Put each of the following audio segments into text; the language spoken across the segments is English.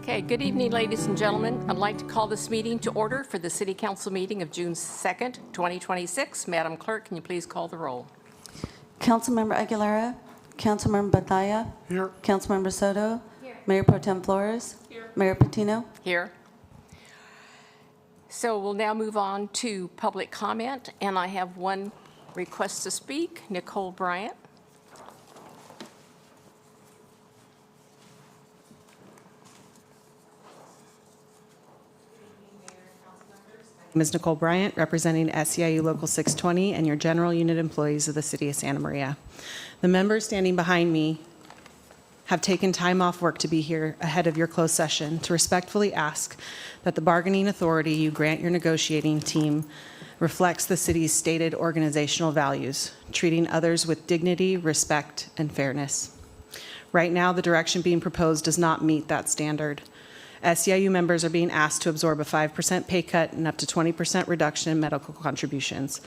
Okay, good evening, ladies and gentlemen. I'd like to call this meeting to order for the City Council meeting of June 2nd, 2026. Madam Clerk, can you please call the roll? Councilmember Aguilera. Councilmember Batalla. Here. Councilmember Soto. Here. Mayor Pro Tem Flores. Here. Mayor Patino. Here. So we'll now move on to public comment, and I have one request to speak. Nicole Bryant. My name is Nicole Bryant, representing SEIU Local 620 and your general unit employees of the City of Santa Maria. The members standing behind me have taken time off work to be here ahead of your closed session to respectfully ask that the bargaining authority you grant your negotiating team reflects the city's stated organizational values, treating others with dignity, respect, and fairness. Right now, the direction being proposed does not meet that standard. SEIU members are being asked to absorb a 5% pay cut and up to 20% reduction in medical contributions,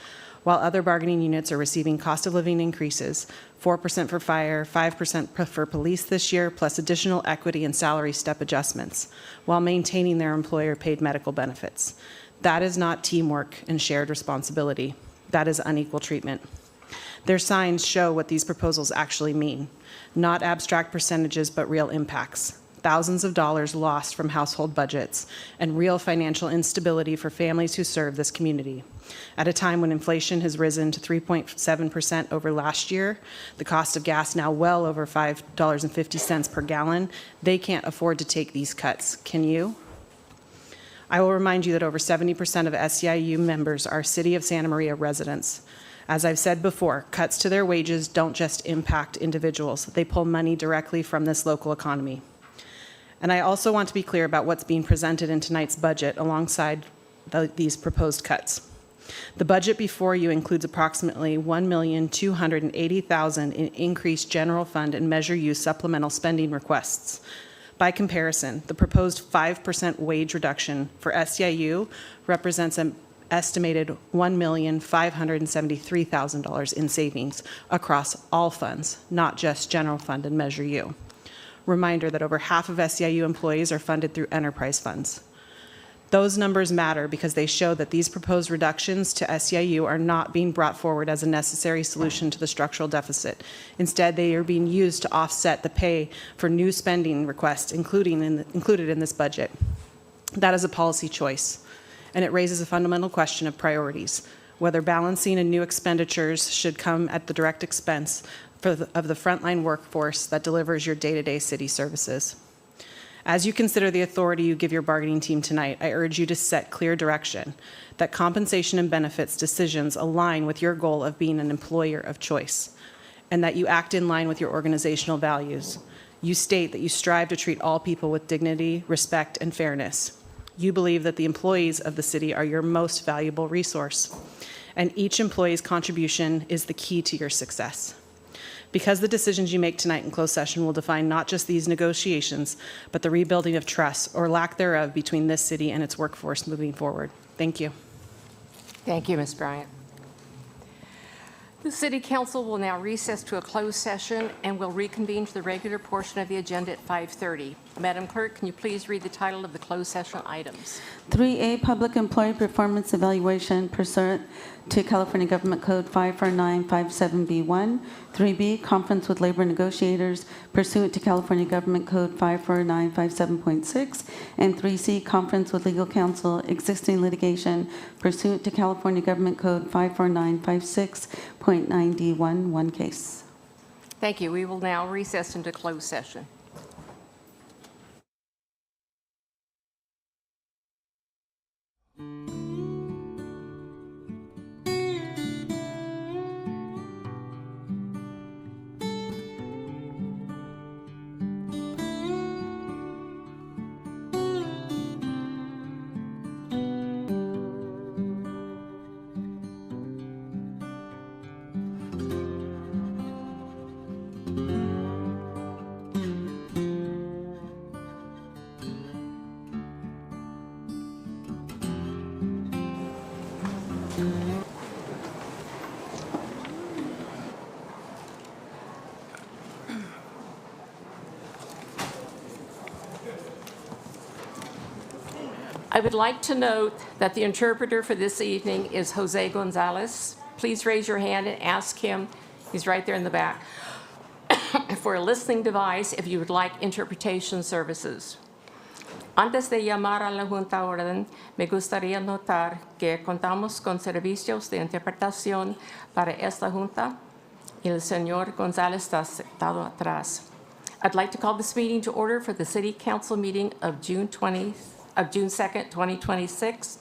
while other bargaining units are receiving cost of living increases, 4% for fire, 5% for police this year, plus additional equity and salary step adjustments, while maintaining their employer-paid medical benefits. That is not teamwork and shared responsibility. That is unequal treatment. Their signs show what these proposals actually mean, not abstract percentages, but real impacts. Thousands of dollars lost from household budgets, and real financial instability for families who serve this community. At a time when inflation has risen to 3.7% over last year, the cost of gas now well over $5.50 per gallon, they can't afford to take these cuts. Can you? I will remind you that over 70% of SEIU members are City of Santa Maria residents. As I've said before, cuts to their wages don't just impact individuals. They pull money directly from this local economy. And I also want to be clear about what's being presented in tonight's budget alongside these proposed cuts. The budget before you includes approximately $1,280,000 in increased general fund and Measure U supplemental spending requests. By comparison, the proposed 5% wage reduction for SEIU represents an estimated $1,573,000 in savings across all funds, not just general fund and Measure U. Reminder that over half of SEIU employees are funded through enterprise funds. Those numbers matter because they show that these proposed reductions to SEIU are not being brought forward as a necessary solution to the structural deficit. Instead, they are being used to offset the pay for new spending requests included in this budget. That is a policy choice, and it raises a fundamental question of priorities, whether balancing and new expenditures should come at the direct expense of the frontline workforce that delivers your day-to-day city services. As you consider the authority you give your bargaining team tonight, I urge you to set clear direction, that compensation and benefits decisions align with your goal of being an employer of choice, and that you act in line with your organizational values. You state that you strive to treat all people with dignity, respect, and fairness. You believe that the employees of the city are your most valuable resource, and each employee's contribution is the key to your success. Because the decisions you make tonight in closed session will define not just these negotiations, but the rebuilding of trust or lack thereof between this city and its workforce moving forward. Thank you. Thank you, Ms. Bryant. The City Council will now recess to a closed session and will reconvene to the regular portion of the agenda at 5:30. Madam Clerk, can you please read the title of the closed session items? 3A, Public Employee Performance Evaluation pursuant to California Government Code 54957B1. 3B, Conference with Labor Negotiators pursuant to California Government Code 54957.6. And 3C, Conference with Legal Counsel existing litigation pursuant to California Government Code 54956.9D1, one case. Thank you. We will now recess into closed session. I would like to note that the interpreter for this evening is Jose Gonzalez. Please raise your hand and ask him, he's right there in the back, for a listening device if you would like interpretation services. Antes de llamar a la Junta Orden, me gustaría notar que contamos con servicios de interpretación para esta Junta y el señor González está sentado atrás. I'd like to call this meeting to order for the City Council meeting of June 2nd, 2026.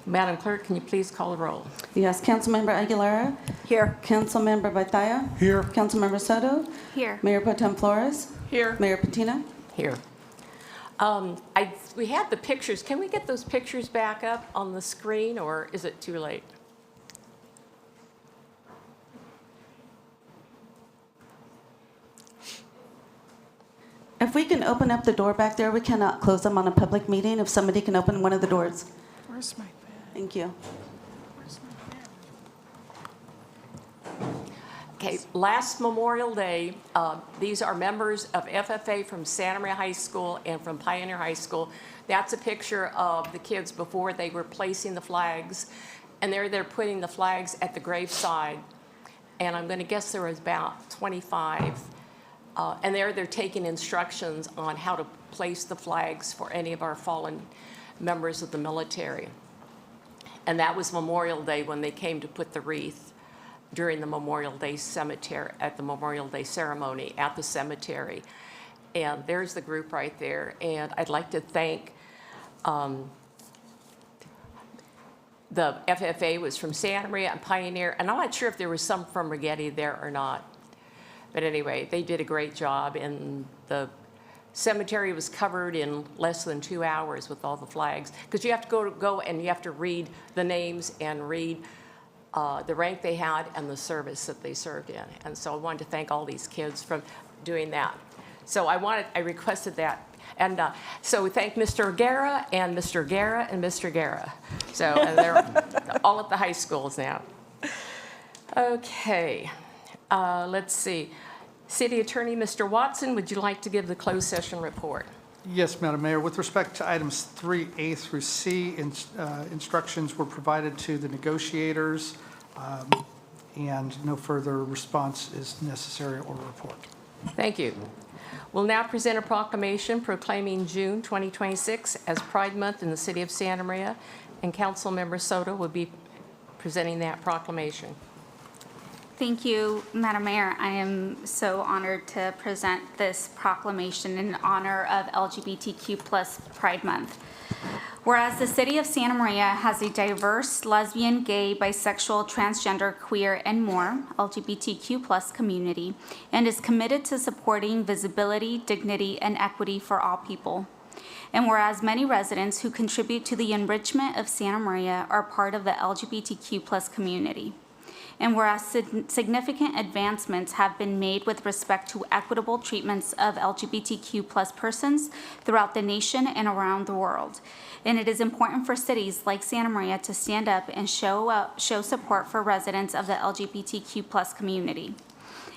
Madam Clerk, can you please call the roll? Yes, Councilmember Aguilera. Here. Councilmember Batalla. Here. Councilmember Soto. Here. Mayor Pro Tem Flores. Here. Mayor Patino. Here. We had the pictures. Can we get those pictures back up on the screen, or is it too late? If we can open up the door back there, we cannot close them on a public meeting. If somebody can open one of the doors. Where's my pen? Thank you. Okay, last Memorial Day, these are members of FFA from Santa Maria High School and from Pioneer High School. That's a picture of the kids before they were placing the flags. And they're putting the flags at the graveside. And I'm going to guess there was about 25. And they're taking instructions on how to place the flags for any of our fallen members of the military. And that was Memorial Day when they came to put the wreath during the Memorial Day cemetery, at the Memorial Day ceremony at the cemetery. And there's the group right there. And I'd like to thank, the FFA was from Santa Maria and Pioneer, and I'm not sure if there was some from Rigetti there or not. But anyway, they did a great job, and the cemetery was covered in less than 2 hours with all the flags. Because you have to go and you have to read the names and read the rank they had and the service that they served in. And so I wanted to thank all these kids for doing that. So I requested that. And so we thank Mr. Guerra and Mr. Guerra and Mr. Guerra. So and they're all at the high schools now. Okay, let's see. City Attorney, Mr. Watson, would you like to give the closed session report? Yes, Madam Mayor. With respect to items 3A through C, instructions were provided to the negotiators, and no further response is necessary or report. Thank you. We'll now present a proclamation proclaiming June 2026 as Pride Month in the city of Santa Maria, and Councilmember Soto will be presenting that proclamation. Thank you, Madam Mayor. I am so honored to present this proclamation in honor of LGBTQ+ Pride Month. Whereas the city of Santa Maria has a diverse lesbian, gay, bisexual, transgender, queer, and more LGBTQ+ community and is committed to supporting visibility, dignity, and equity for all people. And whereas many residents who contribute to the enrichment of Santa Maria are part of the LGBTQ+ community. And whereas significant advancements have been made with respect to equitable treatments of LGBTQ+ persons throughout the nation and around the world. And it is important for cities like Santa Maria to stand up and show support for residents of the LGBTQ+ community.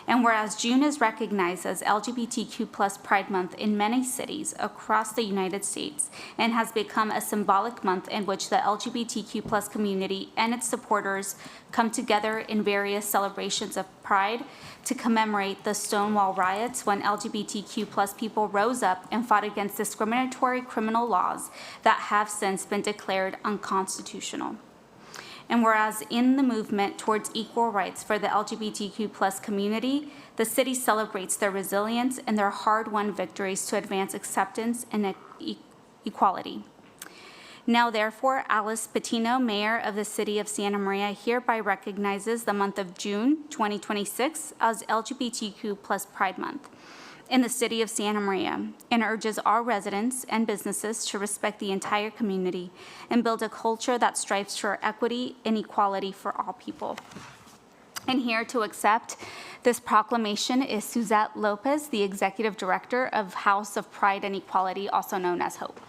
And whereas June is recognized as LGBTQ+ Pride Month in many cities across the United States and has become a symbolic month in which the LGBTQ+ community and its supporters come together in various celebrations of Pride to commemorate the Stonewall riots when LGBTQ+ people rose up and fought against discriminatory criminal laws that have since been declared unconstitutional. And whereas in the movement towards equal rights for the LGBTQ+ community, the city celebrates their resilience and their hard-won victories to advance acceptance and equality. Now, therefore, Alice Patino, Mayor of the City of Santa Maria, hereby recognizes the month of June 2026 as LGBTQ+ Pride Month in the City of Santa Maria and urges all residents and businesses to respect the entire community and build a culture that strives for equity and equality for all people. And here to accept this proclamation is Suzette Lopez, the Executive Director of House of Pride and Equality, also known as HOPE.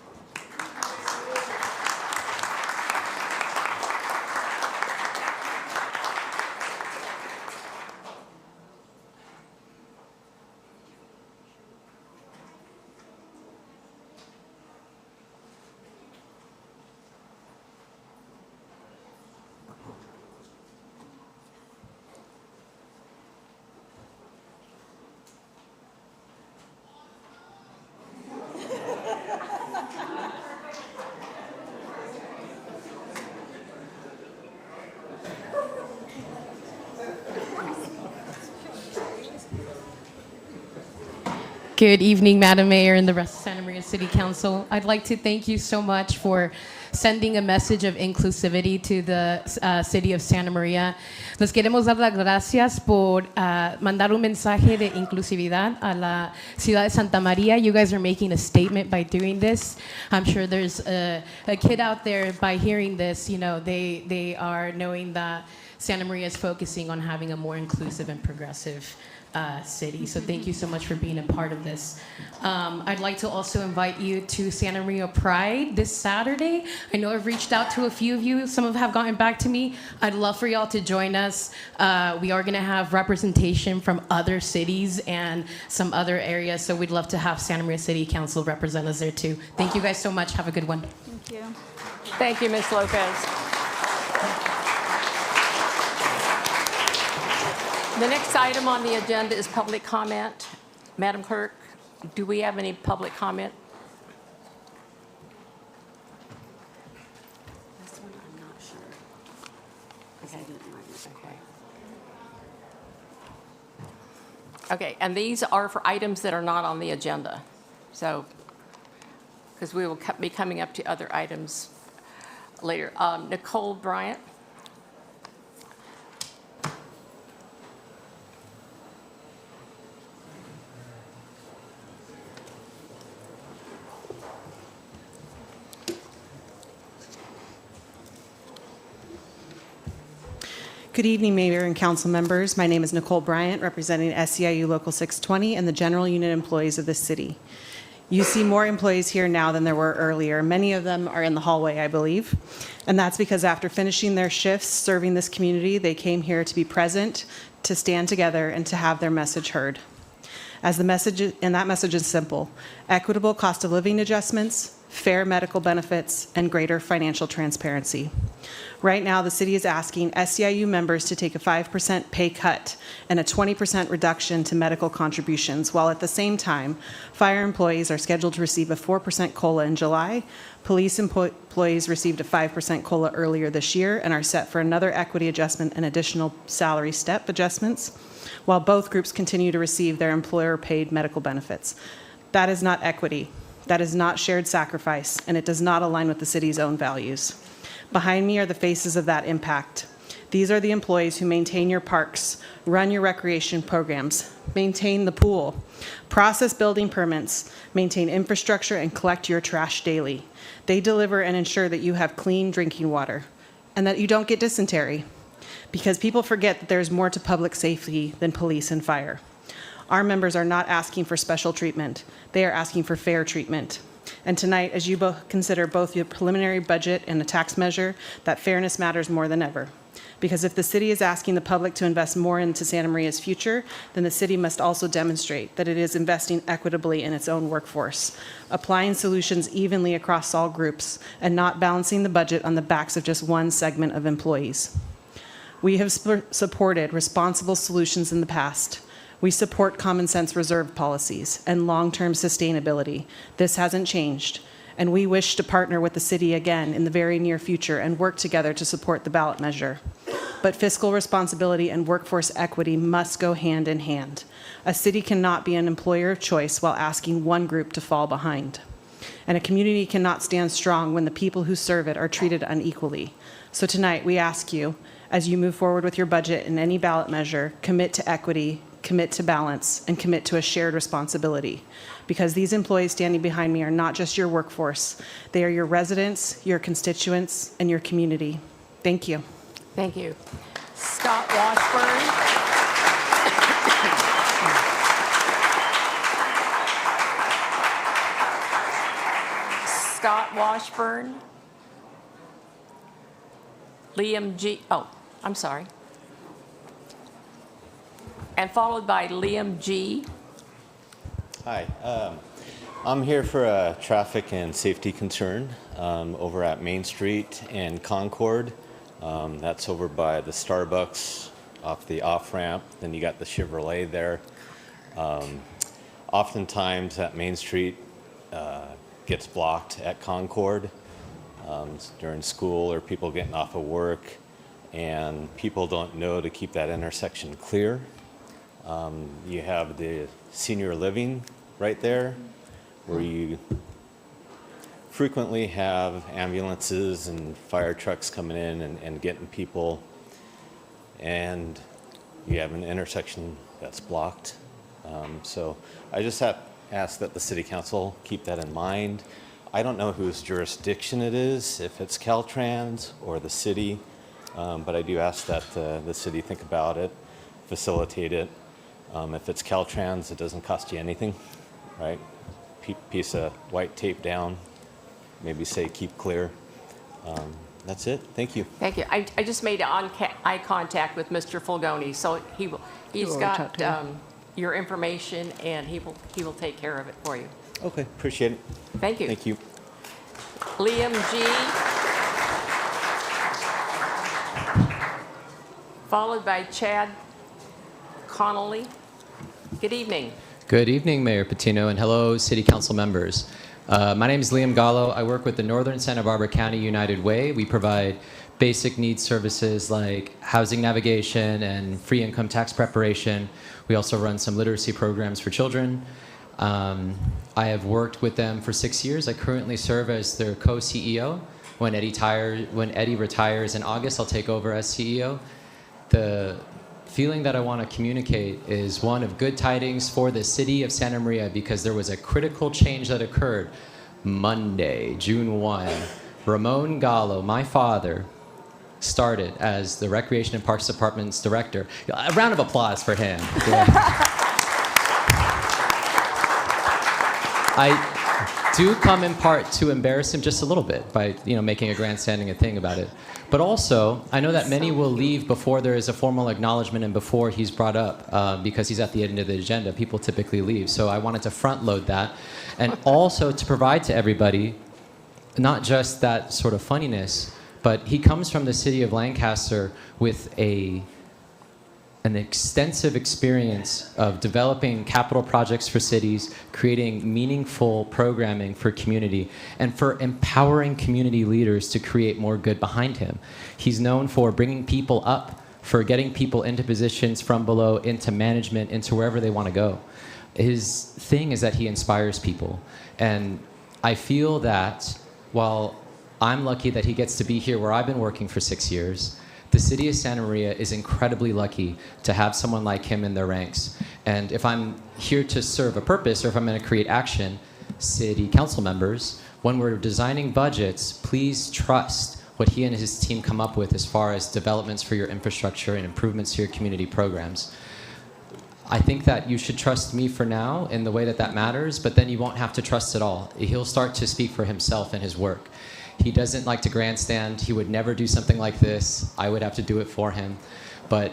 Good evening, Madam Mayor and the rest of Santa Maria City Council. I'd like to thank you so much for sending a message of inclusivity to the city of Santa Maria. Les queremos dar las gracias por mandar un mensaje de inclusividad a la ciudad de Santa Maria. You guys are making a statement by doing this. I'm sure there's a kid out there by hearing this, you know, they are knowing that Santa Maria is focusing on having a more inclusive and progressive city. So thank you so much for being a part of this. I'd like to also invite you to Santa Maria Pride this Saturday. I know I've reached out to a few of you. Some have gotten back to me. I'd love for y'all to join us. We are going to have representation from other cities and some other areas. So we'd love to have Santa Maria City Council represent us there too. Thank you guys so much. Have a good one. Thank you. Thank you, Ms. Lopez. The next item on the agenda is public comment. Madam Clerk, do we have any public comment? This one, I'm not sure. 'Cause I didn't write it. Okay, and these are for items that are not on the agenda. So, because we will be coming up to other items later. Nicole Bryant? Good evening, Mayor and council members. My name is Nicole Bryant, representing SEIU Local 620 and the general unit employees of the city. You see more employees here now than there were earlier. Many of them are in the hallway, I believe. And that's because after finishing their shifts serving this community, they came here to be present, to stand together, and to have their message heard. As the message, and that message is simple: equitable cost of living adjustments, fair medical benefits, and greater financial transparency. Right now, the city is asking SEIU members to take a 5% pay cut and a 20% reduction to medical contributions, while at the same time, fire employees are scheduled to receive a 4% COLA in July. Police employees received a 5% COLA earlier this year and are set for another equity adjustment and additional salary step adjustments, while both groups continue to receive their employer-paid medical benefits. That is not equity. That is not shared sacrifice, and it does not align with the city's own values. Behind me are the faces of that impact. These are the employees who maintain your parks, run your recreation programs, maintain the pool, process building permits, maintain infrastructure, and collect your trash daily. They deliver and ensure that you have clean drinking water and that you don't get dysentery, because people forget that there's more to public safety than police and fire. Our members are not asking for special treatment. They are asking for fair treatment. And tonight, as you both consider both your preliminary budget and a tax measure, that fairness matters more than ever. Because if the city is asking the public to invest more into Santa Maria's future, then the city must also demonstrate that it is investing equitably in its own workforce, applying solutions evenly across all groups, and not balancing the budget on the backs of just one segment of employees. We have supported responsible solutions in the past. We support common sense reserve policies and long-term sustainability. This hasn't changed, and we wish to partner with the city again in the very near future and work together to support the ballot measure. But fiscal responsibility and workforce equity must go hand in hand. A city cannot be an employer of choice while asking one group to fall behind. And a community cannot stand strong when the people who serve it are treated unequally. So tonight, we ask you, as you move forward with your budget and any ballot measure, commit to equity, commit to balance, and commit to a shared responsibility. Because these employees standing behind me are not just your workforce. They are your residents, your constituents, and your community. Thank you. Thank you. Scott Washburn. Scott Washburn. Liam G. Oh, I'm sorry. And followed by Liam G. Hi, I'm here for a traffic and safety concern over at Main Street and Concord. That's over by the Starbucks off the off-ramp. Then you got the Chevrolet there. Oftentimes that Main Street gets blocked at Concord during school or people getting off of work, and people don't know to keep that intersection clear. You have the senior living right there, where you frequently have ambulances and fire trucks coming in and getting people, and you have an intersection that's blocked. So I just ask that the city council keep that in mind. I don't know whose jurisdiction it is, if it's Caltrans or the city, but I do ask that the city think about it, facilitate it. If it's Caltrans, it doesn't cost you anything, right? Piece of white tape down, maybe say keep clear. That's it. Thank you. Thank you. I just made eye contact with Mr. Fulgoni, so he's will got talk to him. your information, and he will take care of it for you. Okay, appreciate it. Thank you. Thank you. Liam G. Followed by Chad Connolly. Good evening. Good evening, Mayor Patino, and hello, City Council members. My name is Liam Gallo. I work with the Northern Santa Barbara County United Way. We provide basic needs services like housing navigation and free income tax preparation. We also run some literacy programs for children. I have worked with them for 6 years. I currently serve as their co-CEO. When Eddie retires in August, I'll take over as CEO. The feeling that I want to communicate is one of good tidings for the city of Santa Maria, because there was a critical change that occurred Monday, June 1. Ramon Gallo, my father, started as the Recreation and Parks Department's director. A round of applause for him. Yeah. I do come in part to embarrass him just a little bit by, making a grandstanding thing about it. But also, I know that many will leave before there is a formal acknowledgement and before he's brought up, because he's at the end of the agenda. People typically leave. So I wanted to front load that, and also to provide to everybody not just that sort of funniness, but he comes from the city of Lancaster with an extensive experience of developing capital projects for cities, creating meaningful programming for community, and for empowering community leaders to create more good behind him. He's known for bringing people up, for getting people into positions from below, into management, into wherever they want to go. His thing is that he inspires people. And I feel that while I'm lucky that he gets to be here where I've been working for 6 years, the city of Santa Maria is incredibly lucky to have someone like him in their ranks. And if I'm here to serve a purpose, or if I'm going to create action, city council members, when we're designing budgets, please trust what he and his team come up with as far as developments for your infrastructure and improvements to your community programs. I think that you should trust me for now in the way that matters, but then you won't have to trust at all. He'll start to speak for himself and his work. He doesn't like to grandstand. He would never do something like this. I would have to do it for him. But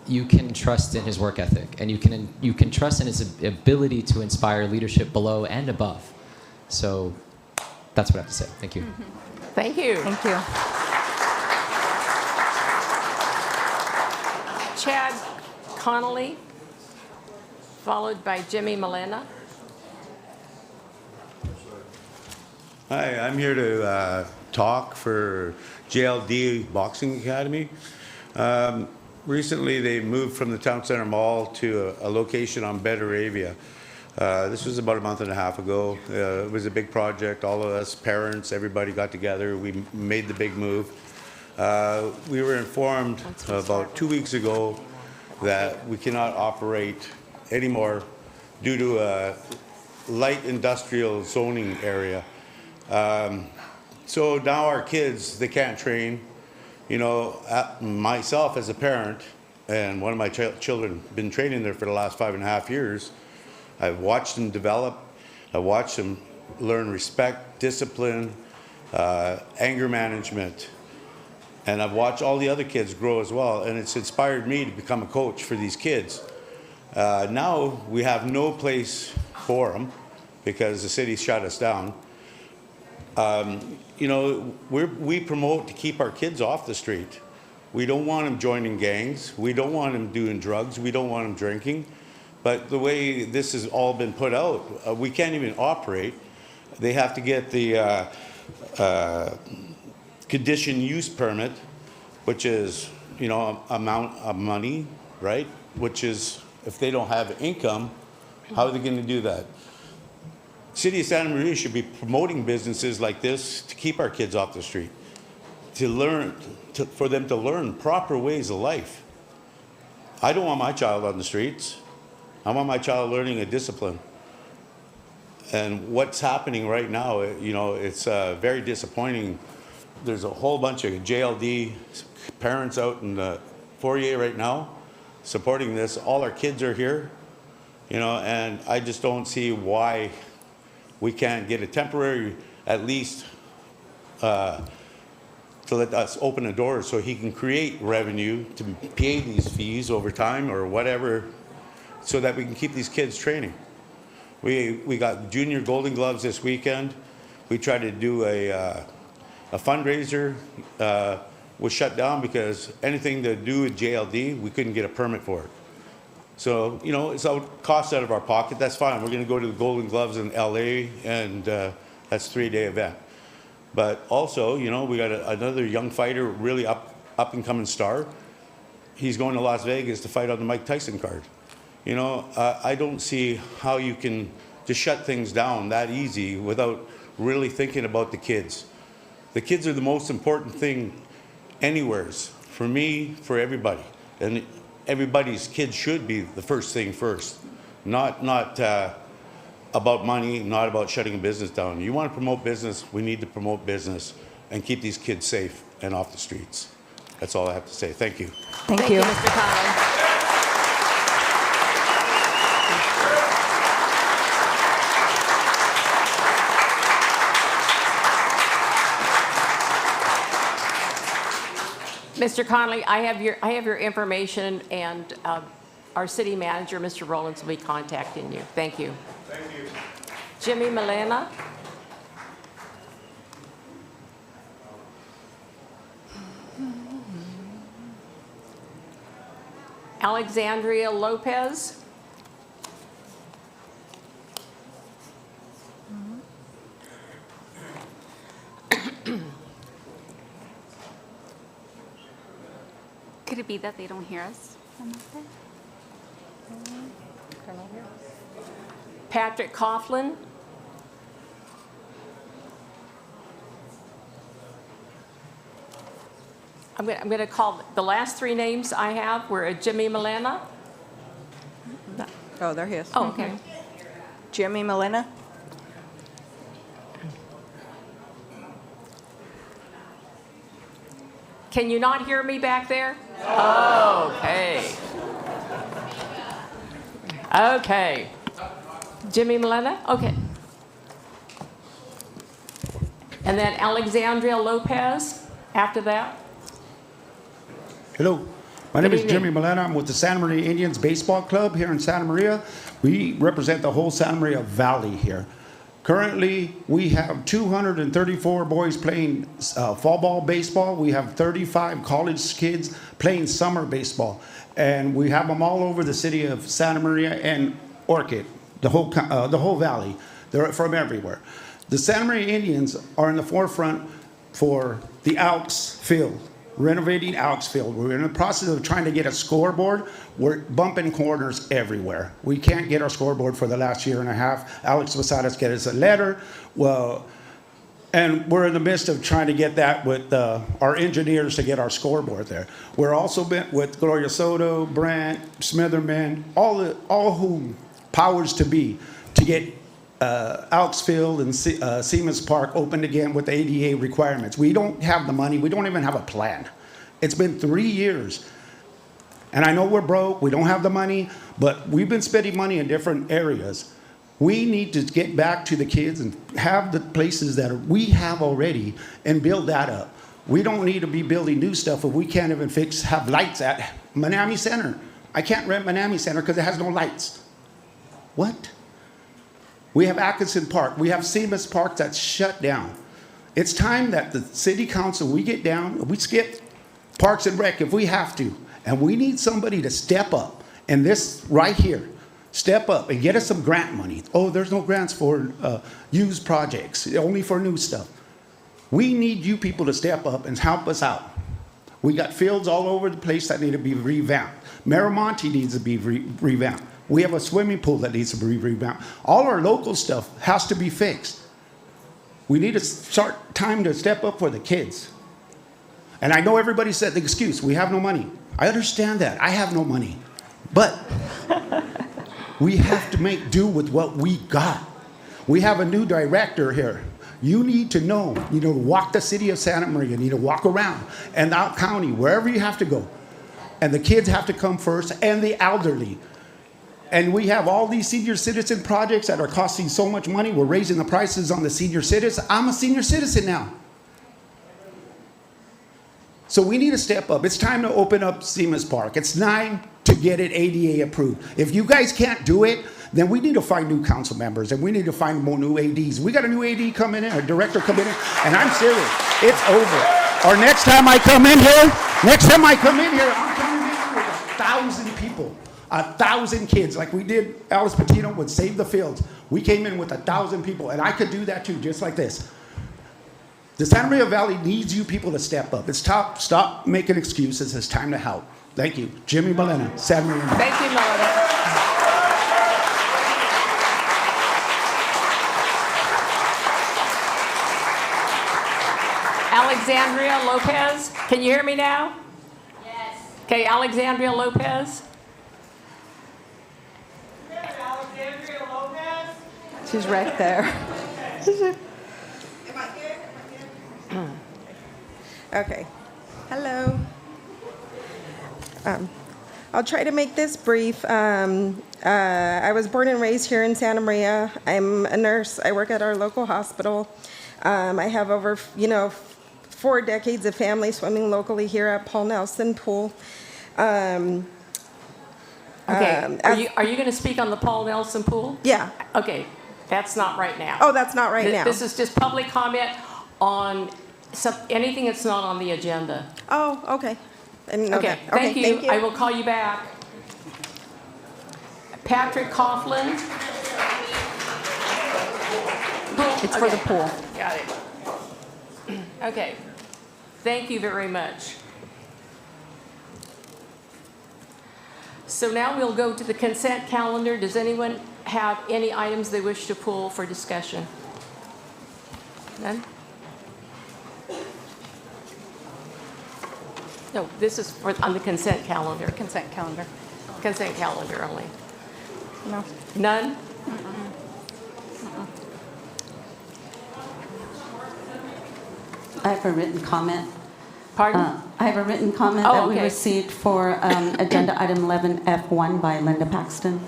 you can trust in his work ethic, and you can trust in his ability to inspire leadership below and above. So that's what I have to say. Thank you. Thank you. Thank you. Chad Connolly, followed by Jimmy Molina. Hi, I'm here to talk for JLD Boxing Academy. Recently, they moved from the Town Center Mall to a location on Betaravia. This was about a month and a half ago. It was a big project. All of us, parents, everybody got together. We made the big move. We were informed about 2 weeks ago that we cannot operate anymore due to a light industrial zoning area. So now our kids, they can't train. Myself as a parent, and one of my children been training there for the last 5.5 years. I've watched them develop. I've watched them learn respect, discipline, anger management. And I've watched all the other kids grow as well. And it's inspired me to become a coach for these kids. Now we have no place for them because the city shut us down. We promote to keep our kids off the street. We don't want them joining gangs. We don't want them doing drugs. We don't want them drinking. But the way this has all been put out, we can't even operate. They have to get the conditional use permit, which is, amount of money, right? Which is, if they don't have income, how are they going to do that? City of Santa Maria should be promoting businesses like this to keep our kids off the street, for them to learn proper ways of life. I don't want my child on the streets. I want my child learning a discipline. And what's happening right now, it's very disappointing. There's a whole bunch of JLD parents out in the foyer right now supporting this. All our kids are here, and I just don't see why we can't get a temporary, at least, to let us open the doors so he can create revenue to pay these fees over time or whatever, so that we can keep these kids training. We got junior Golden Gloves this weekend. We tried to do a fundraiser, was shut down because anything to do with JLD, we couldn't get a permit for it. So, it's cost out of our pocket. That's fine. We're going to go to the Golden Gloves in LA, and that's a 3-day event. But also, we got another young fighter, really up and coming star. He's going to Las Vegas to fight on the Mike Tyson card. I don't see how you can just shut things down that easy without really thinking about the kids. The kids are the most important thing anywheres, for me, for everybody. And everybody's kids should be the first thing first, not about money, not about shutting a business down. You want to promote business, we need to promote business and keep these kids safe and off the streets. That's all I have to say. Thank you. Thank you. Mr. Connolly. Mr. Connolly, I have your information, and our city manager, Mr. Rollins, will be contacting you. Thank you. Thank you. Jimmy Malena. Alexandria Lopez. Could it be that they don't hear us? Patrick Coughlin. I'm going to call the last 3 names I have were Jimmy Malena. Oh, they're his. Oh, okay. Jimmy Malena? Can you not hear me back there? Okay. Okay. Jimmy Malena? Okay. And then Alexandria Lopez after that? Hello, my name Good is evening. Jimmy Malena. I'm with the Santa Maria Indians Baseball Club here in Santa Maria. We represent the whole Santa Maria Valley here. Currently, we have 234 boys playing fall ball baseball. We have 35 college kids playing summer baseball. And we have them all over the city of Santa Maria and Orchid, the whole valley. They're from everywhere. The Santa Maria Indians are in the forefront for the Elks Field, renovating Elks Field. We're in the process of trying to get a scoreboard. We're bumping corners everywhere. We can't get our scoreboard for the last year and a half. Alex Posadas get us a letter. Well, and we're in the midst of trying to get that with our engineers to get our scoreboard there. We're also been with Gloria Soto, Brandt, Smitherman, all who powers to be to get Elks Field and Siemens Park opened again with ADA requirements. We don't have the money. We don't even have a plan. It's been 3 years. And I know we're broke. We don't have the money. But we've been spending money in different areas. We need to get back to the kids and have the places that we have already and build that up. We don't need to be building new stuff if we can't even have lights at Manami Center. I can't rent Manami Center because it has no lights. What? We have Atkinson Park. We have Siemens Park that's shut down. It's time that the city council, we get down, we skip Parks and Rec if we have to. And we need somebody to step up. And this right here, step up and get us some grant money. Oh, there's no grants for used projects, only for new stuff. We need you people to step up and help us out. We got fields all over the place that need to be revamped. Miramonte needs to be revamped. We have a swimming pool that needs to be revamped. All our local stuff has to be fixed. We need to start time to step up for the kids. And I know everybody said the excuse, we have no money. I understand that. I have no money. But we have to make do with what we got. We have a new director here. You need to know, you know, walk the city of Santa Maria, you need to walk around, and out county, wherever you have to go. And the kids have to come first, and the elderly. And we have all these senior citizen projects that are costing so much money. We're raising the prices on the senior citizens. I'm a senior citizen now. So we need to step up. It's time to open up Seamus Park. It's time to get it ADA approved. If you guys can't do it, then we need to find new council members and we need to find more new ADs. We got a new AD coming in, a director coming in, and I'm serious. It's over. Or next time I come in here, I'm coming in with 1,000 people, 1,000 kids, like we did Alice Patino with Save the Fields. We came in with 1,000 people, and I could do that too, just like this. The Santa Maria Valley needs you people to step up. It's time. Stop making excuses. It's time to help. Thank you. Jimmy Molina, Santa Maria. Thank you, Melody. Alexandria Lopez, can you hear me now? Yes. Okay, Alexandria Lopez. Alexandria Lopez? She's right there. Okay. Hello. I'll try to make this brief. I was born and raised here in Santa Maria. I'm a nurse. I work at our local hospital. I have over, 4 decades of family swimming locally here at Paul Nelson Pool. Okay, are you going to speak on the Paul Nelson Pool? Yeah. Okay, that's not right now. Oh, that's not right now. This is just public comment on anything that's not on the agenda. Oh, okay. I didn't know Okay, that. thank you. I will call you back. Patrick Coughlin. It's for the pool. Got it. Okay, thank you very much. So now we'll go to the consent calendar. Does anyone have any items they wish to pull for discussion? None? No, this is on the consent calendar. Consent calendar. Consent calendar only. No. None? I have a written comment. Pardon? I have a written comment Oh, that we okay. received for agenda item 11F1 by Linda Paxton.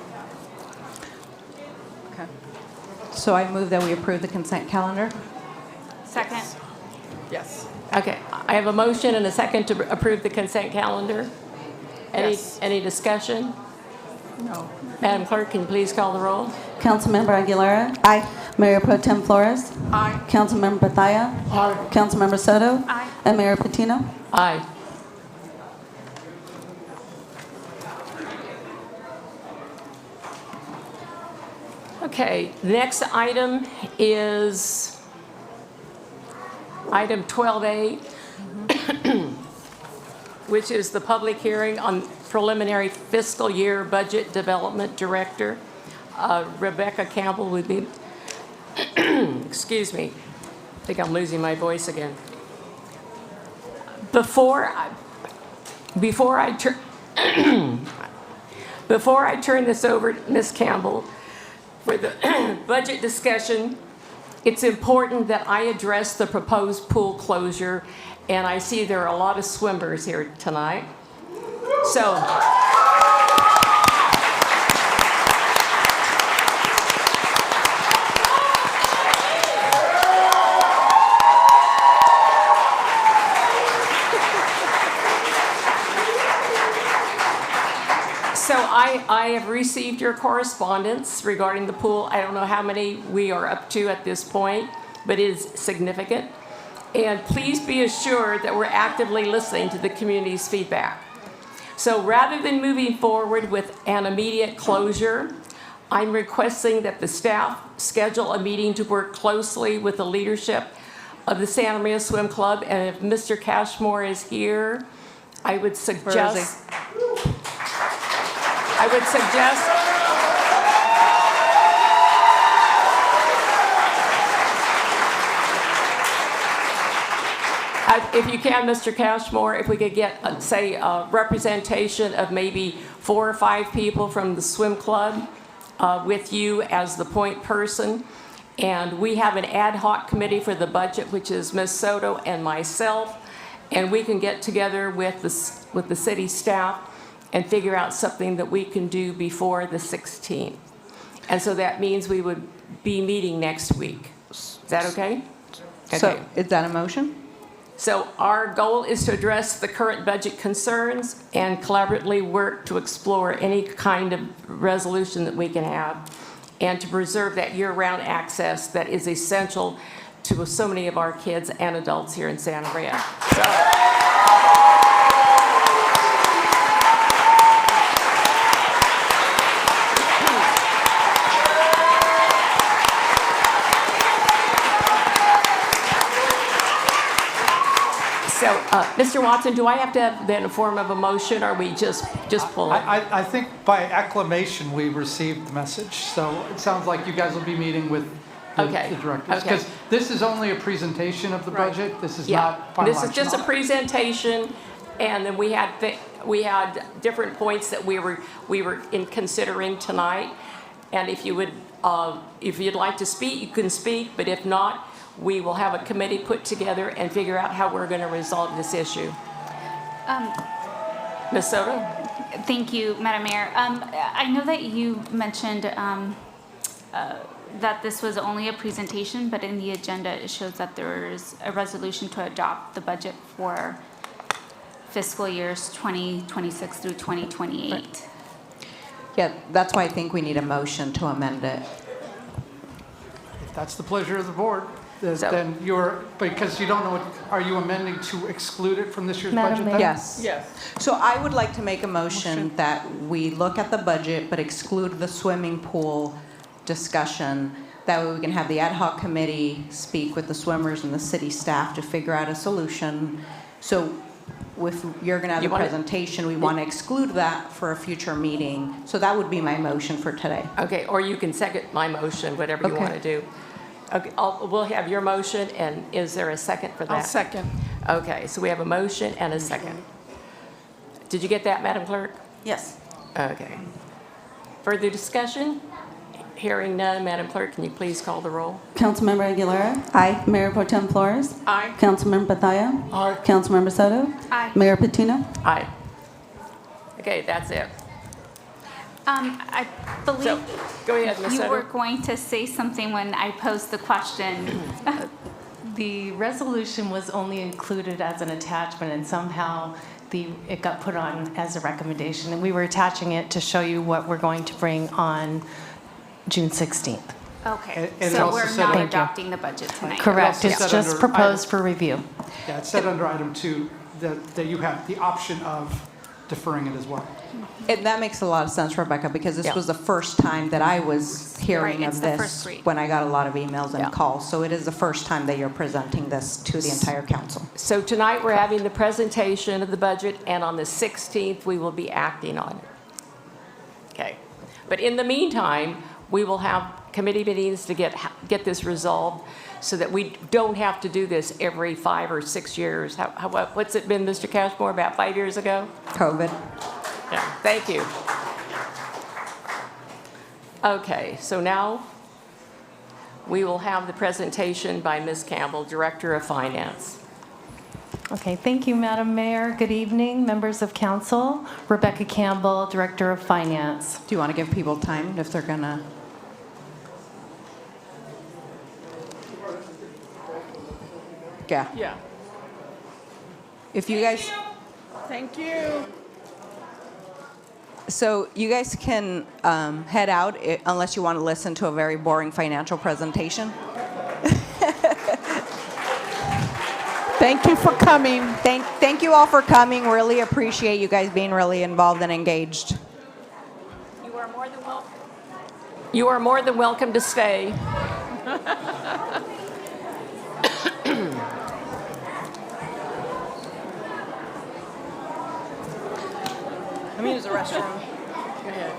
Okay. So I move that we approve the consent calendar? Second. Yes. Okay, I have a motion and a second to approve the consent calendar. Yes. Any discussion? No. Madam Clerk, can you please call the roll? Councilmember Aguilera? Aye. Mayor Pro Tem Flores? Aye. Councilmember Bathaya? Aye. Councilmember Soto? Aye. And Mayor Patino? Aye. Okay, next item is item 12A, which is the public hearing on preliminary fiscal year budget development director. Rebecca Campbell would be, excuse me, I think I'm losing my voice again. Before I turn this over to Ms. Campbell for the budget discussion, it's important that I address the proposed pool closure, and I see there are a lot of swimmers here tonight. So, I have received your correspondence regarding the pool. I don't know how many we are up to at this point, but it is significant. And please be assured that we're actively listening to the community's feedback. So rather than moving forward with an immediate closure, I'm requesting that the staff schedule a meeting to work closely with the leadership of the Santa Maria Swim Club. And if Mr. Cashmore is here, I would suggest if you can, Mr. Cashmore, if we could get, say, a representation of maybe 4 or 5 people from the swim club with you as the point person. And we have an ad hoc committee for the budget, which is Ms. Soto and myself. And we can get together with the city staff and figure out something that we can do before the 16th. And so that means we would be meeting next week. Is that okay? So is that a motion? So our goal is to address the current budget concerns and collaboratively work to explore any kind of resolution that we can have and to preserve that year-round access that is essential to so many of our kids and adults here in Santa Maria. So, Mr. Watson, do I have to have then a form of a motion, or we just pull it? I think by acclamation, we received the message. So it sounds like you guys will be meeting with the directors. Okay. Because this is only a presentation of the budget. This is Yeah, not final this is just a action. presentation, and then we had different points that we were in considering tonight. And if you would, if you'd like to speak, you can speak, but if not, we will have a committee put together and figure out how we're going to resolve this issue. Ms. Soto? Thank you, Madam Mayor. I know that you mentioned that this was only a presentation, but in the agenda, it shows that there's a resolution to adopt the budget for fiscal years 2026 through 2028. Yeah, that's why I think we need a motion to amend it. If that's the pleasure of the board, then because you don't know, are you amending to exclude it from this year's budget then? Yes. So I would like to make a motion that we look at the budget but exclude the swimming pool discussion. That way we can have the ad hoc committee speak with the swimmers and the city staff to figure out a solution. So if you're going to have the presentation, we want to exclude that for a future meeting. So that would be my motion for today. Okay, or you can second my motion, whatever you want to do. Okay, we'll have your motion, and is there a second for that? I'll second. Okay, so we have a motion and a second. Did you get that, Madam Clerk? Yes. Okay. Further discussion? Hearing none, Madam Clerk, can you please call the roll? Councilmember Aguilera? Aye. Mayor Pro Tem Flores? Aye. Councilmember Bathaya? Aye. Councilmember Soto? Aye. Mayor Patino? Aye. Okay, that's it. I So, believe go ahead, Ms. you were Soto. going to say something when I posed the question. The resolution was only included as an attachment, and somehow it got put on as a recommendation. And we were attaching it to show you what we're going to bring on June 16th. Okay, And it so also we're said- not Thank you. adopting the budget tonight. Correct. also It's said just under proposed item- for review. Yeah, it's said under item 2 that you have the option of deferring it as well. And that makes a lot of sense, Rebecca, because this Yeah. was the first time that I was hearing Right, of it's the this first read. when I got a lot of emails and Yeah. calls. So it is the first time that you're presenting this to the entire council. So tonight, we're having the presentation of the budget, and on the 16th, we will be acting on it. Okay. But in the meantime, we will have committee meetings to get this resolved so that we don't have to do this every 5 or 6 years. What's it been, Mr. Cashmore, about 5 years ago? COVID. Yeah, thank you. Okay, so now we will have the presentation by Ms. Campbell, Director of Finance. Okay, thank you, Madam Mayor. Good evening, members of council. Rebecca Campbell, Director of Finance. Do you want to give people time if they're going to? Yeah. Yeah. If you guys. Thank you. So you guys can head out unless you want to listen to a very boring financial presentation. Thank you for coming. Thank you all for coming. Really appreciate you guys being really involved and engaged. You are more than welcome. You are more than welcome to stay. Let me use the restroom. Go ahead.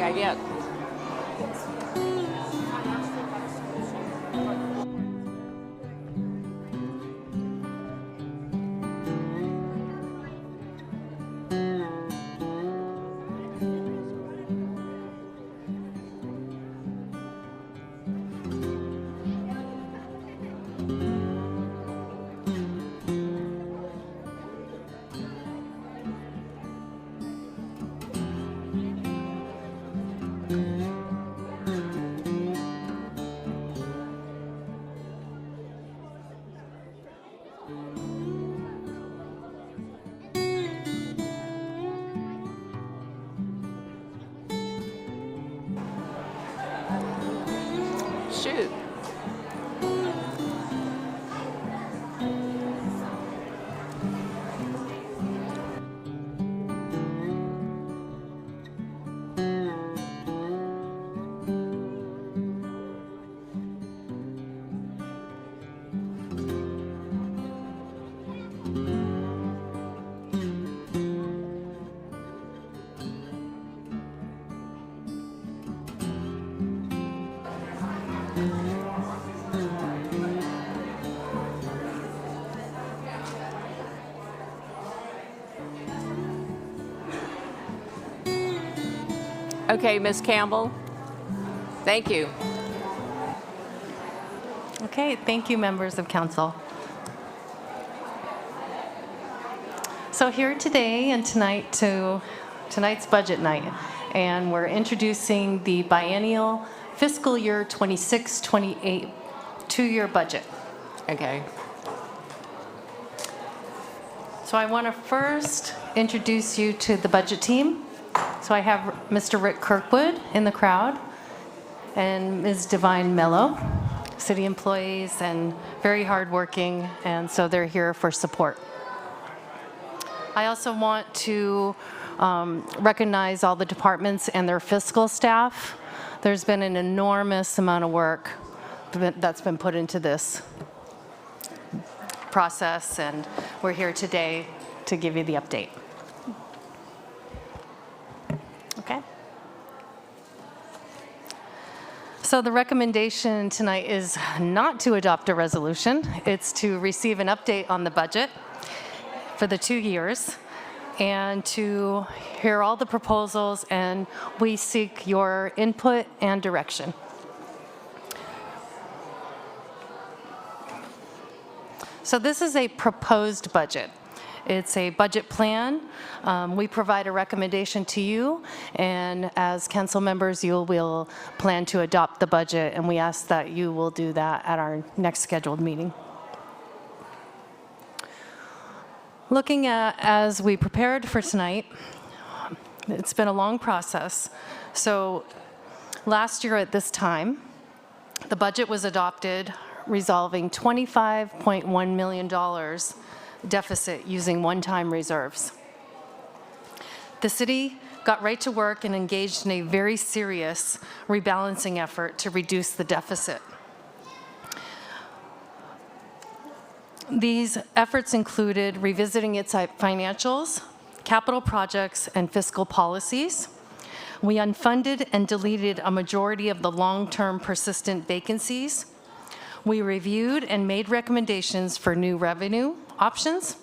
way I get. Shoot. Okay, Ms. Campbell. Thank you. Okay, thank you, members of council. So here today and tonight's budget night, and we're introducing the biennial fiscal year 26-28 two-year budget. Okay. So I want to first introduce you to the budget team. So I have Mr. Rick Kirkwood in the crowd and Ms. Divine Mello, city employees and very hardworking, and so they're here for support. I also want to recognize all the departments and their fiscal staff. There's been an enormous amount of work that's been put into this process, and we're here today to give you the update. Okay. So the recommendation tonight is not to adopt a resolution. It's to receive an update on the budget for the 2 years and to hear all the proposals, and we seek your input and direction. So this is a proposed budget. It's a budget plan. We provide a recommendation to you, and as council members, you will plan to adopt the budget, and we ask that you will do that at our next scheduled meeting. Looking at, as we prepared for tonight, it's been a long process. So last year at this time, the budget was adopted, resolving $25.1 million deficit using one-time reserves. The city got right to work and engaged in a very serious rebalancing effort to reduce the deficit. These efforts included revisiting its financials, capital projects, and fiscal policies. We unfunded and deleted a majority of the long-term persistent vacancies. We reviewed and made recommendations for new revenue options.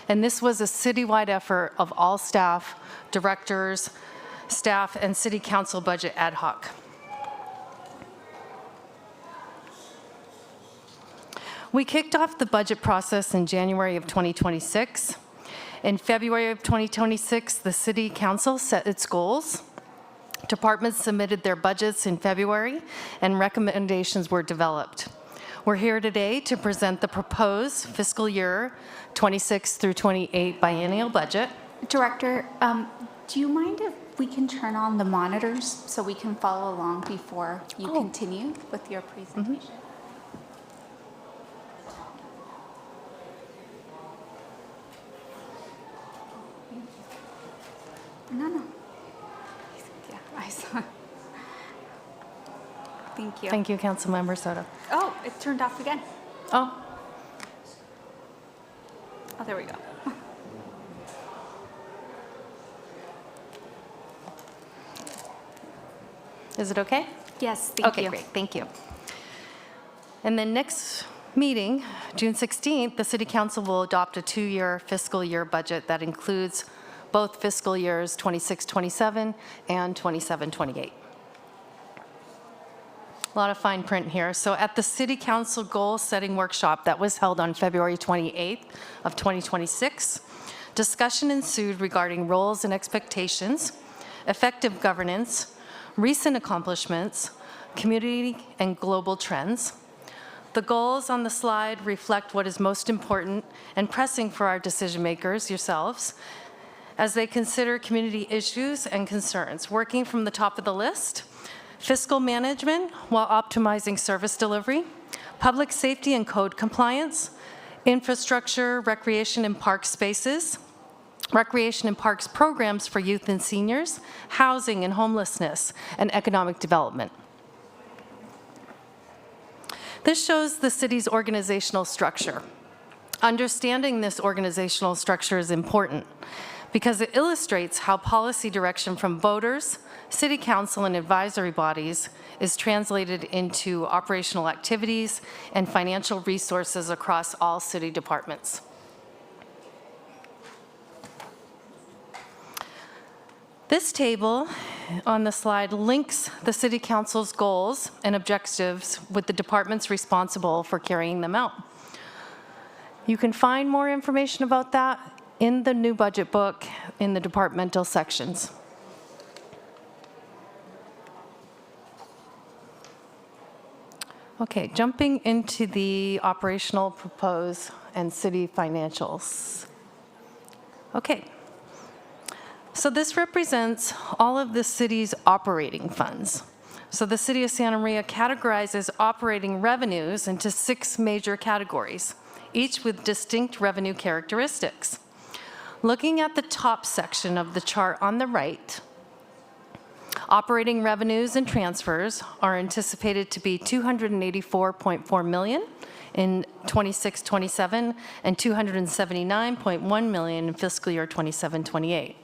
And this was a citywide effort of all staff, directors, staff, and city council budget ad hoc. We kicked off the budget process in January of 2026. In February of 2026, the city council set its goals. Departments submitted their budgets in February, and recommendations were developed. We're here today to present the proposed fiscal year 26 through 28 biennial budget. Director, do you mind if we can turn on the monitors so we can follow along before you continue with your presentation? No. Yeah, I saw. Thank you. Thank you, Councilmember Soto. Oh, it turned off again. Oh, Oh, there we go. Is it okay? Yes, thank you. Okay, great, thank you. And then next meeting, June 16th, the City Council will adopt a 2-year fiscal year budget that includes both fiscal years 26-27 and 27-28. A lot of fine print here. So at the City Council Goal Setting Workshop that was held on February 28th of 2026, discussion ensued regarding roles and expectations, effective governance, recent accomplishments, community and global trends. The goals on the slide reflect what is most important and pressing for our decision makers, yourselves, as they consider community issues and concerns. Working from the top of the list, fiscal management while optimizing service delivery, public safety and code compliance, infrastructure, recreation and park spaces, recreation and parks programs for youth and seniors, housing and homelessness, and economic development. This shows the city's organizational structure. Understanding this organizational structure is important because it illustrates how policy direction from voters, city council, and advisory bodies is translated into operational activities and financial resources across all city departments. This table on the slide links the City Council's goals and objectives with the departments responsible for carrying them out. You can find more information about that in the new budget book in the departmental sections. Okay, jumping into the operational, propose, and city financials. Okay. So this represents all of the city's operating funds. So the City of Santa Maria categorizes operating revenues into 6 major categories, each with distinct revenue characteristics. Looking at the top section of the chart on the right, operating revenues and transfers are anticipated to be $284.4 million in 26-27 and $279.1 million in fiscal year 27-28.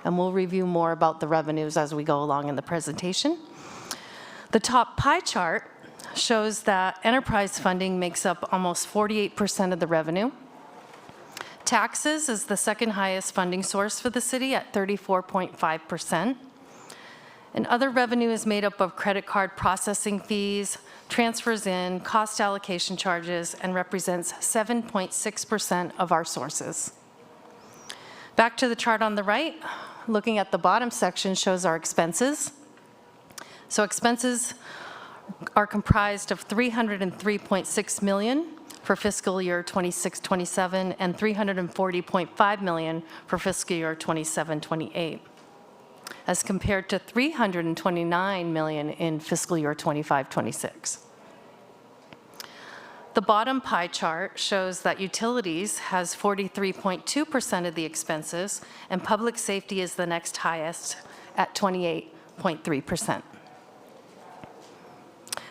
And we'll review more about the revenues as we go along in the presentation. The top pie chart shows that enterprise funding makes up almost 48% of the revenue. Taxes is the second highest funding source for the city at 34.5%. And other revenue is made up of credit card processing fees, transfers in, cost allocation charges, and represents 7.6% of our sources. Back to the chart on the right, looking at the bottom section shows our expenses. So expenses are comprised of $303.6 million for fiscal year 26-27 and $340.5 million for fiscal year 27-28, as compared to $329 million in fiscal year 25-26. The bottom pie chart shows that utilities has 43.2% of the expenses, and public safety is the next highest at 28.3%.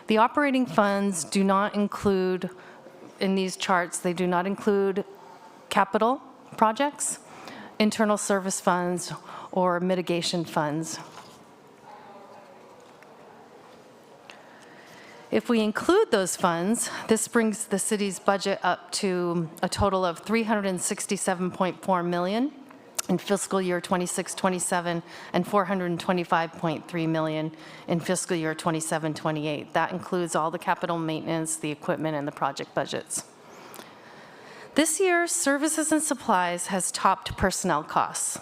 The operating funds do not include, in these charts, they do not include capital projects, internal service funds, or mitigation funds. If we include those funds, this brings the city's budget up to a total of $367.4 million in fiscal year 26-27 and $425.3 million in fiscal year 27-28. That includes all the capital maintenance, the equipment, and the project budgets. This year, services and supplies has topped personnel costs.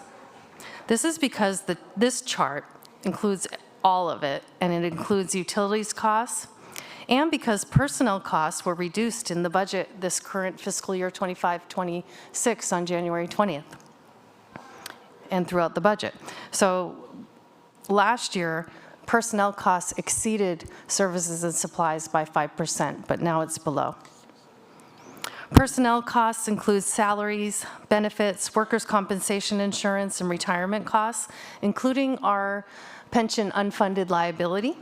This is because this chart includes all of it, and it includes utilities costs, and because personnel costs were reduced in the budget this current fiscal year 25-26 on January 20th and throughout the budget. So last year, personnel costs exceeded services and supplies by 5%, but now it's below. Personnel costs include salaries, benefits, workers' compensation insurance, and retirement costs, including our pension unfunded liability.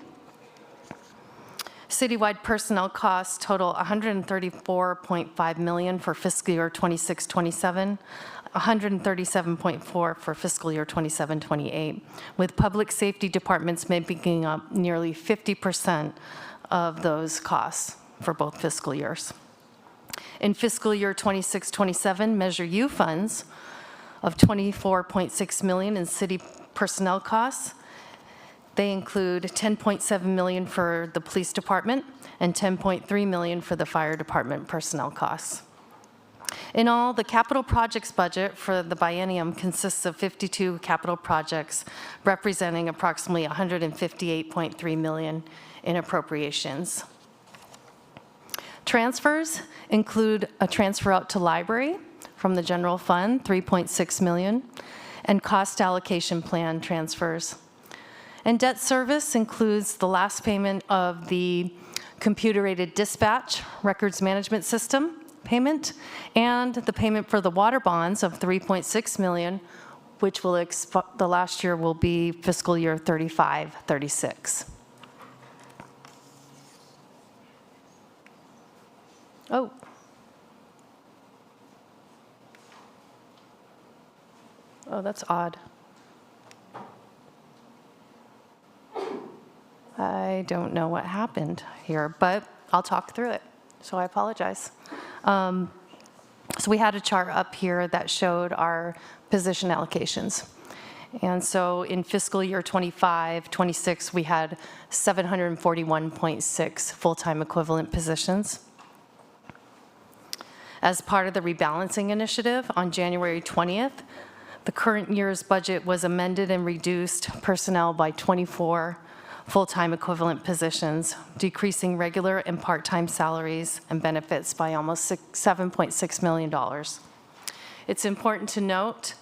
Citywide personnel costs total $134.5 million for fiscal year 26-27, 137.4 for fiscal year 27-28, with public safety departments making up nearly 50% of those costs for both fiscal years. In fiscal year 26-27, Measure U funds of $24.6 million in city personnel costs. They include $10.7 million for the police department and $10.3 million for the fire department personnel costs. In all, the capital projects budget for the biennium consists of 52 capital projects representing approximately $158.3 million in appropriations. Transfers include a transfer out to library from the general fund, $3.6 million, and cost allocation plan transfers. And debt service includes the last payment of the computer-aided dispatch records management system payment and the payment for the water bonds of $3.6 million, which will the last year will be fiscal year 35-36. Oh. Oh, that's odd. I don't know what happened here, but I'll talk through it, so I apologize. So we had a chart up here that showed our position allocations. And so in fiscal year 25-26, we had 741.6 full-time equivalent positions. As part of the rebalancing initiative, on January 20th, the current year's budget was amended and reduced personnel by 24 full-time equivalent positions, decreasing regular and part-time salaries and benefits by almost $7.6 million. It's important to note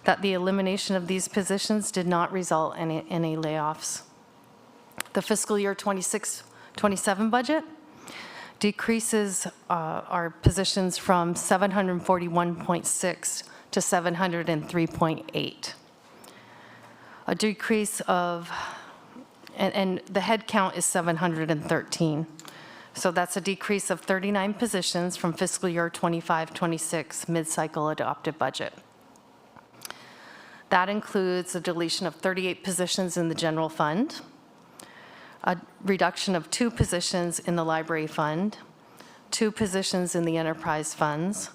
that the elimination of these positions did not result in any layoffs. The fiscal year 26-27 budget decreases our positions from 741.6 to 703.8. A decrease of, and the head count is 713. So that's a decrease of 39 positions from fiscal year 25-26 mid-cycle adopted budget. That includes a deletion of 38 positions in the general fund, a reduction of 2 positions in the library fund, 2 positions in the enterprise funds,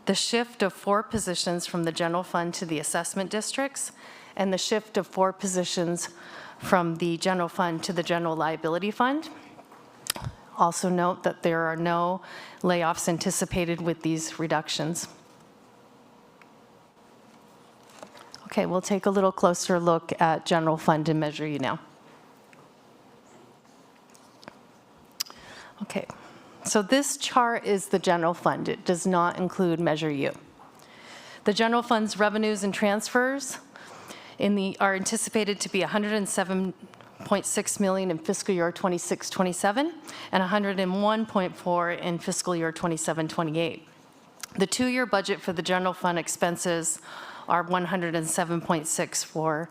the shift of 4 positions from the general fund to the assessment districts, and the shift of 4 positions from the general fund to the general liability fund. Also note that there are no layoffs anticipated with these reductions. Okay, we'll take a little closer look at general fund and Measure U now. Okay, so this chart is the general fund. It does not include Measure U. The general fund's revenues and transfers are anticipated to be $107.6 million in fiscal year 26-27 and $101.4 in fiscal year 27-28. The 2-year budget for the general fund expenses are $107.6 for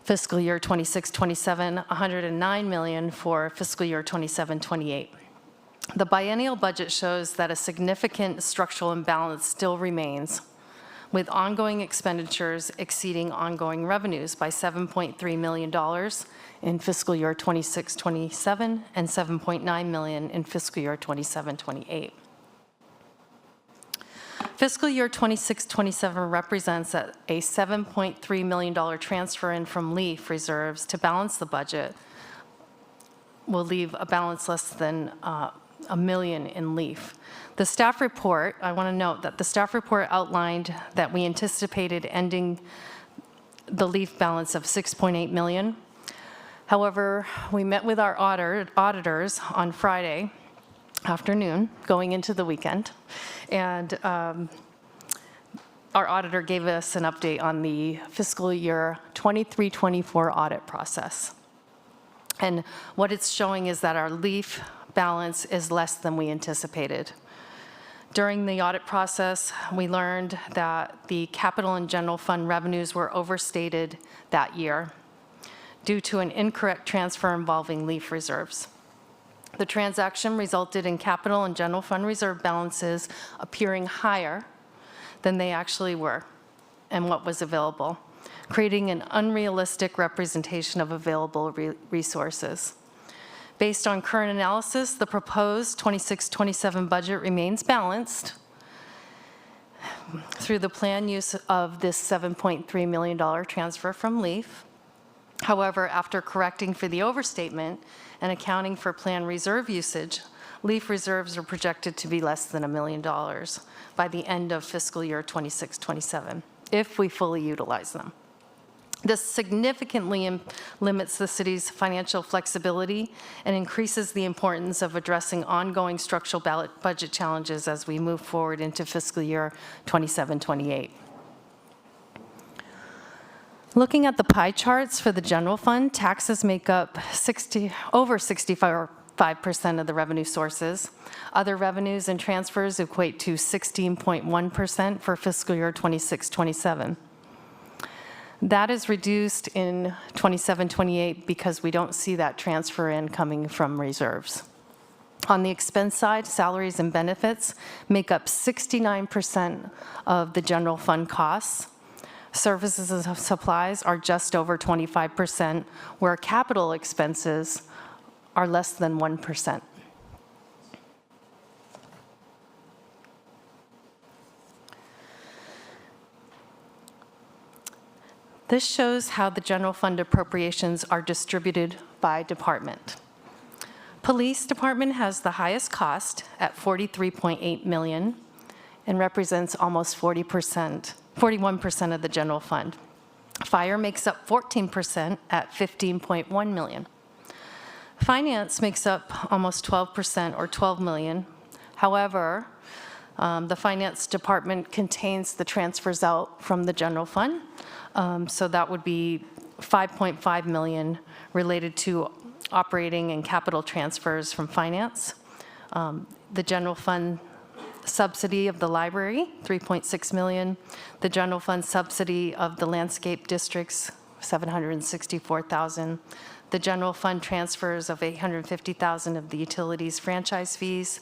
fiscal year 26-27, $109 million for fiscal year 27-28. The biennial budget shows that a significant structural imbalance still remains, with ongoing expenditures exceeding ongoing revenues by $7.3 million in fiscal year 26-27 and $7.9 million in fiscal year 27-28. Fiscal year 26-27 represents a $7.3 million transfer in from LEAF reserves to balance the budget. Will leave a balance less than $1 million in LEAF. The staff report, I want to note that the staff report outlined that we anticipated ending the LEAF balance of $6.8 million. However, we met with our auditors on Friday afternoon, going into the weekend, and our auditor gave us an update on the fiscal year 23-24 audit process. And what it's showing is that our LEAF balance is less than we anticipated. During the audit process, we learned that the capital and general fund revenues were overstated that year due to an incorrect transfer involving LEAF reserves. The transaction resulted in capital and general fund reserve balances appearing higher than they actually were and what was available, creating an unrealistic representation of available resources. Based on current analysis, the proposed 26-27 budget remains balanced through the planned use of this $7.3 million transfer from LEAF. However, after correcting for the overstatement and accounting for planned reserve usage, LEAF reserves are projected to be less than $1 million by the end of fiscal year 26-27, if we fully utilize them. This significantly limits the city's financial flexibility and increases the importance of addressing ongoing structural budget challenges as we move forward into fiscal year 27-28. Looking at the pie charts for the general fund, taxes make up over 65% of the revenue sources. Other revenues and transfers equate to 16.1% for fiscal year 26-27. That is reduced in 27-28 because we don't see that transfer in coming from reserves. On the expense side, salaries and benefits make up 69% of the general fund costs. Services and supplies are just over 25%, where capital expenses are less than 1%. This shows how the general fund appropriations are distributed by department. Police department has the highest cost at $43.8 million and represents almost 41% of the general fund. Fire makes up 14% at $15.1 million. Finance makes up almost 12% or $12 million. However, the finance department contains the transfers out from the general fund. So that would be $5.5 million related to operating and capital transfers from finance. The general fund subsidy of the library, $3.6 million. The general fund subsidy of the landscape districts, $764,000. The general fund transfers of $850,000 of the utilities franchise fees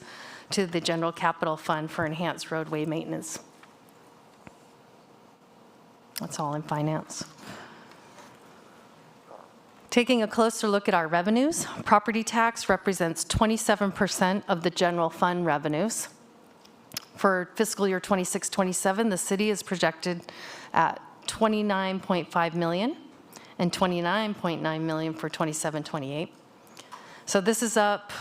to the general capital fund for enhanced roadway maintenance. That's all in finance. Taking a closer look at our revenues, property tax represents 27% of the general fund revenues. For fiscal year 26-27, the city is projected at $29.5 million and $29.9 million for 27-28. So this is up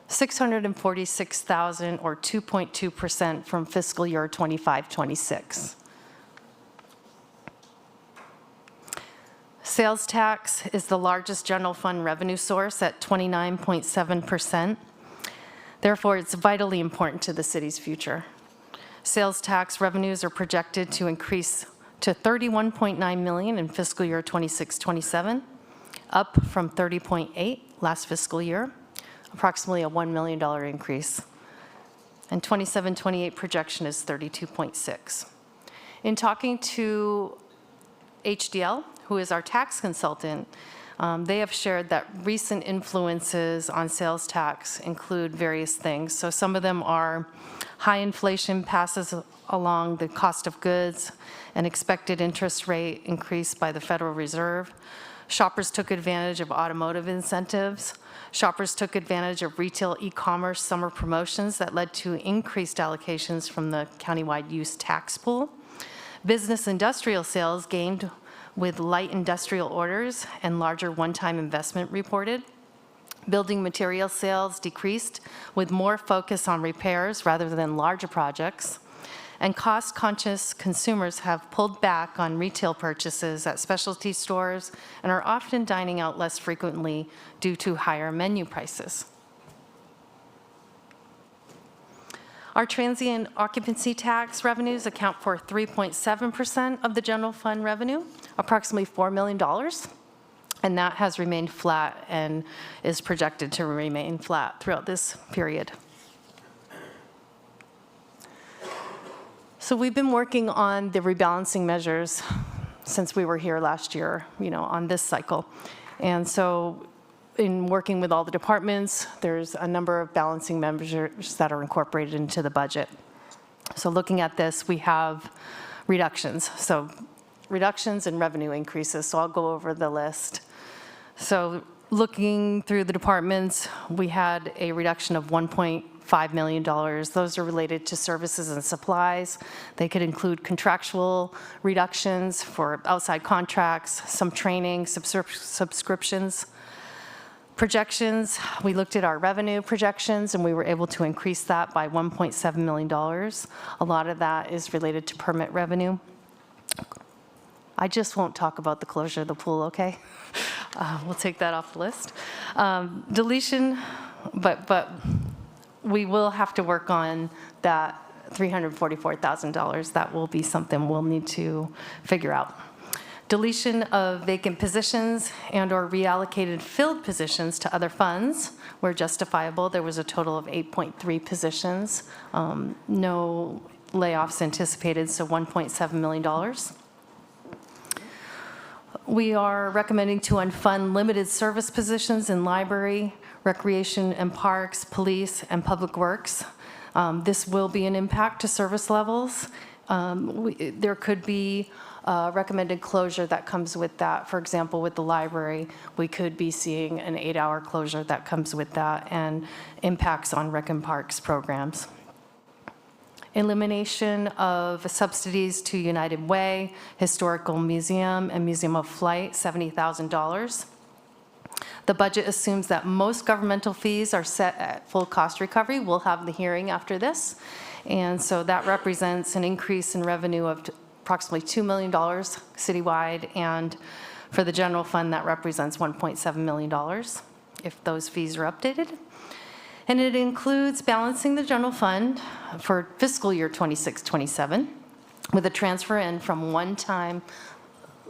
$646,000 or 2.2% from fiscal year 25-26. Sales tax is the largest general fund revenue source at 29.7%. Therefore, it's vitally important to the city's future. Sales tax revenues are projected to increase to $31.9 million in fiscal year 26-27, up from $30.8 last fiscal year, approximately a $1 million increase. And 27-28 projection is 32.6. In talking to HDL, who is our tax consultant, they have shared that recent influences on sales tax include various things. So some of them are high inflation passes along the cost of goods, an expected interest rate increase by the Federal Reserve. Shoppers took advantage of automotive incentives. Shoppers took advantage of retail e-commerce summer promotions that led to increased allocations from the countywide use tax pool. Business industrial sales gained with light industrial orders and larger one-time investment reported. Building material sales decreased with more focus on repairs rather than larger projects. And cost-conscious consumers have pulled back on retail purchases at specialty stores and are often dining out less frequently due to higher menu prices. Our transient occupancy tax revenues account for 3.7% of the general fund revenue, approximately $4 million, and that has remained flat and is projected to remain flat throughout this period. So we've been working on the rebalancing measures since we were here last year, on this cycle. And so in working with all the departments, there's a number of balancing measures that are incorporated into the budget. So looking at this, we have reductions. So reductions and revenue increases. So I'll go over the list. So looking through the departments, we had a reduction of $1.5 million. Those are related to services and supplies. They could include contractual reductions for outside contracts, some training, subscriptions. Projections, we looked at our revenue projections, and we were able to increase that by $1.7 million. A lot of that is related to permit revenue. I just won't talk about the closure of the pool, okay? We'll take that off the list. Deletion, but we will have to work on that $344,000. That will be something we'll need to figure out. Deletion of vacant positions and/or reallocated filled positions to other funds where justifiable. There was a total of 8.3 positions. No layoffs anticipated, so $1.7 million. We are recommending to unfund limited service positions in library, recreation and parks, police, and public works. This will be an impact to service levels. There could be recommended closure that comes with that. For example, with the library, we could be seeing an 8-hour closure that comes with that and impacts on rec and parks programs. Elimination of subsidies to United Way, Historical Museum, and Museum of Flight, $70,000. The budget assumes that most governmental fees are set at full cost recovery. We'll have the hearing after this. And so that represents an increase in revenue of approximately $2 million citywide, and for the general fund, that represents $1.7 million if those fees are updated. And it includes balancing the general fund for fiscal year 26-27 with a transfer in from one-time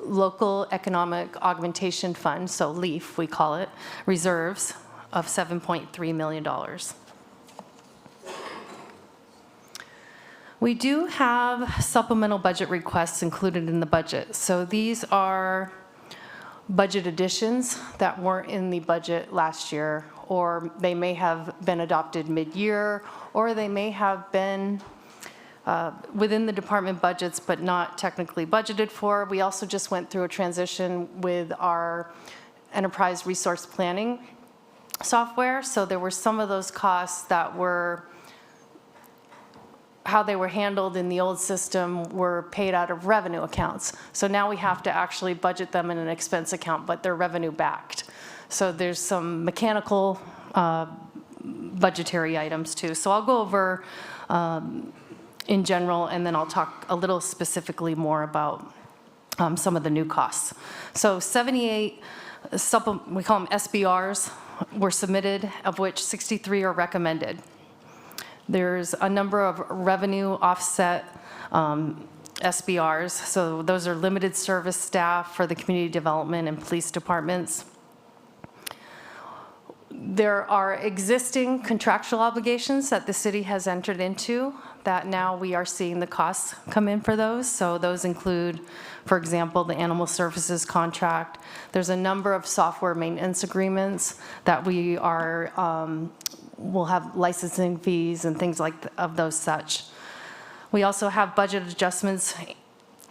local economic augmentation fund, so LEAF we call it, reserves of $7.3 million. We do have supplemental budget requests included in the budget. So these are budget additions that weren't in the budget last year, or they may have been adopted mid-year, or they may have been within the department budgets but not technically budgeted for. We also just went through a transition with our enterprise resource planning software, so there were some of those costs that were how they were handled in the old system were paid out of revenue accounts. So now we have to actually budget them in an expense account, but they're revenue backed. So there's some mechanical budgetary items too. So I'll go over in general, and then I'll talk a little specifically more about some of the new costs. So 78, we call them SBRs, were submitted, of which 63 are recommended. There's a number of revenue offset SBRs. So those are limited service staff for the community development and police departments. There are existing contractual obligations that the city has entered into that now we are seeing the costs come in for those. So those include, for example, the animal services contract. There's a number of software maintenance agreements that we are we'll have licensing fees and things like of those such. We also have budget adjustments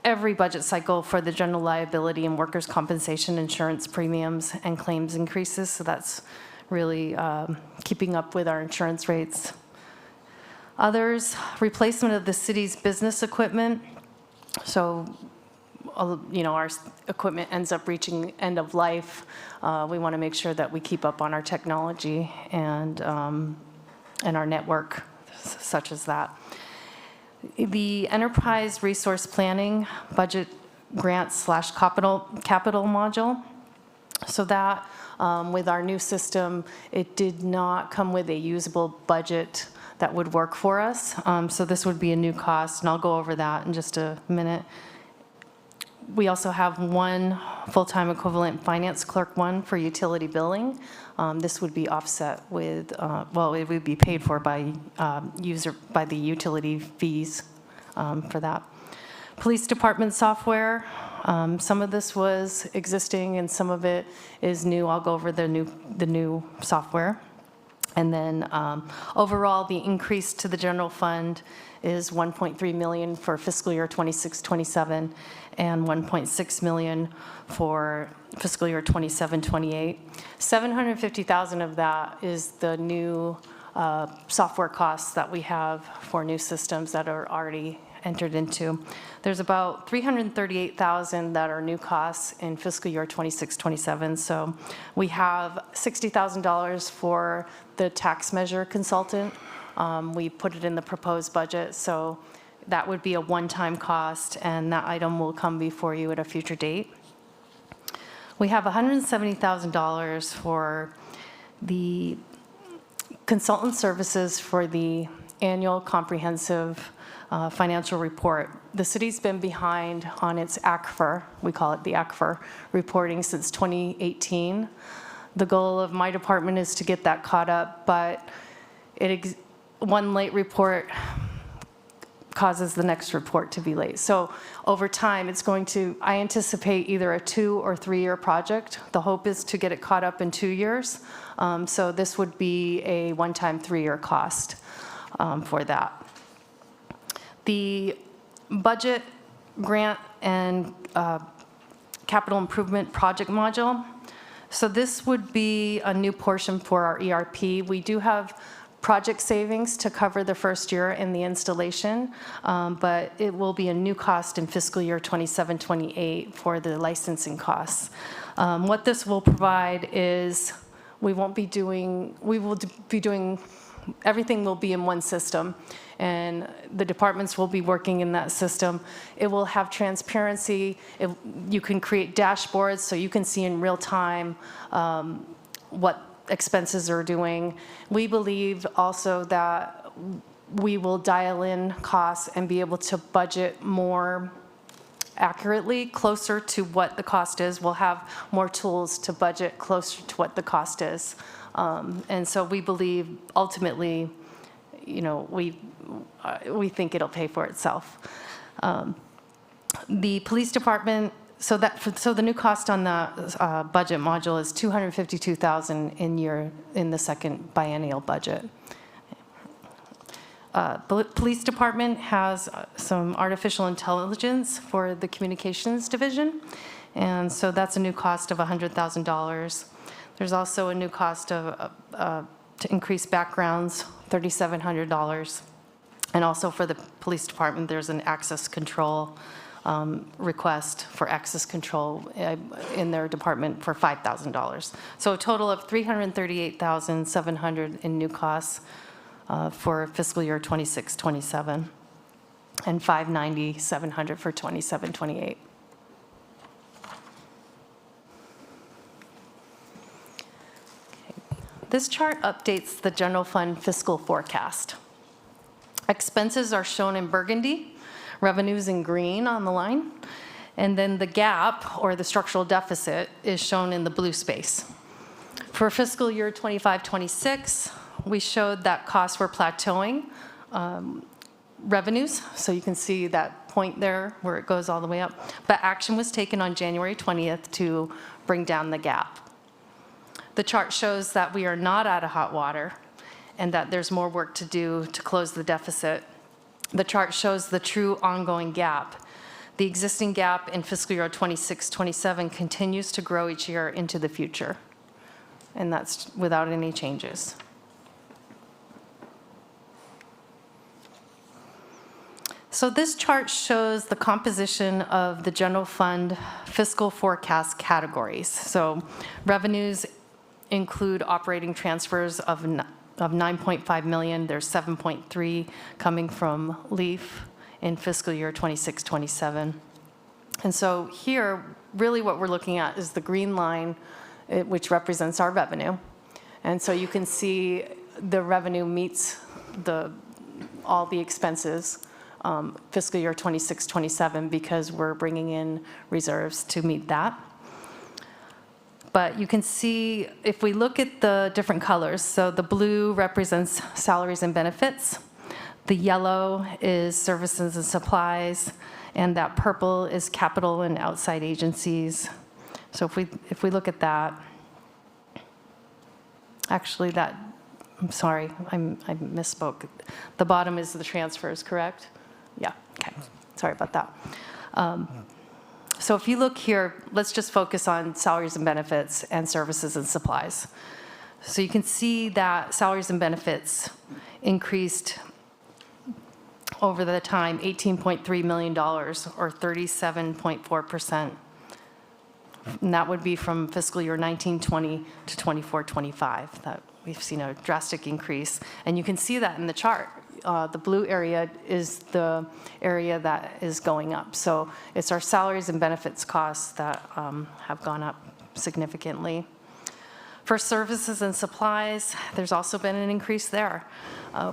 every budget cycle for the general liability and workers' compensation insurance premiums and claims increases. So that's really keeping up with our insurance rates. Others, replacement of the city's business equipment. So, you know, our equipment ends up reaching end of life. We want to make sure that we keep up on our technology and our network, such as that. The enterprise resource planning budget grant / capital module. So that with our new system, it did not come with a usable budget that would work for us. So this would be a new cost, and I'll go over that in just a minute. We also have one full-time equivalent finance clerk one for utility billing. This would be offset with, well, it would be paid for by the utility fees for that. Police department software. Some of this was existing and some of it is new. I'll go over the new software. And then overall, the increase to the general fund is $1.3 million for fiscal year 26-27 and $1.6 million for fiscal year 27-28. $750,000 of that is the new software costs that we have for new systems that are already entered into. There's about $338,000 that are new costs in fiscal year 26-27. So we have $60,000 for the tax measure consultant. We put it in the proposed budget, so that would be a one-time cost, and that item will come before you at a future date. We have $170,000 for the consultant services for the annual comprehensive financial report. The city's been behind on its ACFR, we call it the ACFR, reporting since 2018. The goal of my department is to get that caught up, but one late report causes the next report to be late. So over time, it's going to, I anticipate either a 2 or 3 year project. The hope is to get it caught up in 2 years. So this would be a one-time 3-year cost for that. The budget grant and capital improvement project module. So this would be a new portion for our ERP. We do have project savings to cover the first year in the installation, but it will be a new cost in fiscal year 27-28 for the licensing costs. What this will provide is we will be doing, everything will be in one system, and the departments will be working in that system. It will have transparency. You can create dashboards so you can see in real time what expenses are doing. We believe also that we will dial in costs and be able to budget more accurately, closer to what the cost is. We'll have more tools to budget closer to what the cost is. And so we believe ultimately, you know, we think it'll pay for itself. The police department, so the new cost on the budget module is $252,000 in the second biennial budget. The police department has some artificial intelligence for the communications division, and so that's a new cost of $100,000. There's also a new cost of to increase backgrounds, $3,700, and also for the police department, there's an access control request for access control in their department for $5,000. So a total of $338,700 in new costs for fiscal year 26-27, and $590,700 for 27-28. This chart updates the general fund fiscal forecast. Expenses are shown in burgundy, revenues in green on the line, and then the gap, or the structural deficit, is shown in the blue space. For fiscal year 25-26, we showed that costs were plateauing revenues, so you can see that point there where it goes all the way up, but action was taken on January 20th to bring down the gap. The chart shows that we are not out of hot water and that there's more work to do to close the deficit. The chart shows the true ongoing gap. The existing gap in fiscal year 26-27 continues to grow each year into the future, and that's without any changes. So this chart shows the composition of the general fund fiscal forecast categories. So revenues include operating transfers of 9.5 million. There's 7.3 coming from LEAF in fiscal year 26-27. And so here, really what we're looking at is the green line, which represents our revenue. And so you can see the revenue meets all the expenses fiscal year 26-27 because we're bringing in reserves to meet that. But you can see, if we look at the different colors, so the blue represents salaries and benefits, the yellow is services and supplies, and that purple is capital and outside agencies. So if we look at that, actually that I'm sorry, I misspoke. The bottom is the transfers, correct? Yeah, okay, sorry about that. So if you look here, let's just focus on salaries and benefits and services and supplies. So you can see that salaries and benefits increased over the time $18.3 million, or 37.4%. And that would be from fiscal year 1920 to 24-25, that we've seen a drastic increase. And you can see that in the chart. The blue area is the area that is going up. So it's our salaries and benefits costs that have gone up significantly. For services and supplies, there's also been an increase there.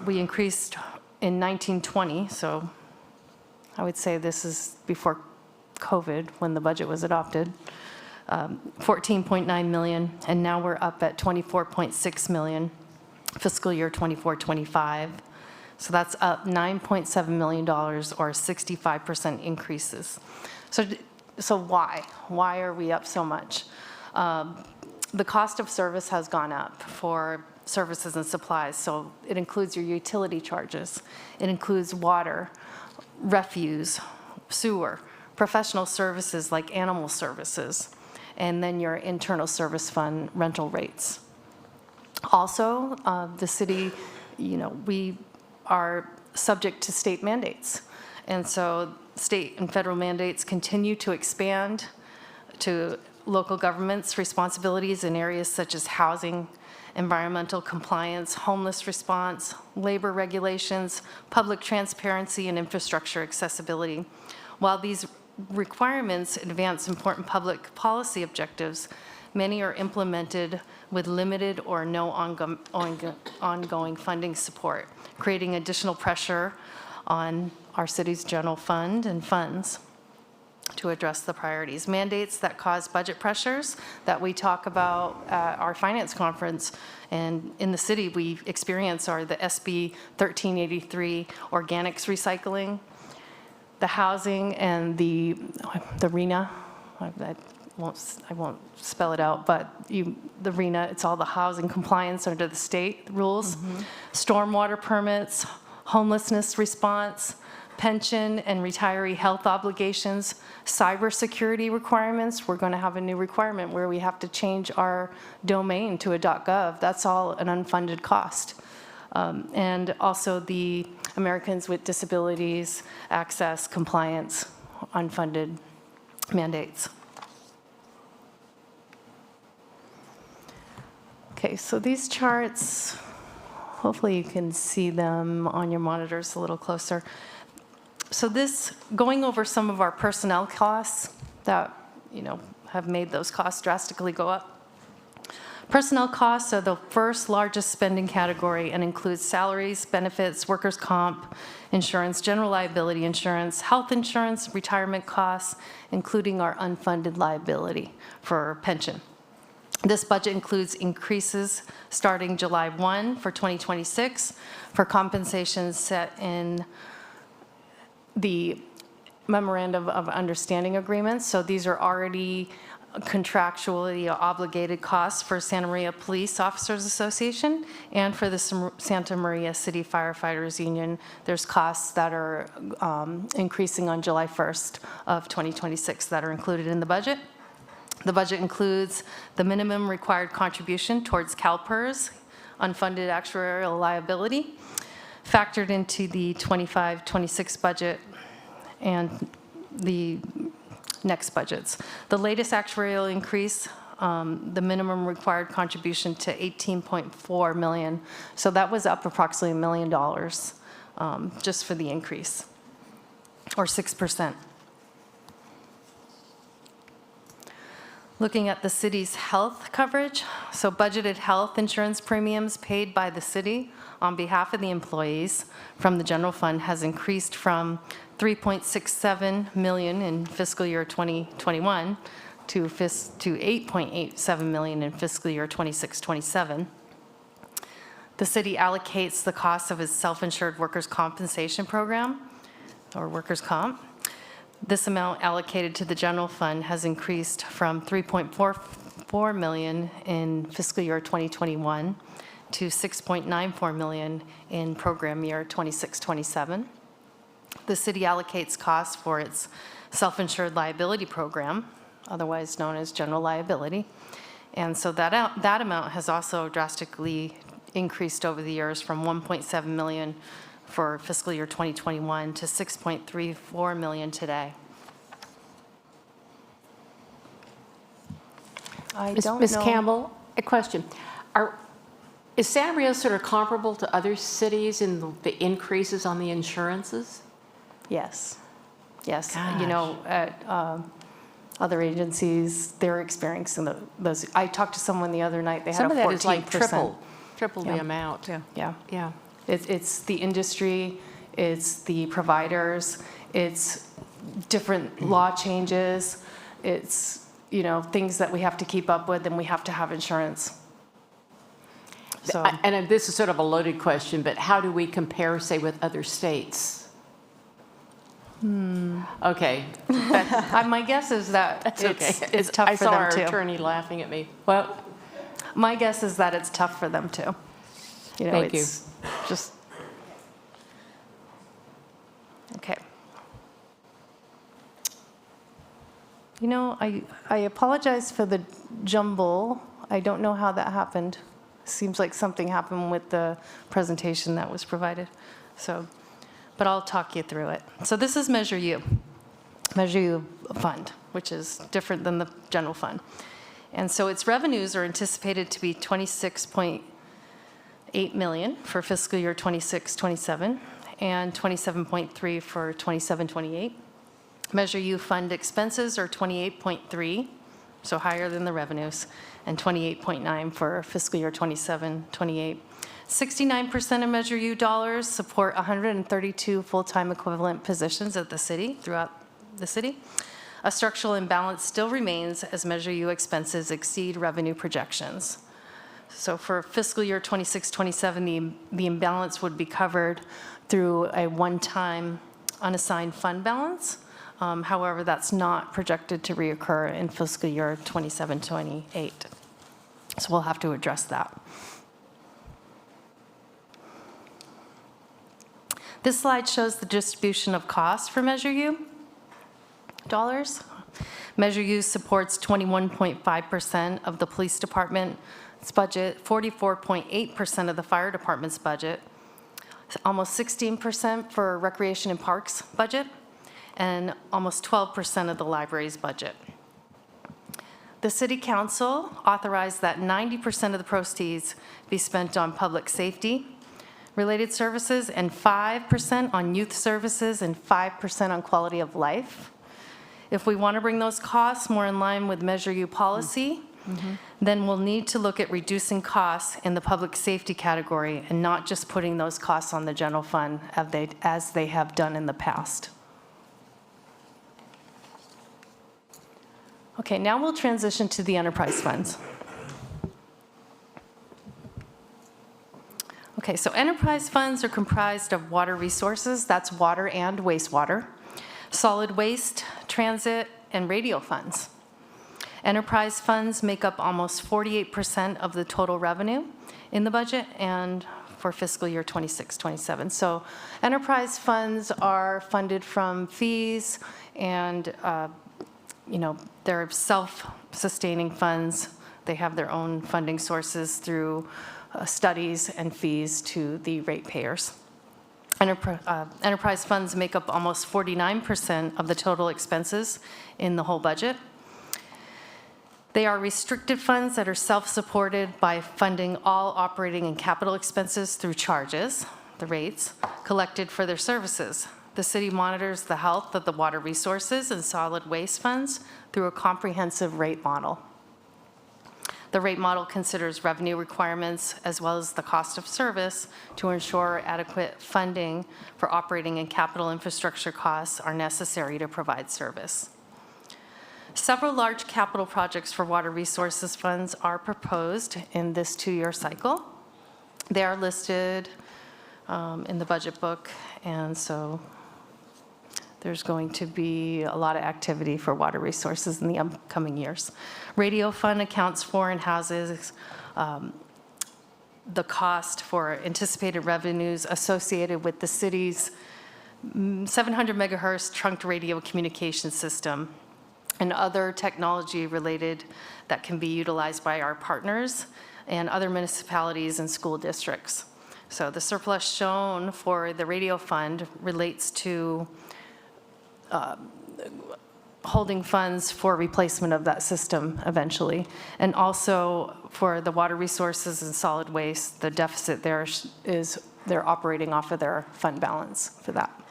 We increased in 1920, so I would say this is before COVID, when the budget was adopted, 14.9 million, and now we're up at 24.6 million, fiscal year 24-25. So that's up $9.7 million, or 65% increases. So why? Why are we up so much? The cost of service has gone up for services and supplies. So it includes your utility charges. It includes water, refuse, sewer, professional services like animal services, and then your internal service fund rental rates. Also, the city, we are subject to state mandates. And so state and federal mandates continue to expand to local governments' responsibilities in areas such as housing, environmental compliance, homeless response, labor regulations, public transparency, and infrastructure accessibility. While these requirements advance important public policy objectives, many are implemented with limited or no ongoing funding support, creating additional pressure on our city's general fund and funds to address the priorities. Mandates that cause budget pressures that we talk about at our finance conference and in the city we experience are the SB 1383 organics recycling, the housing, and the RENA. I won't spell it out, but the RENA, it's all the housing compliance under the state rules, stormwater permits, homelessness response, pension and retiree health obligations, cybersecurity requirements. We're going to have a new requirement where we have to change our domain to a .gov. That's all an unfunded cost. And also the Americans with Disabilities Access Compliance unfunded mandates. Okay, so these charts, hopefully you can see them on your monitors a little closer. So this, going over some of our personnel costs that, have made those costs drastically go up. Personnel costs are the first largest spending category and includes salaries, benefits, workers' comp, insurance, general liability insurance, health insurance, retirement costs, including our unfunded liability for pension. This budget includes increases starting July 1 for 2026 for compensations set in the memorandum of understanding agreements. So these are already contractually obligated costs for Santa Maria Police Officers Association and for the Santa Maria City Firefighters Union. There's costs that are increasing on July 1st of 2026 that are included in the budget. The budget includes the minimum required contribution towards CalPERS, unfunded actuarial liability, factored into the 25-26 budget and the next budgets. The latest actuarial increase, the minimum required contribution to 18.4 million. So that was up approximately $1 million just for the increase, or 6%. Looking at the city's health coverage, so budgeted health insurance premiums paid by the city on behalf of the employees from the general fund has increased from $3.67 million in fiscal year 2021 to $8.87 million in fiscal year 26-27. The city allocates the cost of its self-insured workers' compensation program, or workers' comp. This amount allocated to the general fund has increased from $3.44 million in fiscal year 2021 to $6.94 million in program year 26-27. The city allocates costs for its self-insured liability program, otherwise known as general liability. And so that amount has also drastically increased over the years from $1.7 million for fiscal year 2021 to $6.34 million today. I don't Ms. know. Campbell, a question. Is Santa Maria sort of comparable to other cities in the increases on the insurances? Yes. Yes. You know, at other agencies, they're experiencing those. I talked to someone the other night, they had Some a of 14%. that is like triple the Yeah. amount. Yeah. Yeah. It's the industry, it's the providers, it's different law changes, it's, you know, things that we have to keep up with, and we have to have insurance. So, And this is sort of a loaded question, but how do we compare, say, with other states? Okay. my guess is that That's okay. it's tough I for saw them our too. attorney laughing at me. Well, My guess is that it's tough for them too. You know, Thank you. it's just, okay. You know, I apologize for the jumble. I don't know how that happened. Seems like something happened with the presentation that was provided. So, but I'll talk you through it. So this is Measure U. Measure U fund, which is different than the general fund. And so its revenues are anticipated to be $26.8 million for fiscal year 26-27 and $27.3 for 27-28. Measure U fund expenses are 28.3, so higher than the revenues, and 28.9 for fiscal year 27-28. 69% of Measure U dollars support 132 full-time equivalent positions at the city, throughout the city. A structural imbalance still remains as Measure U expenses exceed revenue projections. So for fiscal year 26-27, the imbalance would be covered through a one-time unassigned fund balance. However, that's not projected to reoccur in fiscal year 27-28. So we'll have to address that. This slide shows the distribution of costs for Measure U dollars. Measure U supports 21.5% of the police department's budget, 44.8% of the fire department's budget, almost 16% for recreation and parks budget, and almost 12% of the library's budget. The City Council authorized that 90% of the proceeds be spent on public safety related services, and 5% on youth services, and 5% on quality of life. If we want to bring those costs more in line with Measure U policy, then we'll need to look at reducing costs in the public safety category and not just putting those costs on the general fund as they have done in the past. Okay, now we'll transition to the enterprise funds. Okay, so enterprise funds are comprised of water resources, that's water and wastewater, solid waste, transit, and radio funds. Enterprise funds make up almost 48% of the total revenue in the budget and for fiscal year 26-27. So enterprise funds are funded from fees and you know, they're self-sustaining funds. They have their own funding sources through studies and fees to the ratepayers. Enterprise funds make up almost 49% of the total expenses in the whole budget. They are restricted funds that are self-supported by funding all operating and capital expenses through charges, the rates, collected for their services. The city monitors the health of the water resources and solid waste funds through a comprehensive rate model. The rate model considers revenue requirements as well as the cost of service to ensure adequate funding for operating and capital infrastructure costs are necessary to provide service. Several large capital projects for water resources funds are proposed in this 2-year cycle. They are listed in the budget book, and so there's going to be a lot of activity for water resources in the upcoming years. Radio fund accounts for and houses the cost for anticipated revenues associated with the city's 700 megahertz trunked radio communication system and other technology related that can be utilized by our partners and other municipalities and school districts. So the surplus shown for the radio fund relates to holding funds for replacement of that system eventually. And also for the water resources and solid waste, the deficit there is they're operating off of their fund balance for that.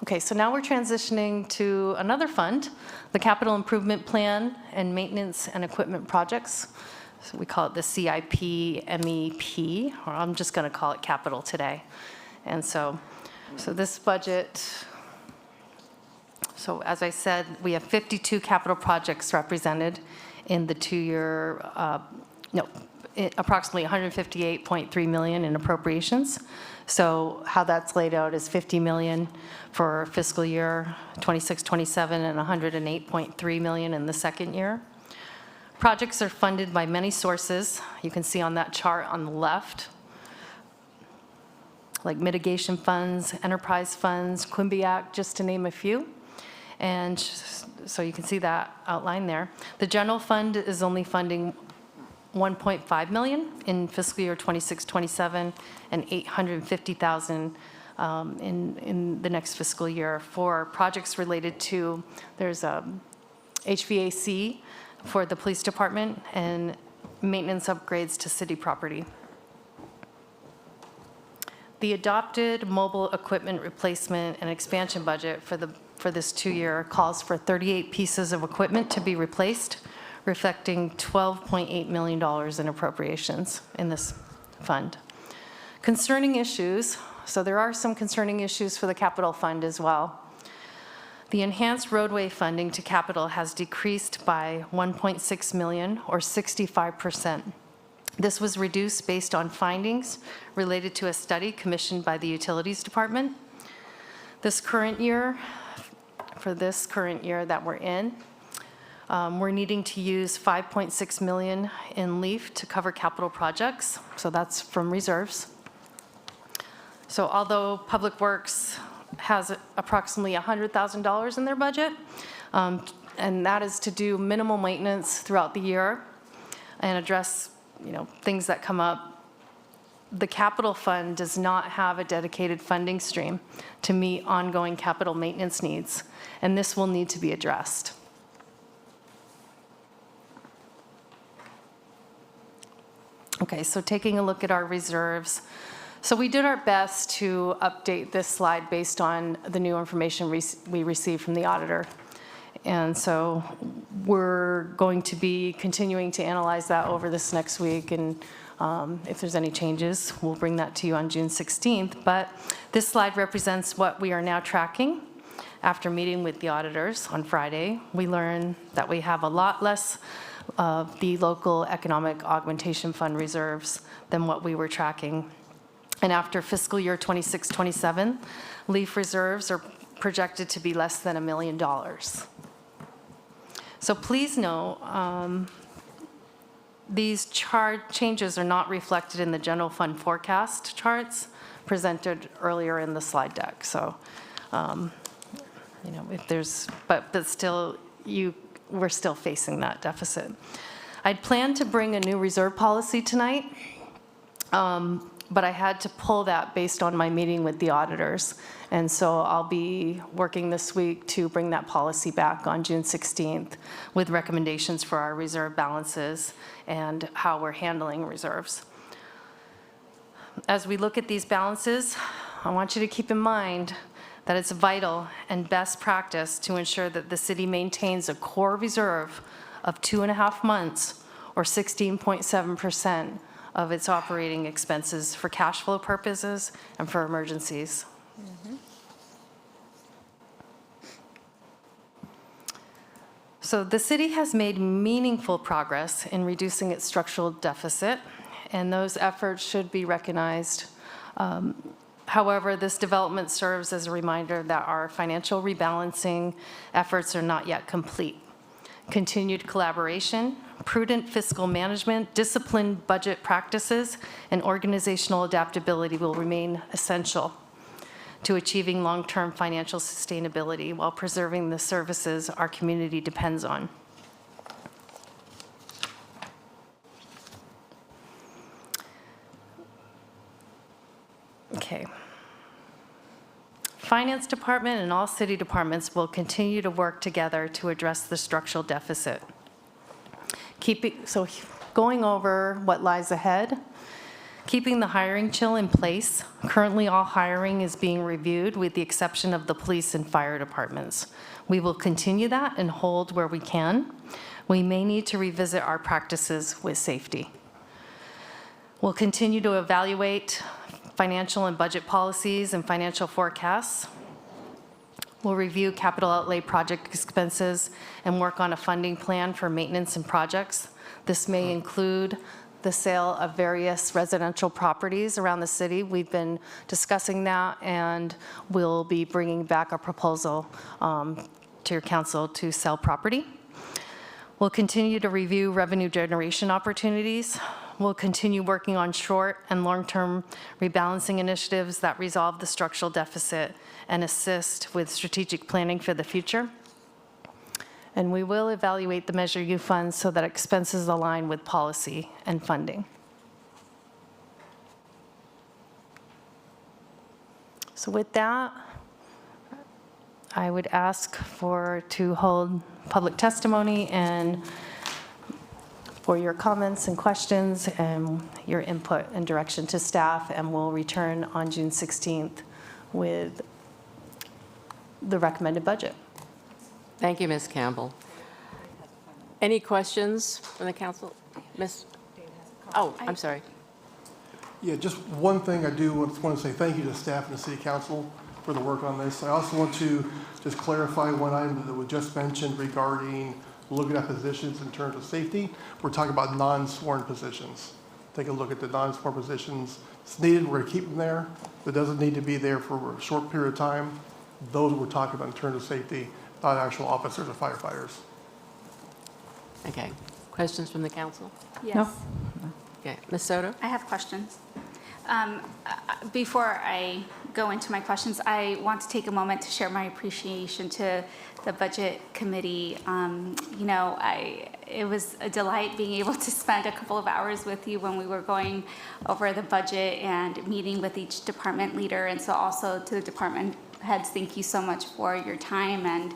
Okay, so now we're transitioning to another fund, the Capital Improvement Plan and Maintenance and Equipment Projects. So we call it the CIP MEP, or I'm just going to call it capital today. And so this budget, so as I said, we have 52 capital projects represented in the two-year, approximately $158.3 million in appropriations. So how that's laid out is $50 million for fiscal year 26-27 and $108.3 million in the second year. Projects are funded by many sources. You can see on that chart on the left, like mitigation funds, enterprise funds, Quimby Act, just to name a few. And so you can see that outlined there. The general fund is only funding $1.5 million in fiscal year 26-27 and $850,000 in the next fiscal year for projects related to, there's HVAC for the police department and maintenance upgrades to city property. The adopted mobile equipment replacement and expansion budget for this two-year calls for 38 pieces of equipment to be replaced, reflecting $12.8 million in appropriations in this fund. Concerning issues, so there are some concerning issues for the capital fund as well. The enhanced roadway funding to capital has decreased by $1.6 million or 65%. This was reduced based on findings related to a study commissioned by the Utilities Department. This current year, for this current year that we're in, we're needing to use $5.6 million in LEAF to cover capital projects, so that's from reserves. So although Public Works has approximately $100,000 in their budget, and that is to do minimal maintenance throughout the year and address things that come up, the capital fund does not have a dedicated funding stream to meet ongoing capital maintenance needs, and this will need to be addressed. Okay, so taking a look at our reserves. So we did our best to update this slide based on the new information we received from the auditor. And so we're going to be continuing to analyze that over this next week, and if there's any changes, we'll bring that to you on June 16th. But this slide represents what we are now tracking. After meeting with the auditors on Friday, we learned that we have a lot less of the local economic augmentation fund reserves than what we were tracking. And after fiscal year 26-27, LEAF reserves are projected to be less than $1 million. So please know, these chart changes are not reflected in the general fund forecast charts presented earlier in the slide deck. So, if there's, but still, we're still facing that deficit. I'd planned to bring a new reserve policy tonight, but I had to pull that based on my meeting with the auditors. And so I'll be working this week to bring that policy back on June 16th with recommendations for our reserve balances and how we're handling reserves. As we look at these balances, I want you to keep in mind that it's vital and best practice to ensure that the city maintains a core reserve of 2.5 months or 16.7% of its operating expenses for cash flow purposes and for emergencies. So the city has made meaningful progress in reducing its structural deficit, and those efforts should be recognized. However, this development serves as a reminder that our financial rebalancing efforts are not yet complete. Continued collaboration prudent fiscal management, disciplined budget practices, and organizational adaptability will remain essential to achieving long-term financial sustainability while preserving the services our community depends on. Okay. Finance Department and all city departments will continue to work together to address the structural deficit. Going over what lies ahead, keeping the hiring chill in place. Currently, all hiring is being reviewed with the exception of the police and fire departments. We will continue that and hold where we can. We may need to revisit our practices with safety. We'll continue to evaluate financial and budget policies and financial forecasts. We'll review capital outlay project expenses and work on a funding plan for maintenance and projects. This may include the sale of various residential properties around the city. We've been discussing that, and we'll be bringing back a proposal to your council to sell property. We'll continue to review revenue generation opportunities. We'll continue working on short and long-term rebalancing initiatives that resolve the structural deficit and assist with strategic planning for the future. And we will evaluate the Measure U funds so that expenses align with policy and funding. So with that, I would ask to hold public testimony and for your comments and questions and your input and direction to staff, and we'll return on June 16th with the recommended budget. Thank you, Ms. Campbell. Any questions from the council? Ms. Oh, I'm sorry. Yeah, just one thing I do want to say thank you to staff and the city council for the work on this. I also want to just clarify one item that was just mentioned regarding looking at positions in terms of safety. We're talking about non-sworn positions. Take a look at the non-sworn positions. It's needed, we're gonna keep them there. It doesn't need to be there for a short period of time. Those we're talking about in terms of safety, not actual officers or firefighters. Okay. Questions from the council? Yes. Okay. Ms. Soto? I have questions. Before I go into my questions, I want to take a moment to share my appreciation to the Budget Committee. It was a delight being able to spend a couple of hours with you when we were going over the budget and meeting with each department leader. And so also to the department heads, thank you so much for your time and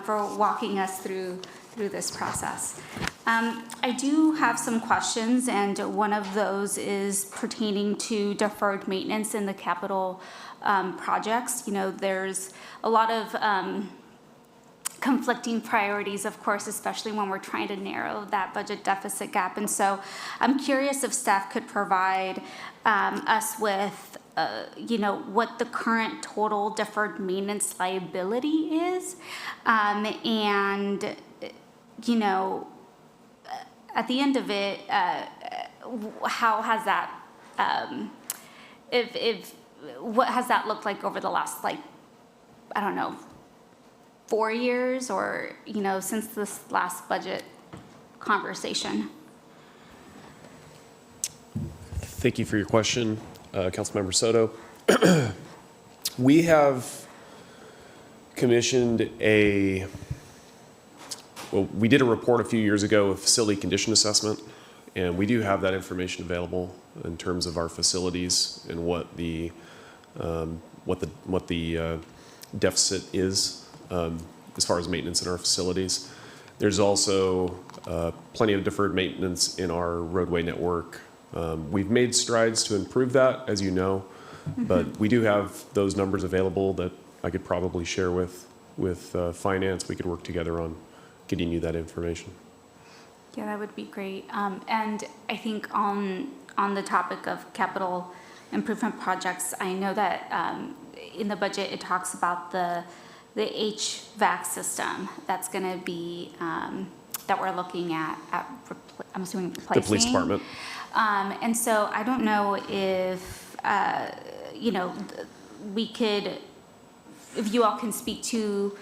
for walking us through this process. I do have some questions, and one of those is pertaining to deferred maintenance in the capital projects. You know, there's a lot of conflicting priorities, of course, especially when we're trying to narrow that budget deficit gap. And so I'm curious if staff could provide us with what the current total deferred maintenance liability is, and at the end of it, how has that, what has that looked like over the last, 4 years, or, since this last budget conversation? Thank you for your question, Councilmember Soto. We have commissioned we did a report a few years ago, a facility condition assessment, and we do have that information available in terms of our facilities and what the deficit is as far as maintenance in our facilities. There's also plenty of deferred maintenance in our roadway network. We've made strides to improve that, as you know, but we do have those numbers available that I could probably share with finance. We could work together on getting you that information. Yeah, that would be great. And I think on the topic of capital improvement projects, I know that in the budget it talks about the HVAC system that's going to be that we're looking at I'm assuming replacing. The police department. And so I don't know if we could, if you all can speak to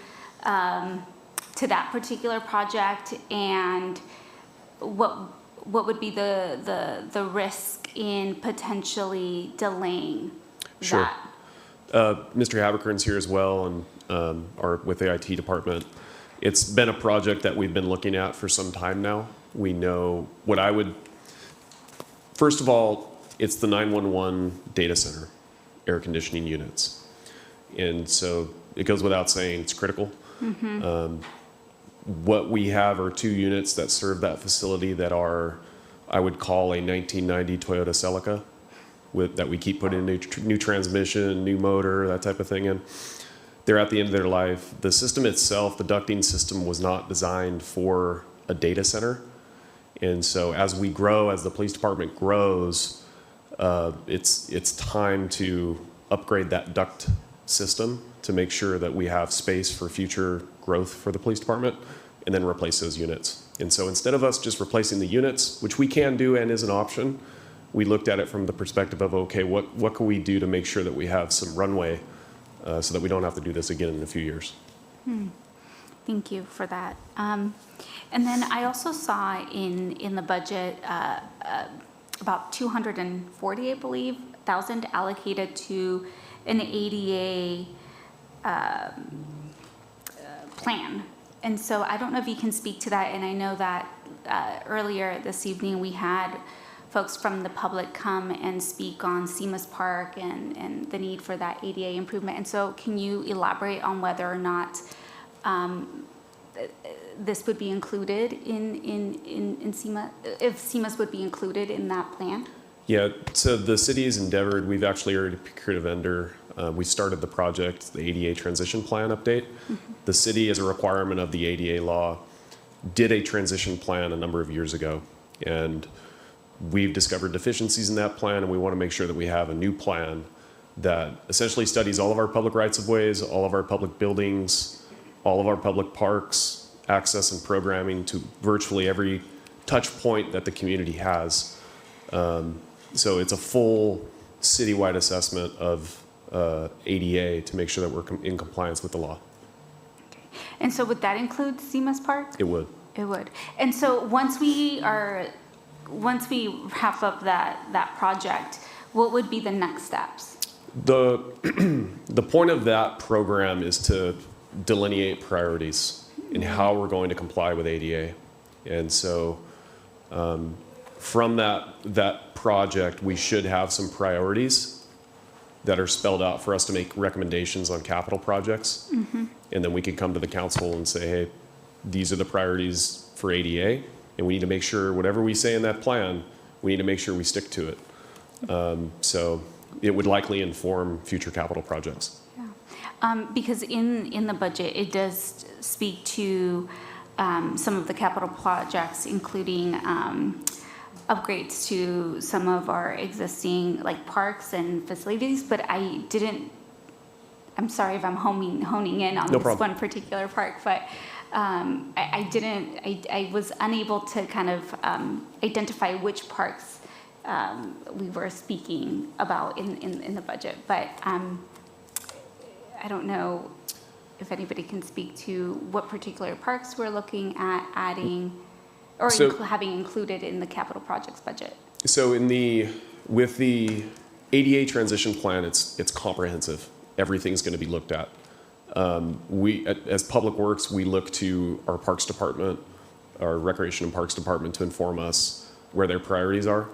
that particular project and what would be the risk in potentially delaying Sure. that? Mr. Haberkern's here as well, and are with the IT department. It's been a project that we've been looking at for some time now. We know what I would, first of all, it's the 911 data center, air conditioning units. And so it goes without saying, it's critical. What we have are 2 units that serve that facility that are, I would call a 1990 Toyota Celica, that we keep putting new transmission, new motor, that type of thing in. They're at the end of their life. The system itself, the ducting system, was not designed for a data center. And so as we grow, as the police department grows, it's time to upgrade that duct system to make sure that we have space for future growth for the police department, and then replace those units. And so instead of us just replacing the units, which we can do and is an option, we looked at it from the perspective of, okay, what can we do to make sure that we have some runway so that we don't have to do this again in a few years. Thank you for that. And then I also saw in the budget about 240, I believe, thousand allocated to an ADA plan. And so I don't know if you can speak to that. And I know that earlier this evening we had folks from the public come and speak on Seamus Park and the need for that ADA improvement. And so can you elaborate on whether or not this would be included in SEMA, if SEMAS would be included in that plan? Yeah, so the city has endeavored, we've actually already procured a vendor. We started the project, the ADA transition plan update. The city, as a requirement of the ADA law, did a transition plan a number of years ago. And we've discovered deficiencies in that plan, and we want to make sure that we have a new plan that essentially studies all of our public rights-of-ways, all of our public buildings, all of our public parks, access and programming to virtually every touch point that the community has. So it's a full citywide assessment of ADA to make sure that we're in compliance with the law. And so would that include Seamus Park? It would. It would. And so once we wrap up that project, what would be the next steps? The point of that program is to delineate priorities in how we're going to comply with ADA. And so from that project, we should have some priorities that are spelled out for us to make recommendations on capital projects. And then we can come to the council and say, hey, these are the priorities for ADA, and we need to make sure whatever we say in that plan, we need to make sure we stick to it. So it would likely inform future capital projects. Yeah. Because in the budget, it does speak to some of the capital projects, including upgrades to some of our existing parks and facilities, but I'm sorry if I'm honing in on this one particular park, but I was unable to kind of identify which parks we were speaking about in the budget. But I don't know if anybody can speak to what particular parks we're looking at adding or having included in the capital projects budget. So with the ADA transition plan, it's comprehensive. Everything's going to be looked at. As Public Works, we look to our Parks Department, our Recreation and Parks Department to inform us where their priorities are.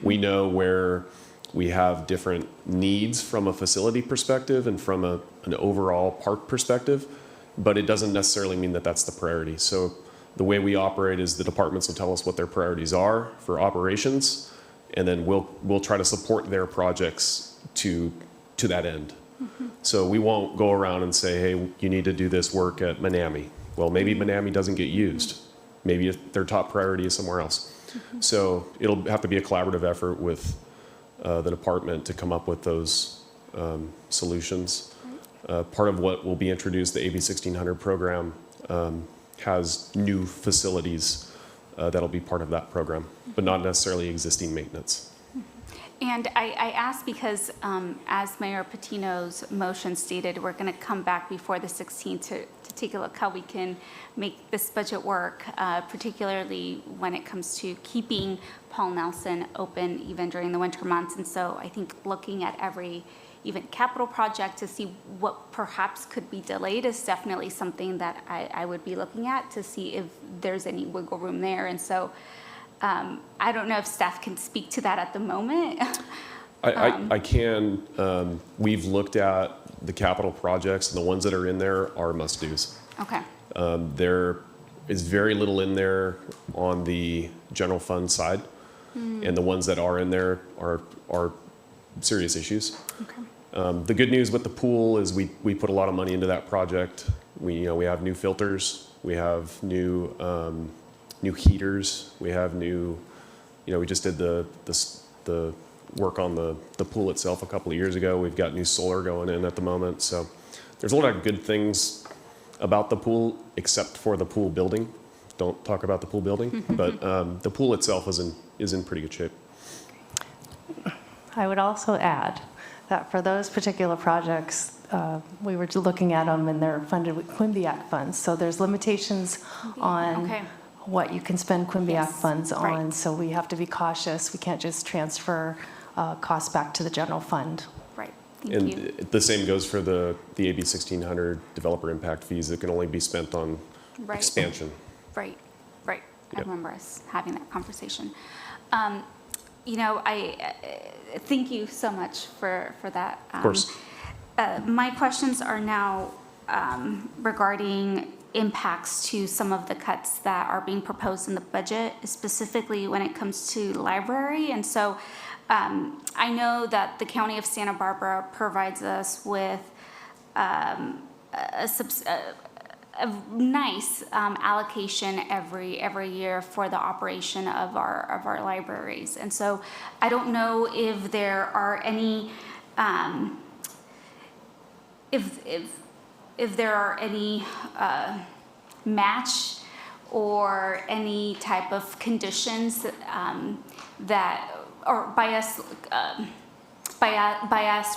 We know where we have different needs from a facility perspective and from an overall park perspective, but it doesn't necessarily mean that that's the priority. So the way we operate is the departments will tell us what their priorities are for operations, and then we'll try to support their projects to that end. So we won't go around and say, hey, you need to do this work at Manami. Well, maybe Manami doesn't get used. Maybe their top priority is somewhere else. So it'll have to be a collaborative effort with the department to come up with those solutions. Part of what will be introduced, the AB 1600 program, has new facilities that'll be part of that program, but not necessarily existing maintenance. And I asked because, as Mayor Patino's motion stated, we're going to come back before the 16th to to take a look how we can make this budget work, particularly when it comes to keeping Paul Nelson open even during the winter months. And so I think looking at every even capital project to see what perhaps could be delayed is definitely something that I would be looking at to see if there's any wiggle room there. And so I don't know if staff can speak to that at the moment. I can. We've looked at the capital projects, and the ones that are in there are must-dos. Okay. There is very little in there on the general fund side, and the ones that are in there are serious issues. Okay. The good news with the pool is we put a lot of money into that project. We have new filters, we have new heaters, we have new, we just did the work on the pool itself a couple of years ago. We've got new solar going in at the moment, so there's a lot of good things about the pool, except for the pool building. Don't talk about the pool building, but the pool itself is in pretty good shape. I would also add that for those particular projects, we were looking at them and they're funded with Quimby-Act funds. So there's limitations on what you can spend Quimby-Act funds on. Right. So we have to be cautious. We can't just transfer costs back to the general fund. Right. Thank you. And the same goes for the AB 1600 developer impact fees that can only be spent on Right. expansion. Right. I Yep. remember us having that conversation. I thank you so much for that. Of course. My questions are now regarding impacts to some of the cuts that are being proposed in the budget, specifically when it comes to library. And so I know that the County of Santa Barbara provides us with a nice allocation every year for the operation of our libraries. And so I don't know if there are any if there are any match or any type of conditions that, or by us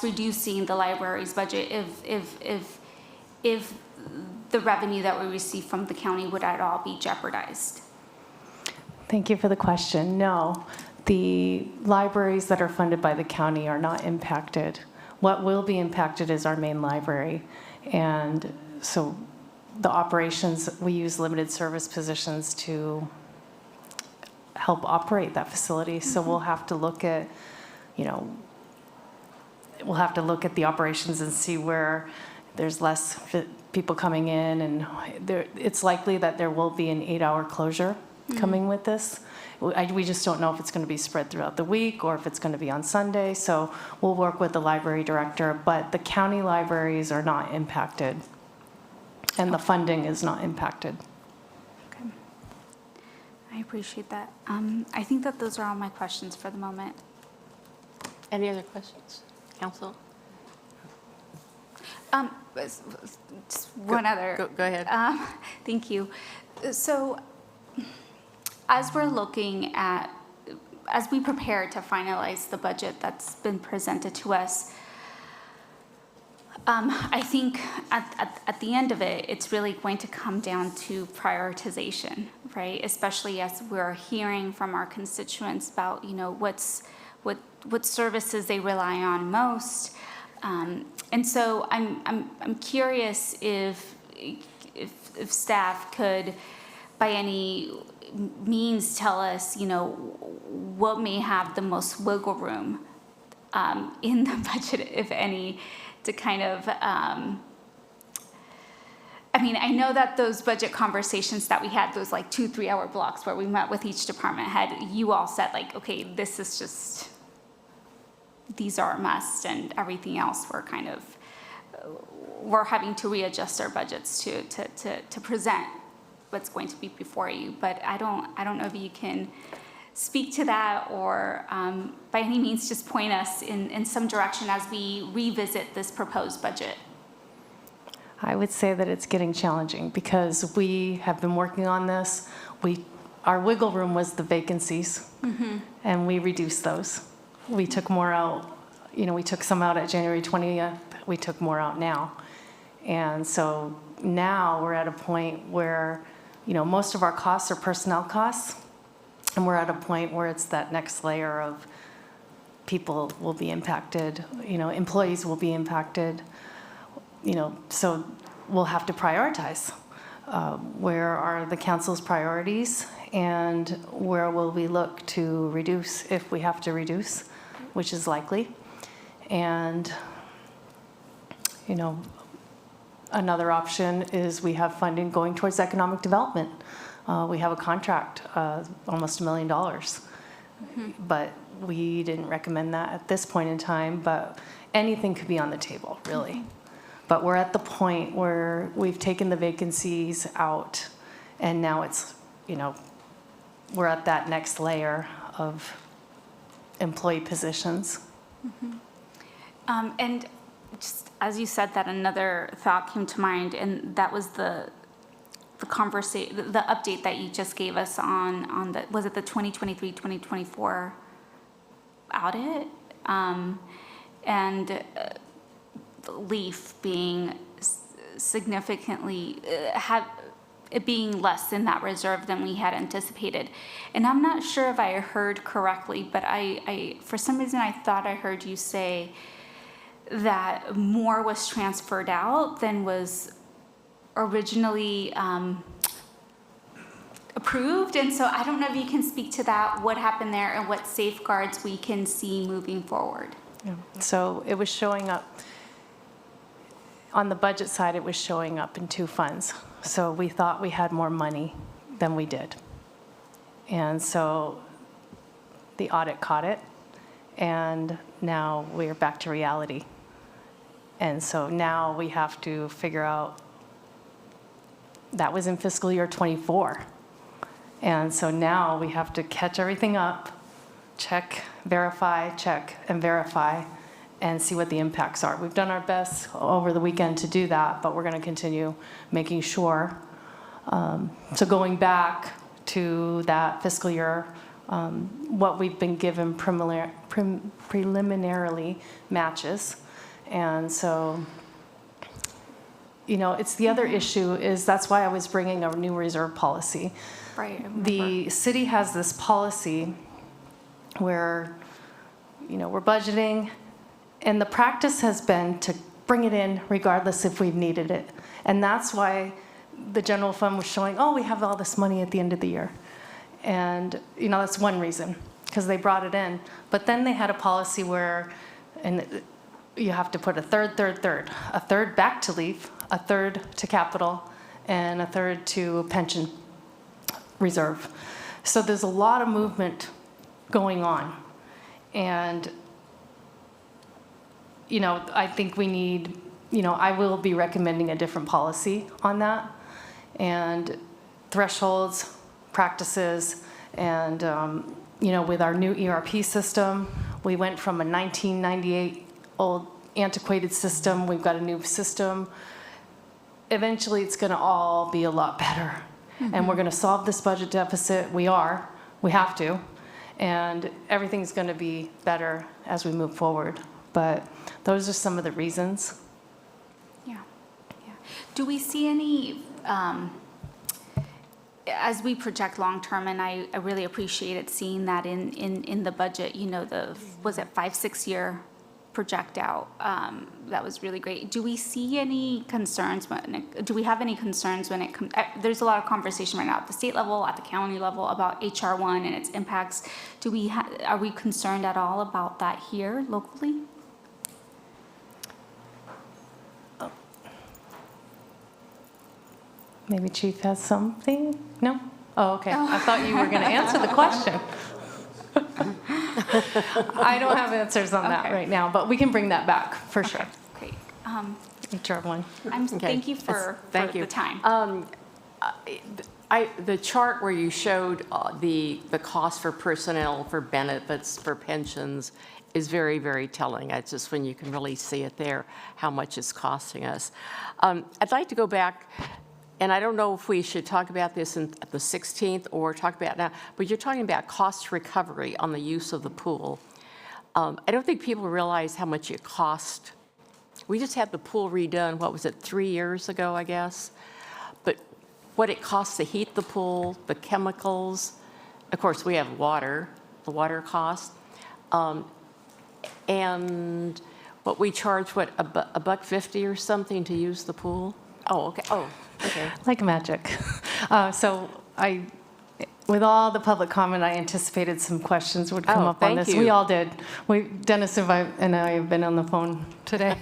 reducing the library's budget, if the revenue that we receive from the county would at all be jeopardized? Thank you for the question. No, the libraries that are funded by the county are not impacted. What will be impacted is our main library. And so the operations, we use limited service positions to help operate that facility. So we'll have to look at, we'll have to look at the operations and see where there's less people coming in, and it's likely that there will be an 8-hour closure coming with this. We just don't know if it's going to be spread throughout the week or if it's going to be on Sunday. So we'll work with the library director, but the county libraries are not impacted, and the funding is not impacted. Okay. I appreciate that. I think that those are all my questions for the moment. Any other questions, council? Just one other. Go ahead. Thank you. So as we're looking at, as we prepare to finalize the budget that's been presented to us, I think at the end of it, it's really going to come down to prioritization, right? Especially as we're hearing from our constituents about, what services they rely on most. And so I'm curious if staff could, by any means, tell us, what may have the most wiggle room in the budget, if any, to kind of, I know that those budget conversations that we had, those like 2-3 hour blocks where we met with each department head, you all said like, okay, this is just, these are a must, and everything else we're having to readjust our budgets to present what's going to be before you. But I don't know if you can speak to that, or by any means just point us in some direction as we revisit this proposed budget. I would say that it's getting challenging because we have been working on this. Our wiggle room was the vacancies, and we reduced those. We took more out, we took some out at January 20th. We took more out now. And so now we're at a point where, most of our costs are personnel costs. And we're at a point where it's that next layer of people will be impacted, employees will be impacted, so we'll have to prioritize. Where are the council's priorities, and where will we look to reduce if we have to reduce, which is likely. And, another option is we have funding going towards economic development. We have a contract, almost $1 million. But we didn't recommend that at this point in time, but anything could be on the table, really. But we're at the point where we've taken the vacancies out, and now it's, we're at that next layer of employee positions. And just as you said that, another thought came to mind, and that was the conversation, the update that you just gave us on the, was it the 2023-2024 audit? And LEAF being significantly, it being less in that reserve than we had anticipated. And I'm not sure if I heard correctly, but I for some reason I thought I heard you say that more was transferred out than was originally approved. And so I don't know if you can speak to that, what happened there and what safeguards we can see moving forward. Yeah. So it was showing up, on the budget side, it was showing up in two funds. So we thought we had more money than we did. And so the audit caught it, and now we're back to reality. And so now we have to figure out, that was in fiscal year '24. And so now we have to catch everything up, check, and verify, and see what the impacts are. We've done our best over the weekend to do that, but we're going to continue making sure. So going back to that fiscal year, what we've been given preliminarily matches. And so, it's the other issue is that's why I was bringing a new reserve policy. Right. The city has this policy where, we're budgeting, and the practice has been to bring it in regardless if we've needed it. And that's why the general fund was showing, we have all this money at the end of the year. And, that's one reason, because they brought it in. But then they had a policy where, and you have to put a third, a third back to LEAF, a third to capital, and a third to pension reserve. So there's a lot of movement going on. And, I think we need, I will be recommending a different policy on that. And thresholds, practices, and, with our new ERP system, we went from a 1998 old antiquated system, we've got a new system. Eventually, it's going to all be a lot better. And we're going to solve this budget deficit. We have to. And everything's going to be better as we move forward. But those are some of the reasons. Yeah. Do we see any, as we project long-term, and I really appreciated seeing that in the budget, was it 5-6 year project out? That was really great. Do we see any concerns? Do we have any concerns when it comes? There's a lot of conversation right now at the state level, at the county level about HR1 and its impacts. Are we concerned at all about that here locally? Maybe Chief has something? No? Oh, okay. I thought you were going to answer the question. I don't have answers on that right now, but we can bring that back for sure. Great. HR1. Thank you for the time. The chart where you showed the cost for personnel, for benefits, for pensions is very, very telling. It's just when you can really see it there, how much it's costing us. I'd like to go back, and I don't know if we should talk about this at the 16th or talk about now, but you're talking about cost recovery on the use of the pool. I don't think people realize how much it costs we just had the pool redone, what was it, 3 years ago, I guess? But what it costs to heat the pool, the chemicals, of course, we have water, the water cost, and what we charge, what, $1.50 or something to use the pool? Oh, okay, okay. Like magic. With all the public comment, I anticipated some questions would come up on thank this. you. We all did. Dennis and I have been on the phone today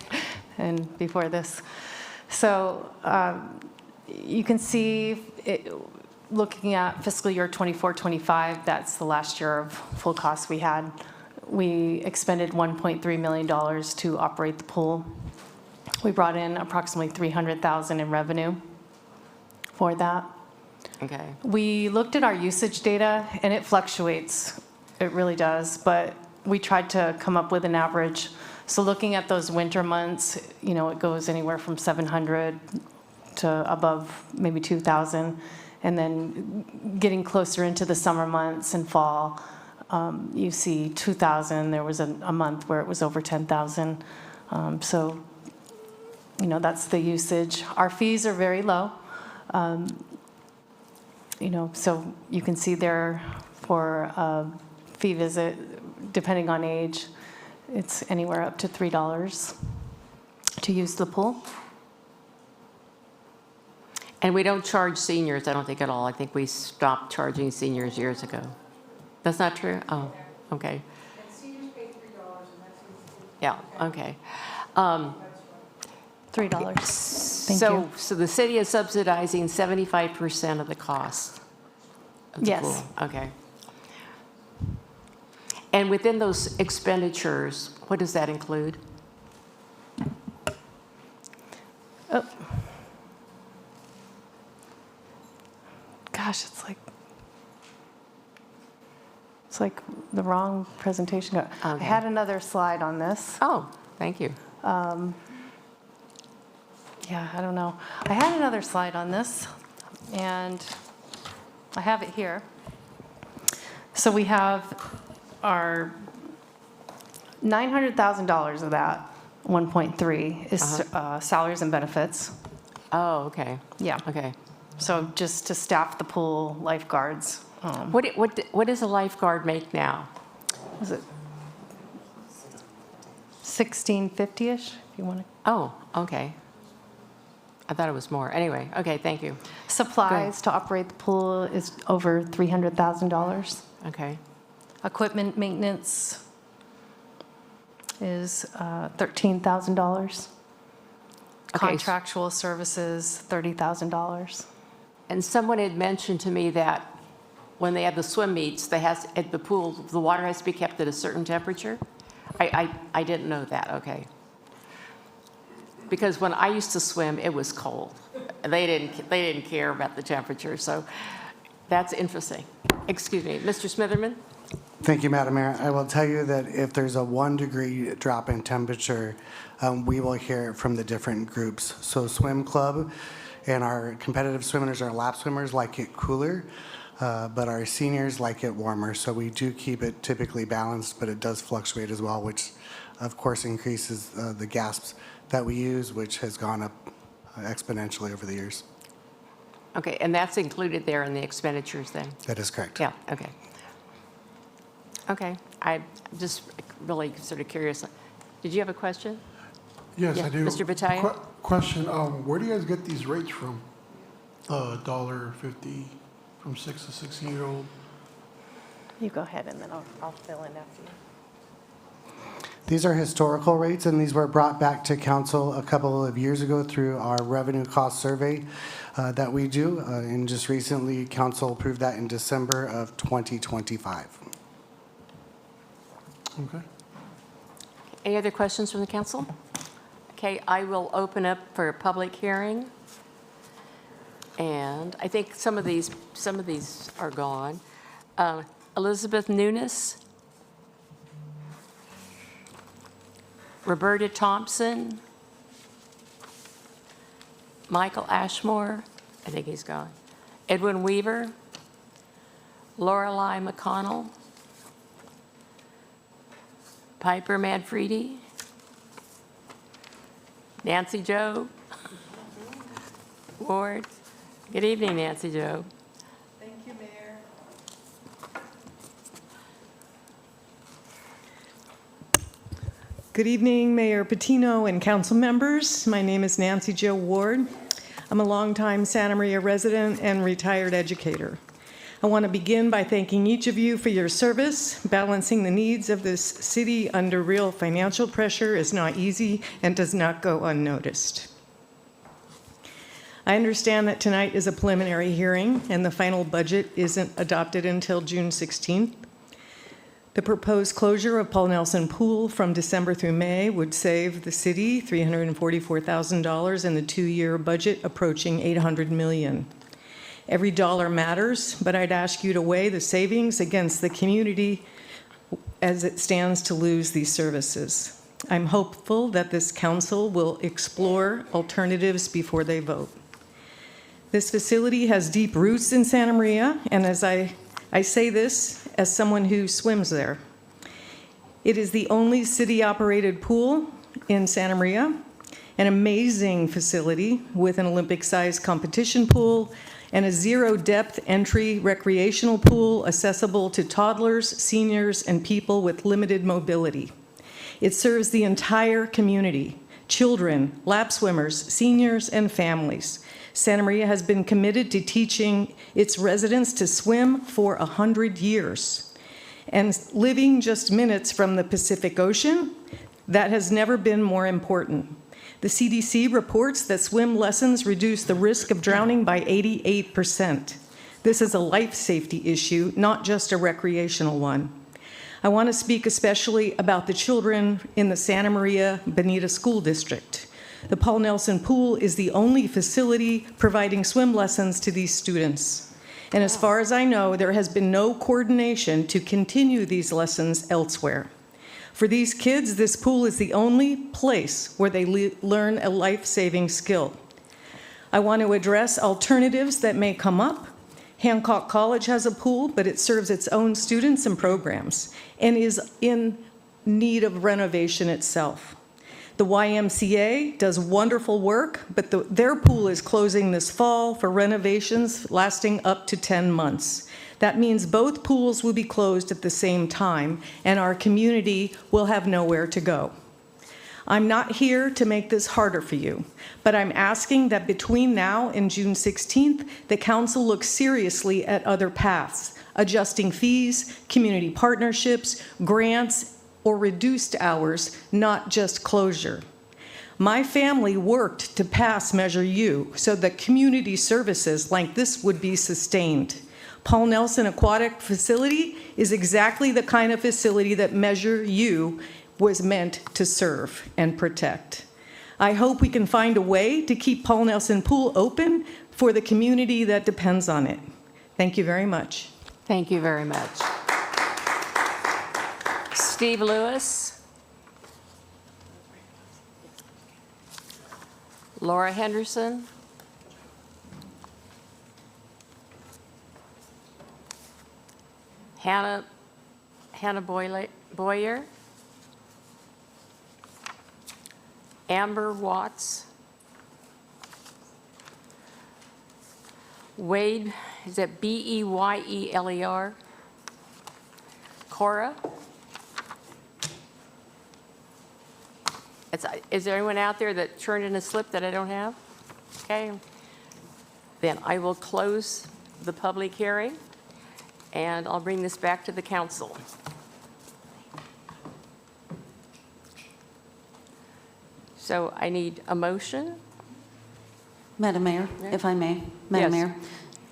and before this. So you can see, looking at fiscal year 24-25, that's the last year of full costs we had. We expended $1.3 million to operate the pool. We brought in approximately $300,000 in revenue for that. Okay. We looked at our usage data, and it fluctuates. It really does. But we tried to come up with an average. So looking at those winter months, it goes anywhere from 700 to above maybe 2,000. And then getting closer into the summer months and fall, you see 2,000. There was a month where it was over 10,000. So, that's the usage. Our fees are very low. So you can see there for a fee visit, depending on age, it's anywhere up to $3 to use the pool. And we don't charge seniors, I don't think at all. I think we stopped charging seniors years ago. That's not true? Oh, okay. And seniors pay $3, and that's. Yeah, okay. $3. Thank you. So the city is subsidizing 75% of the cost of the Yes. pool? Okay. And within those expenditures, what does that include? Oh. Gosh, it's like the wrong presentation. I Okay. had another slide on this. Oh, thank you. Yeah, I don't know. I had another slide on this, and I have it here. So we have our $900,000 of that, 1.3, is salaries and benefits. Oh, okay. Yeah. Okay. So just to staff the pool, lifeguards. What does a lifeguard make now? Is it 1650-ish, if you want to? Oh, okay. I thought it was more. Anyway, okay, thank you. Supplies to operate the pool is over $300,000. Okay. Equipment maintenance is $13,000. Okay. Contractual services, $30,000. And someone had mentioned to me that when they have the swim meets, at the pool, the water has to be kept at a certain temperature? I didn't know that, okay. Because when I used to swim, it was cold. They didn't care about the temperature, so that's interesting. Excuse me, Mr. Smitherman? Thank you, Madam Mayor. I will tell you that if there's a 1 degree drop in temperature, we will hear it from the different groups. So swim club and our competitive swimmers, our lap swimmers like it cooler, but our seniors like it warmer. So we do keep it typically balanced, but it does fluctuate as well, which of course increases the gasps that we use, which has gone up exponentially over the years. Okay, and that's included there in the expenditures then? That is correct. Yeah, okay. Okay, I'm just really sort of curious. Did you have a question? Yes, Yeah, I do. Mr. Battaglia? Question, where do you guys get these rates from? $1.50 from 6 to 16-year-old? You go ahead, and then I'll fill in after you. These are historical rates, and these were brought back to council a couple of years ago through our revenue cost survey that we do. And just recently, council approved that in December of 2025. Okay. Any other questions from the council? Okay, I will open up for a public hearing. And I think some of these are gone. Elizabeth Nunes, Roberta Thompson, Michael Ashmore, I think he's gone, Edwin Weaver, Lorelei McConnell, Piper Manfredi, Nancy Jo Ward. Good evening, Nancy Jo. Thank you, Mayor. Good evening, Mayor Patino and council members. My name is Nancy Jo Ward. I'm a longtime Santa Maria resident and retired educator. I want to begin by thanking each of you for your service. Balancing the needs of this city under real financial pressure is not easy and does not go unnoticed. I understand that tonight is a preliminary hearing and the final budget isn't adopted until June 16th. The proposed closure of Paul Nelson Pool from December through May would save the city $344,000 in the 2-year budget approaching $800 million. Every dollar matters, but I'd ask you to weigh the savings against the community as it stands to lose these services. I'm hopeful that this council will explore alternatives before they vote. This facility has deep roots in Santa Maria, and as I say this as someone who swims there. It is the only city-operated pool in Santa Maria, an amazing facility with an Olympic-sized competition pool and a zero-depth entry recreational pool accessible to toddlers, seniors, and people with limited mobility. It serves the entire community, children, lap swimmers, seniors, and families. Santa Maria has been committed to teaching its residents to swim for 100 years. And living just minutes from the Pacific Ocean, that has never been more important. The CDC reports that swim lessons reduce the risk of drowning by 88%. This is a life safety issue, not just a recreational one. I want to speak especially about the children in the Santa Maria Bonita School District. The Paul Nelson Pool is the only facility providing swim lessons to these students. And as far as I know, there has been no coordination to continue these lessons elsewhere. For these kids, this pool is the only place where they learn a life-saving skill. I want to address alternatives that may come up. Hancock College has a pool, but it serves its own students and programs and is in need of renovation itself. The YMCA does wonderful work, but their pool is closing this fall for renovations lasting up to 10 months. That means both pools will be closed at the same time, and our community will have nowhere to go. I'm not here to make this harder for you, but I'm asking that between now and June 16th, the council look seriously at other paths, adjusting fees, community partnerships, grants, or reduced hours, not just closure. My family worked to pass Measure U so that community services like this would be sustained. Paul Nelson Aquatic Facility is exactly the kind of facility that Measure U was meant to serve and protect. I hope we can find a way to keep Paul Nelson Pool open for the community that depends on it. Thank you very much. Thank you very much. Steve Lewis. Laura Henderson. Hannah Boyer. Amber Watts. Wade, is it Beyeler? Cora? Is there anyone out there that turned in a slip that I don't have? Okay. Then I will close the public hearing, and I'll bring this back to the council. So I need a motion. Madam Mayor, if I may. Madam Yes.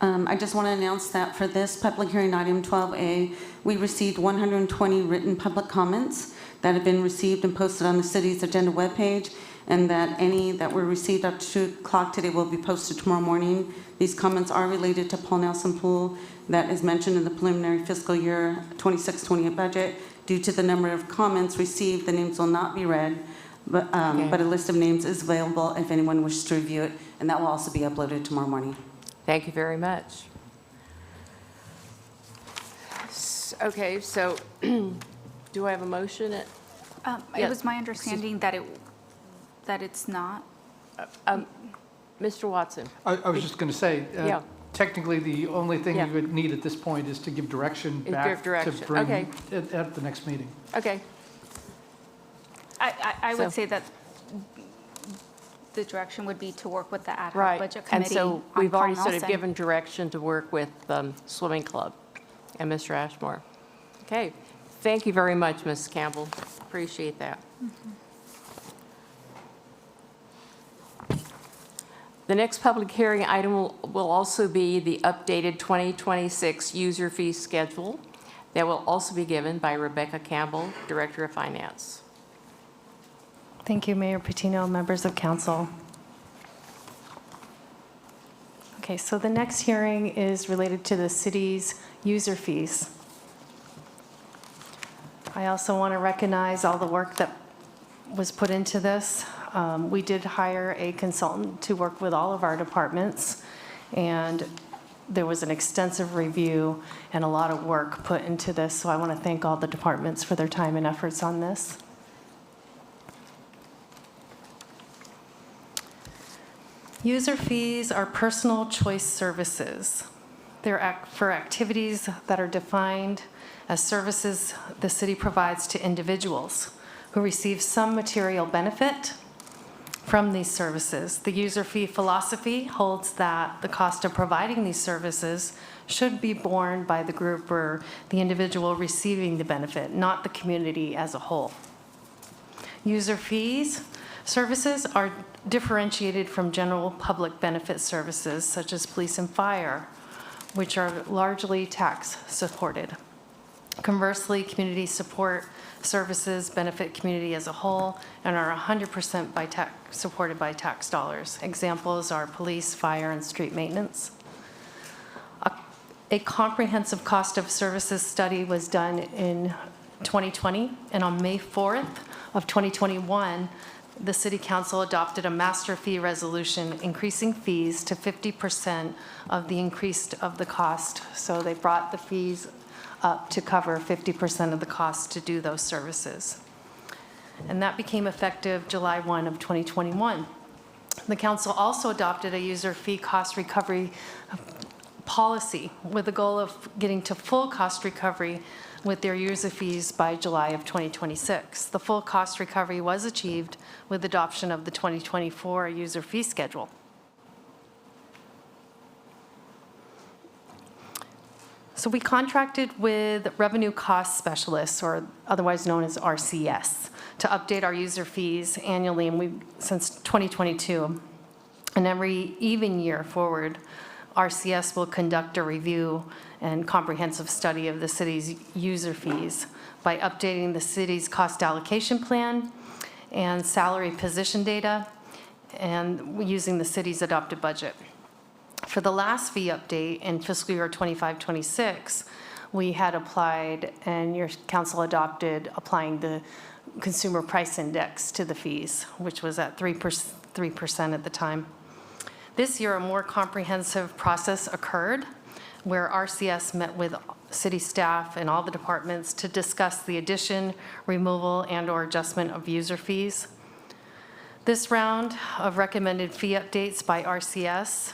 Mayor, I just want to announce that for this public hearing, item 12A, we received 120 written public comments that have been received and posted on the city's agenda webpage, and that any that were received up to 2 o'clock today will be posted tomorrow morning. These comments are related to Paul Nelson Pool that is mentioned in the preliminary fiscal year 26-28 budget. Due to the number of comments received, the names will not be read, but a list of names is available if anyone wishes to review it, and that will also be uploaded tomorrow morning. Thank you very much. Okay, so do I have a motion? It Yes. was my understanding that that it's not? Mr. Watson? I was just going to say, Yeah. technically, the only thing Yeah. you would need at this point is to give direction Is back give direction, to bring okay. at the next meeting. Okay. I So- would say that the direction would be to work with the ad hoc Right. budget And committee so on we've already Paul sort of Nelson. given direction to work with Swimming Club and Mr. Ashmore. Okay. Thank you very much, Ms. Campbell. Appreciate that. The next public hearing item will also be the updated 2026 user fee schedule that will also be given by Rebecca Campbell, Director of Finance. Thank you, Mayor Patino, members of council. Okay, so the next hearing is related to the city's user fees. I also want to recognize all the work that was put into this. We did hire a consultant to work with all of our departments, and there was an extensive review and a lot of work put into this, so I want to thank all the departments for their time and efforts on this. User fees are personal choice services. They're for activities that are defined as services the city provides to individuals who receive some material benefit from these services. The user fee philosophy holds that the cost of providing these services should be borne by the group or the individual receiving the benefit, not the community as a whole. User fees services are differentiated from general public benefit services such as police and fire, which are largely tax supported. Conversely, community support services benefit community as a whole and are 100% supported by tax dollars. Examples are police, fire, and street maintenance. A comprehensive cost of services study was done in 2020, and on May 4th of 2021, the City Council adopted a master fee resolution increasing fees to 50% of the increase of the cost. So they brought the fees up to cover 50% of the cost to do those services. And that became effective July 1 of 2021. The council also adopted a user fee cost recovery policy with the goal of getting to full cost recovery with their user fees by July of 2026. The full cost recovery was achieved with adoption of the 2024 user fee schedule. So we contracted with revenue cost specialists, or otherwise known as RCS, to update our user fees annually, and since 2022. And every even year forward, RCS will conduct a review and comprehensive study of the city's user fees by updating the city's cost allocation plan and salary position data, and using the city's adopted budget. For the last fee update in fiscal year 25-26, we had applied, and your council adopted, applying the consumer price index to the fees, which was at 3% at the time. This year, a more comprehensive process occurred where RCS met with city staff and all the departments to discuss the addition, removal, and/or adjustment of user fees. This round of recommended fee updates by RCS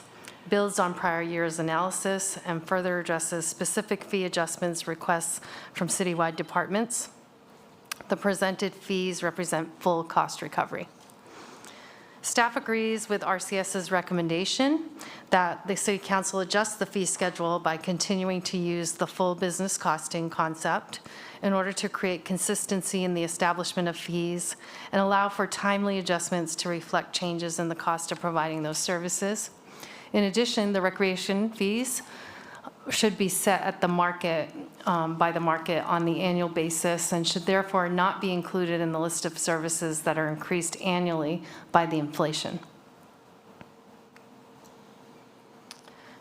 builds on prior year's analysis and further addresses specific fee adjustments requests from citywide departments. The presented fees represent full cost recovery. Staff agrees with RCS's recommendation that the City Council adjust the fee schedule by continuing to use the full business costing concept in order to create consistency in the establishment of fees and allow for timely adjustments to reflect changes in the cost of providing those services. In addition, the recreation fees should be set at the market, by the market on the annual basis, and should therefore not be included in the list of services that are increased annually by the inflation.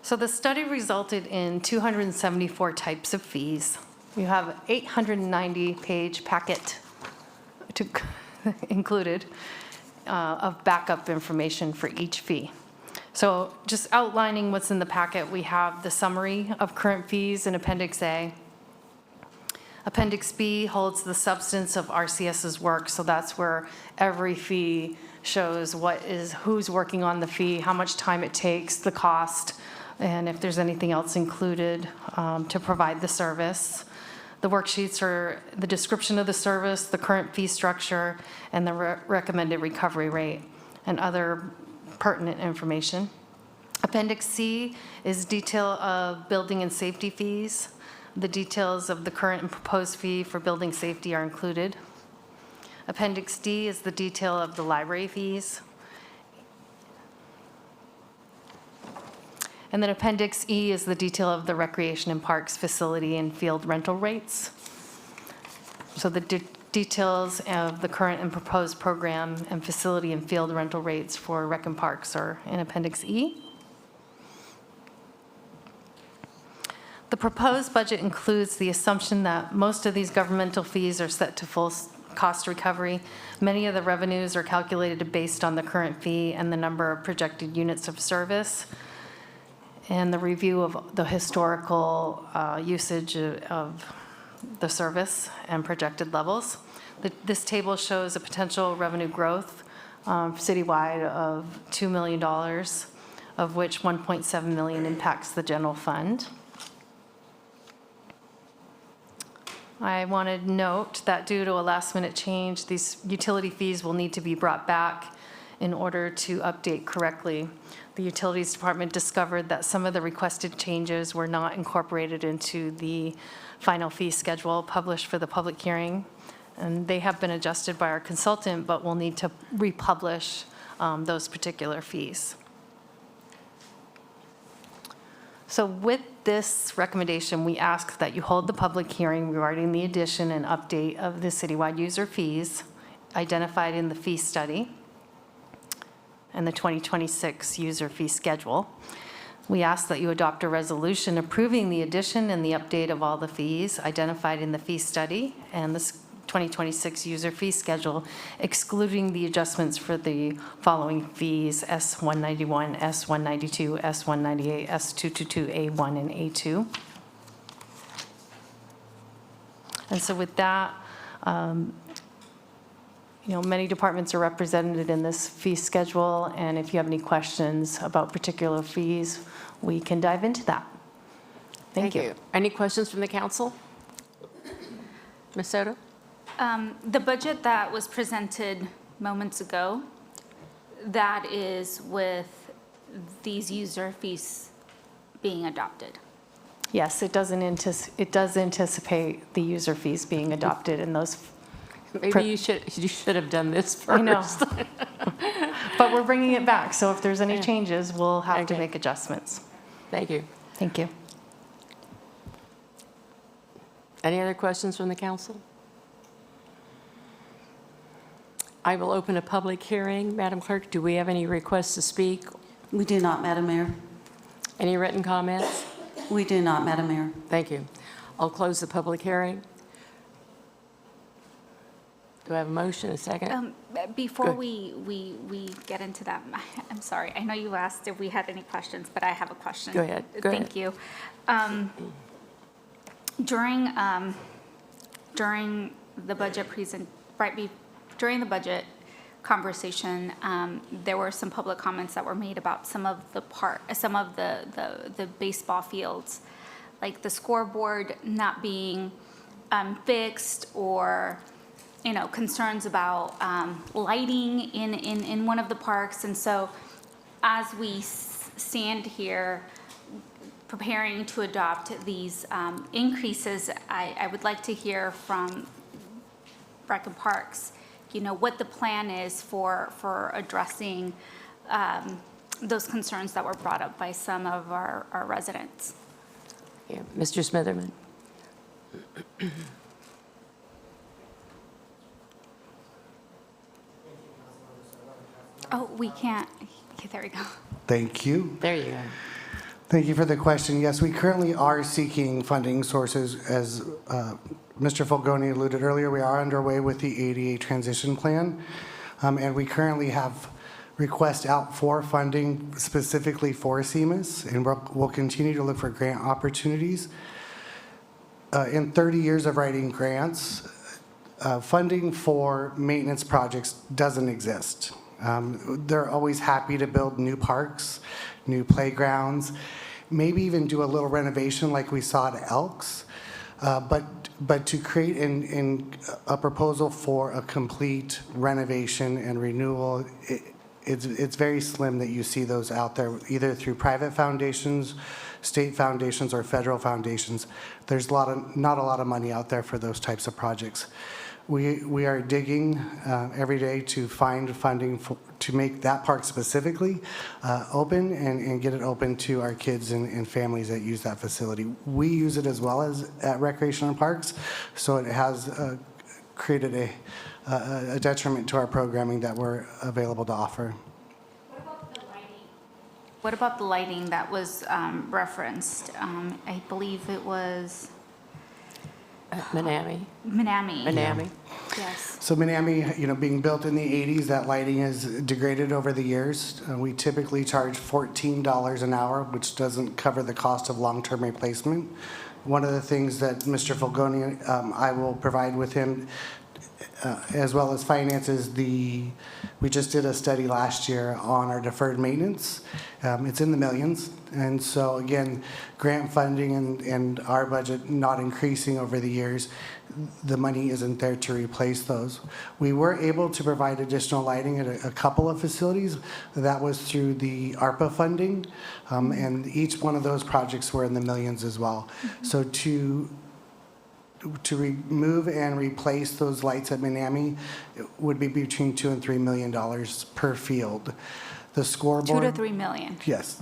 So the study resulted in 274 types of fees. You have an 890-page packet included of backup information for each fee. So just outlining what's in the packet, we have the summary of current fees in Appendix A. Appendix B holds the substance of RCS's work, so that's where every fee shows who's working on the fee, how much time it takes, the cost, and if there's anything else included to provide the service. The worksheets are the description of the service, the current fee structure, and the recommended recovery rate, and other pertinent information. Appendix C is detail of building and safety fees. The details of the current and proposed fee for building safety are included. Appendix D is the detail of the library fees. And then Appendix E is the detail of the recreation and parks facility and field rental rates. So the details of the current and proposed program and facility and field rental rates for rec and parks are in Appendix E. The proposed budget includes the assumption that most of these governmental fees are set to full cost recovery. Many of the revenues are calculated based on the current fee and the number of projected units of service, and the review of the historical usage of the service and projected levels. This table shows a potential revenue growth citywide of $2 million, of which $1.7 million impacts the general fund. I want to note that due to a last-minute change, these utility fees will need to be brought back in order to update correctly. The Utilities Department discovered that some of the requested changes were not incorporated into the final fee schedule published for the public hearing, and they have been adjusted by our consultant, but will need to republish those particular fees. So with this recommendation, we ask that you hold the public hearing regarding the addition and update of the citywide user fees identified in the fee study and the 2026 user fee schedule. We ask that you adopt a resolution approving the addition and the update of all the fees identified in the fee study and the 2026 user fee schedule, excluding the adjustments for the following fees: S191, S192, S198, S222, A1, and A2. And so with that, many departments are represented in this fee schedule, and if you have any questions about particular fees, we can dive into that. Thank you. Any questions from the council? Ms. Soto? The budget that was presented moments ago, that is with these user fees being adopted. Yes, it does anticipate the user fees being adopted in those. Maybe you should have done this first. I know. But we're bringing it back, so if there's any changes, we'll have to make adjustments. Thank you. Thank you. Any other questions from the council? I will open a public hearing. Madam Clerk, do we have any requests to speak? We do not, Madam Mayor. Any written comments? We do not, Madam Mayor. Thank you. I'll close the public hearing. Do I have a motion, a second? Before Good. we get into that, I'm sorry. I know you asked if we had any questions, but I have a question. Go ahead. Go ahead. Thank you. During the budget during the budget conversation, there were some public comments that were made about some of the baseball fields, like the scoreboard not being fixed, or concerns about lighting in one of the parks. And so as we stand here preparing to adopt these increases, I would like to hear from Rec and Parks, what the plan is for addressing those concerns that were brought up by some of our residents. Yeah. Mr. Smitherman. Oh, we can't. Okay, there we go. Thank you. There you go. Thank you for the question. Yes, we currently are seeking funding sources. As Mr. Fulgoni alluded earlier, we are underway with the ADA transition plan, and we currently have requests out for funding specifically for CMIS, and we'll continue to look for grant opportunities. In 30 years of writing grants, funding for maintenance projects doesn't exist. They're always happy to build new parks, new playgrounds, maybe even do a little renovation like we saw at Elks. But to create a proposal for a complete renovation and renewal, it's very slim that you see those out there, either through private foundations, state foundations, or federal foundations. There's not a lot of money out there for those types of projects. We are digging every day to find funding to make that park specifically open and get it open to our kids and families that use that facility. We use it as well as at recreational parks, so it has created a detriment to our programming that we're available to offer. What about the lighting that was referenced? I believe it was Manami. Manami. Yes. So Manami, being built in the 80s, that lighting has degraded over the years. We typically charge $14 an hour, which doesn't cover the cost of long-term replacement. One of the things that Mr. Fulgoni, I will provide with him, as well as finances, we just did a study last year on our deferred maintenance. It's in the millions. And so again, grant funding and our budget not increasing over the years, the money isn't there to replace those. We were able to provide additional lighting at a couple of facilities. That was through the ARPA funding. And each one of those projects were in the millions as well. So to remove and replace those lights at Manami would be between $2 and $3 million per field. The scoreboard. $2 to $3 million. Yes.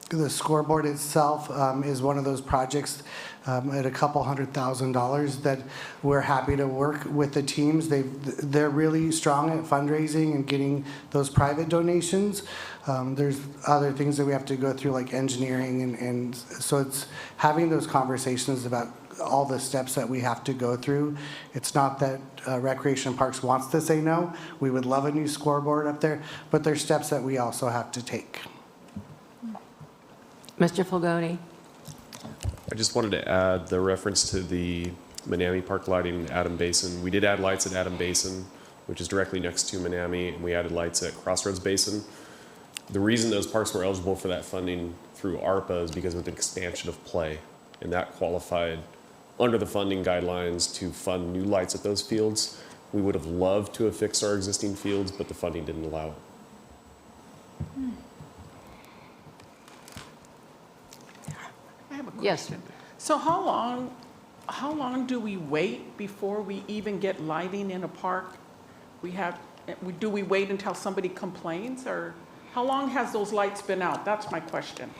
The scoreboard itself is one of those projects at a couple $100,000 that we're happy to work with the teams. They're really strong at fundraising and getting those private donations. There's other things that we have to go through, like engineering, and so it's having those conversations about all the steps that we have to go through. It's not that Recreation Parks wants to say no. We would love a new scoreboard up there, but there's steps that we also have to take. Mr. Fulgoni. I just wanted to add the reference to the Manami Park lighting in Adam Basin. We did add lights at Adam Basin, which is directly next to Manami, and we added lights at Crossroads Basin. The reason those parks were eligible for that funding through ARPA is because of the expansion of play, and that qualified under the funding guidelines to fund new lights at those fields. We would have loved to have fixed our existing fields, but the funding didn't allow it. I have a Yes. question. So how long do we wait before we even get lighting in a park? Do we wait until somebody complains, or how long has those lights been out? That's my question.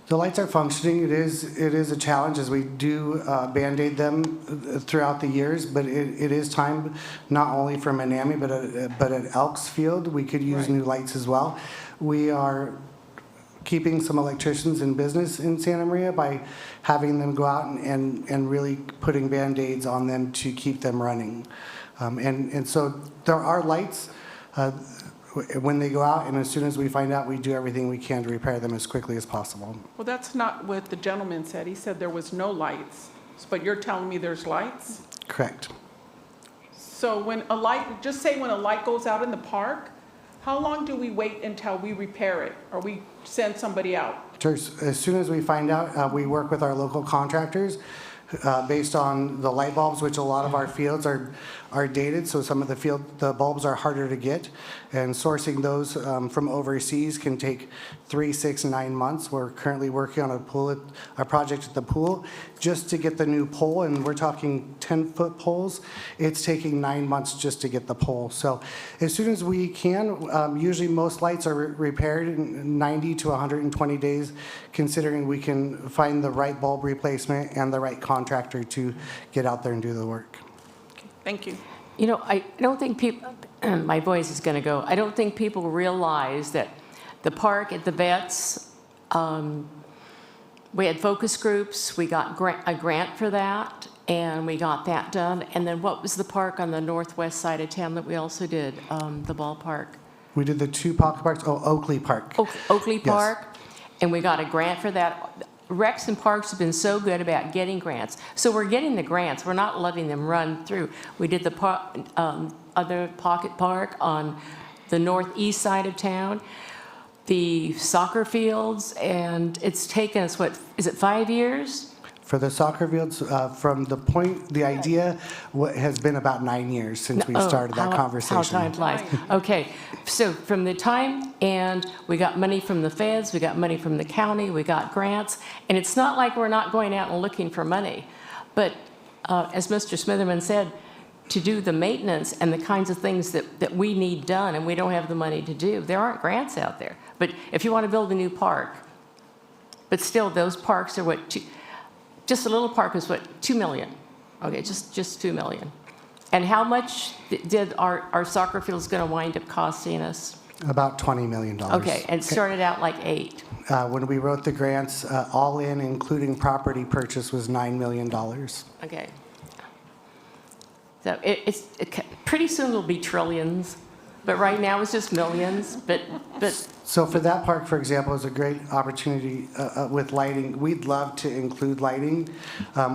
The lights are functioning. It is a challenge as we do Band-Aid them throughout the years, but it is time not only for Manami, but at Elks Field, we could use new lights as well. We are keeping some electricians in business in Santa Maria by having them go out and really putting Band-Aids on them to keep them running. And so there are lights when they go out, and as soon as we find out, we do everything we can to repair them as quickly as possible. Well, that's not what the gentleman said. He said there was no lights, but you're telling me there's lights? Correct. So when a light, just say when a light goes out in the park, how long do we wait until we repair it, or we send somebody out? Sure. As soon as we find out, we work with our local contractors based on the light bulbs, which a lot of our fields are dated, so some of the bulbs are harder to get, and sourcing those from overseas can take 3, 6, 9 months. We're currently working on a project at the pool just to get the new pole, and we're talking 10-foot poles. It's taking 9 months just to get the pole. So as soon as we can, usually most lights are repaired in 90 to 120 days, considering we can find the right bulb replacement and the right contractor to get out there and do the work. Thank you. You know, I don't think people, my voice is going to go, I don't think people realize that the park at the vets, we had focus groups, we got a grant for that, and we got that done. And then what was the park on the northwest side of town that we also did, the ballpark? We did the 2 pocket parks, Oakley Park. Oakley Yes. Park, and we got a grant for that. Recs and parks have been so good about getting grants. So we're getting the grants. We're not letting them run through. We did the other pocket park on the northeast side of town, the soccer fields, and it's taken us, what, is it 5 years? For the soccer fields, from the idea has been about 9 years since we started that conversation. How time flies. Okay, so from the time, and we got money from the feds, we got money from the county, we got grants, and it's not like we're not going out and looking for money. But as Mr. Smitherman said, to do the maintenance and the kinds of things that we need done and we don't have the money to do, there aren't grants out there. But if you want to build a new park, but still those parks are what, just a little park is what, 2 million. Okay, just 2 million. And how much did our soccer fields going to wind up costing us? About $20 million. Okay, and it started out like 8. When we wrote the grants, all in, including property purchase, was $9 million. Okay. So pretty soon it'll be trillions, but right now it's just millions. But So for that park, for example, is a great opportunity with lighting. We'd love to include lighting.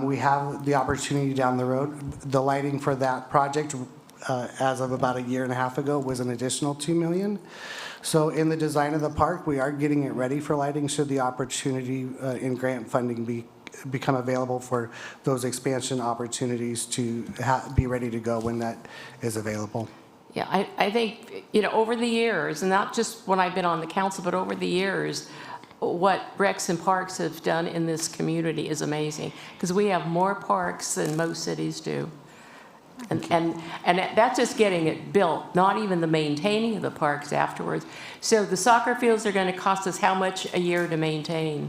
We have the opportunity down the road. The lighting for that project, as of about a year and a half ago, was an additional $2 million. So in the design of the park, we are getting it ready for lighting should the opportunity in grant funding become available for those expansion opportunities to be ready to go when that is available. yeah, I think, over the years, and not just when I've been on the council, but over the years, what Rex and Parks have done in this community is amazing, because we have more parks than most cities do. And that's just getting it built, not even the maintaining of the parks afterwards. So the soccer fields are going to cost us how much a year to maintain?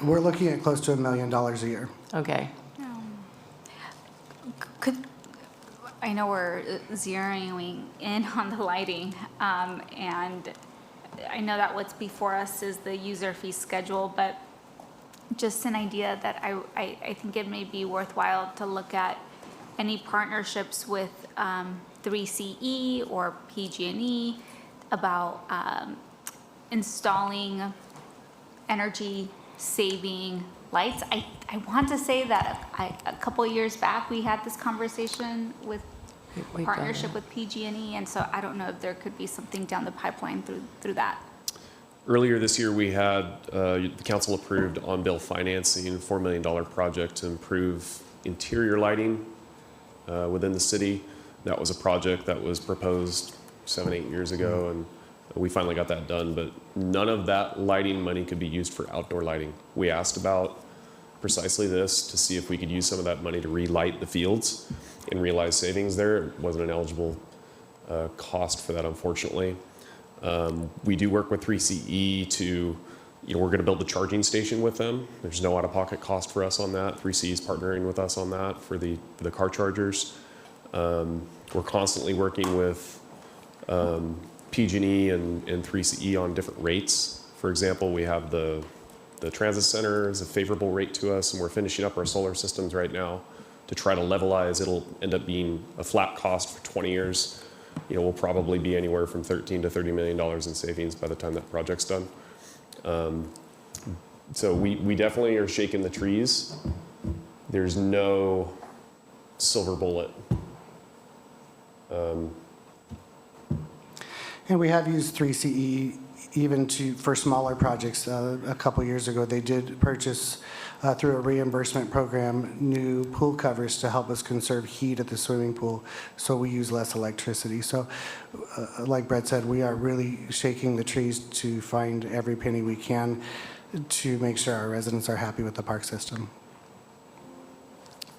We're looking at close to $1 million a year. Okay. I know we're zeroing in on the lighting, and I know that what's before us is the user fee schedule, but just an idea that I think it may be worthwhile to look at any partnerships with 3CE or PG&E about installing energy-saving lights. I want to say that a couple of years back, we had this conversation with partnership with PG&E, and so I don't know if there could be something down the pipeline through that. Earlier this year, we had the council approved on-bill financing, a $4 million project to improve interior lighting within the city. That was a project that was proposed 7-8 years ago, and we finally got that done, but none of that lighting money could be used for outdoor lighting. We asked about precisely this to see if we could use some of that money to relight the fields and realize savings there. It wasn't an eligible cost for that, unfortunately. We do work with 3CE to, we're going to build the charging station with them. There's no out-of-pocket cost for us on that. 3CE is partnering with us on that for the car chargers. We're constantly working with PG&E and 3CE on different rates. For example, we have the transit center is a favorable rate to us, and we're finishing up our solar systems right now to try to levelize. It'll end up being a flat cost for 20 years. We'll probably be anywhere from $13 to $30 million in savings by the time that project's done. So we definitely are shaking the trees. There's no silver bullet. And we have used 3CE even for smaller projects. A couple years ago, they did purchase through a reimbursement program new pool covers to help us conserve heat at the swimming pool, so we use less electricity. So like Brett said, we are really shaking the trees to find every penny we can to make sure our residents are happy with the park system.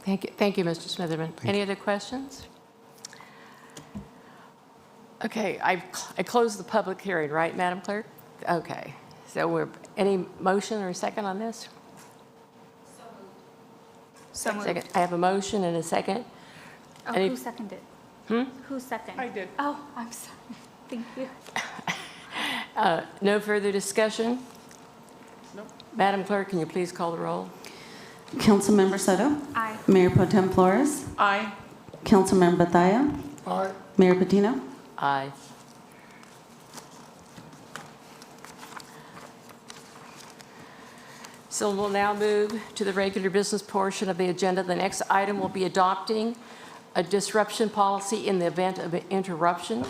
Thank you, Mr. Smitherman. Any other questions? Okay, I closed the public hearing, right, Madam Clerk? Okay, so any motion or a second on this? So moved. Second. I have a motion and a second. Oh, Any- who seconded? Who seconded? I did. Oh, I'm sorry. Thank you. No further discussion? No. Madam Clerk, can you please call the roll? Councilmember Soto? Aye. Mayor Pro Tem Flores? Aye. Councilmember Bathaya? Aye. Mayor Patino? Aye. So we'll now move to the regular business portion of the agenda. The next item will be adopting a disruption policy in the event of an interruption.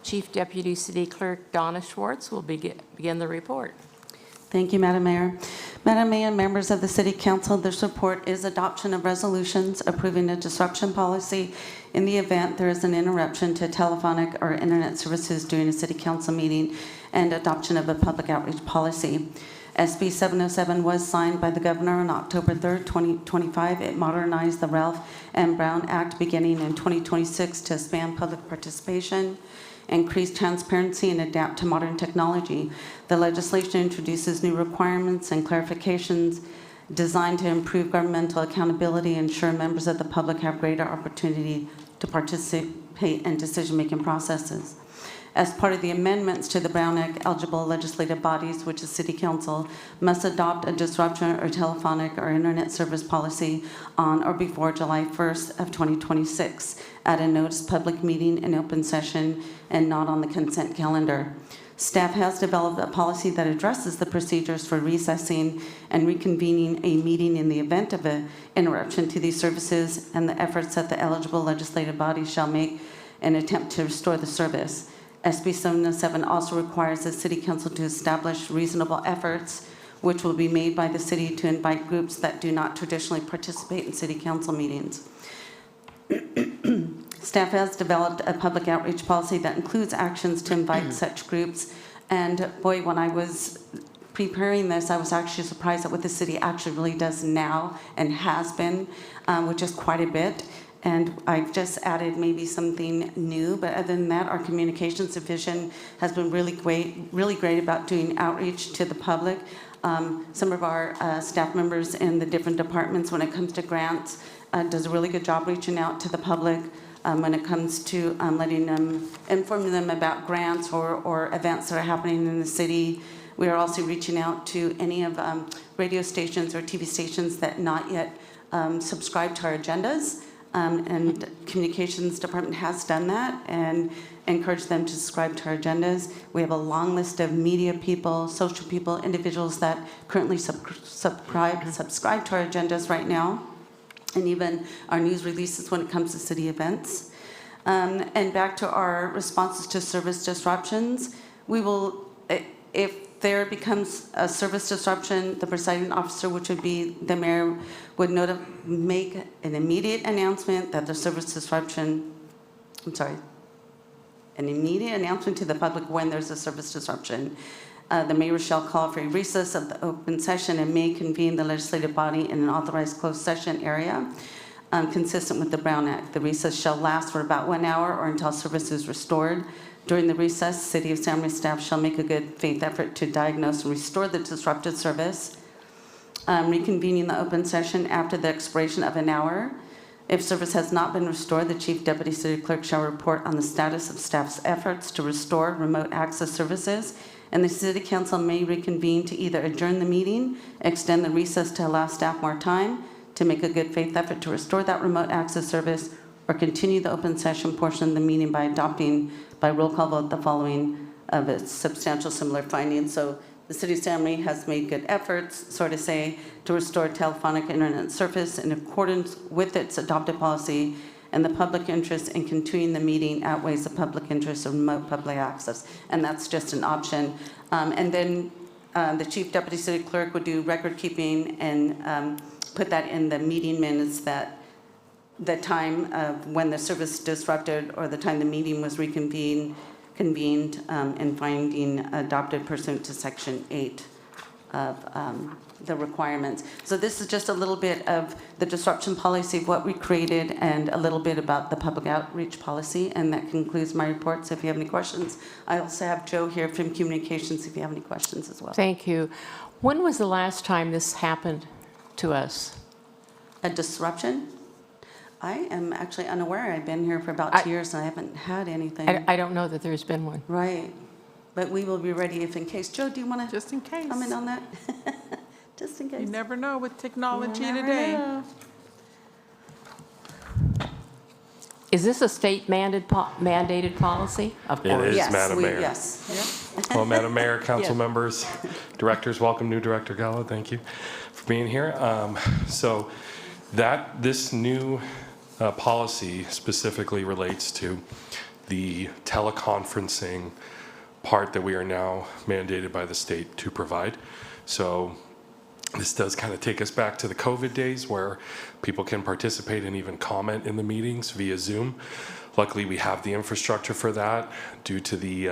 Chief Deputy City Clerk Donna Schwartz will begin the report. Thank you, Madam Mayor. Madam Mayor, members of the City Council, this report is adoption of resolutions approving a disruption policy in the event there is an interruption to telephonic or internet services during a City Council meeting and adoption of a public outreach policy. SB 707 was signed by the Governor on October 3rd, 2025. It modernized the Ralph M. Brown Act beginning in 2026 to expand public participation, increase transparency, and adapt to modern technology. The legislation introduces new requirements and clarifications designed to improve governmental accountability and ensure members of the public have greater opportunity to participate in decision-making processes. As part of the amendments to the Brown Act, eligible legislative bodies, which is City Council, must adopt a disruption or telephonic or internet service policy on or before July 1st of 2026 at a noticed public meeting in open session and not on the consent calendar. Staff has developed a policy that addresses the procedures for recessing and reconvening a meeting in the event of an interruption to these services and the efforts that the eligible legislative body shall make in an attempt to restore the service. SB 707 also requires the City Council to establish reasonable efforts which will be made by the city to invite groups that do not traditionally participate in City Council meetings. Staff has developed a public outreach policy that includes actions to invite such groups. And boy, when I was preparing this, I was actually surprised at what the city actually really does now and has been, which is quite a bit. And I've just added maybe something new, but other than that, our communications division has been really great about doing outreach to the public. Some of our staff members in the different departments, when it comes to grants, does a really good job reaching out to the public when it comes to letting them, informing them about grants or events that are happening in the city. We are also reaching out to any of radio stations or TV stations that not yet subscribe to our agendas. And communications department has done that and encouraged them to subscribe to our agendas. We have a long list of media people, social people, individuals that currently subscribe to our agendas right now, and even our news releases when it comes to city events. And back to our responses to service disruptions, we will, if there becomes a service disruption, the presiding officer, which would be the mayor, would make an immediate announcement that the service disruption, an immediate announcement to the public when there's a service disruption. The mayor shall call for a recess of the open session and may convene the legislative body in an authorized closed session area consistent with the Brown Act. The recess shall last for about 1 hour or until service is restored. During the recess, City of Santa Maria staff shall make a good faith effort to diagnose and restore the disrupted service, reconvening the open session after the expiration of 1 hour. If service has not been restored, the Chief Deputy City Clerk shall report on the status of staff's efforts to restore remote access services, and the City Council may reconvene to either adjourn the meeting, extend the recess to allow staff more time to make a good faith effort to restore that remote access service, or continue the open session portion of the meeting by adopting by roll call vote the following of its substantial similar findings. So the City of Santa Maria has made good efforts, so to say, to restore telephonic internet service in accordance with its adopted policy, and the public interest in continuing the meeting outweighs the public interest of remote public access. And that's just an option. And then the Chief Deputy City Clerk would do record keeping and put that in the meeting minutes that the time of when the service disrupted or the time the meeting was convened and finding adopted pursuant to Section 8 of the requirements. So this is just a little bit of the disruption policy, what we created, and a little bit about the public outreach policy, and that concludes my report. So if you have any questions, I also have Joe here from Communications if you have any questions as well. Thank you. When was the last time this happened to us? A disruption? I am actually unaware. I've been here for about 2 years and I haven't had anything. I don't know that there's been one. Right. But we will be ready if in case. Joe, do you want to Just in case. comment on that? Just in case. You never know with technology You never today. know. Is this a state mandated policy? Of It course. is, Yes, Madam Mayor. Yes. Well, Madam Mayor, council Yes. members, directors, welcome, new Director Gallo. Thank you for being here. So this new policy specifically relates to the teleconferencing part that we are now mandated by the state to provide. So this does kind of take us back to the COVID days where people can participate and even comment in the meetings via Zoom. Luckily, we have the infrastructure for that due to the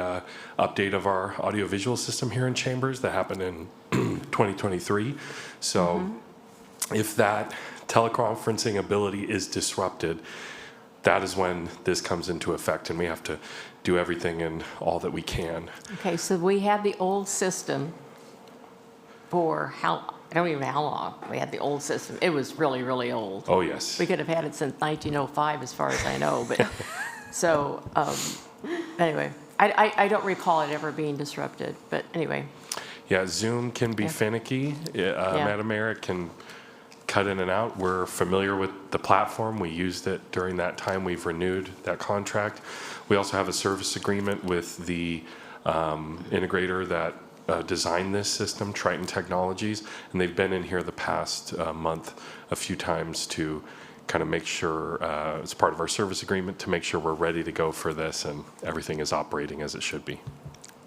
update of our audiovisual system here in Chambers that happened in 2023. So if that teleconferencing ability is disrupted, that is when this comes into effect, and we have to do everything and all that we can. Okay, so we had the old system for I don't even know how long we had the old system. It was really, really old. Oh, yes. We could have had it since 1905, as far as I know. But so anyway, I don't recall it ever being disrupted. But anyway. Yeah, Zoom can be finicky. Madam Mayor, it can cut in and out. We're familiar with the platform. We used it during that time. We've renewed that contract. We also have a service agreement with the integrator that designed this system, Triton Technologies, and they've been in here the past month a few times to kind of make sure, it's part of our service agreement, to make sure we're ready to go for this and everything is operating as it should be.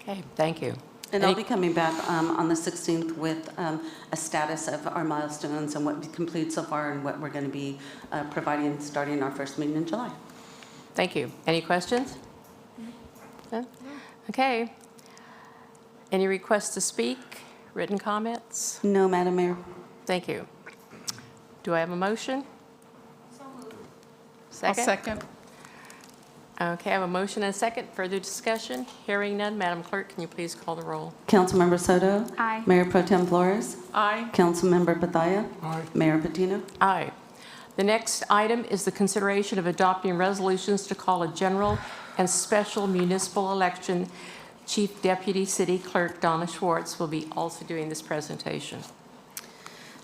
Okay, thank you. And I'll be coming back on the 16th with a status of our milestones and what we completed so far and what we're going to be providing starting our first meeting in July. Thank you. Any questions? No? Okay. Any requests to speak? Written comments? No, Madam Mayor. Thank you. Do I have a motion? Second? I'll second. Okay, I have a motion and a second. Further discussion? Hearing none. Madam Clerk, can you please call the roll? Councilmember Soto? Aye. Mayor Pro Tem Flores? Aye. Councilmember Bethia? Aye. Mayor Patino? Aye. The next item is the consideration of adopting resolutions to call a general and special municipal election. Chief Deputy City Clerk Donna Schwartz will be also doing this presentation.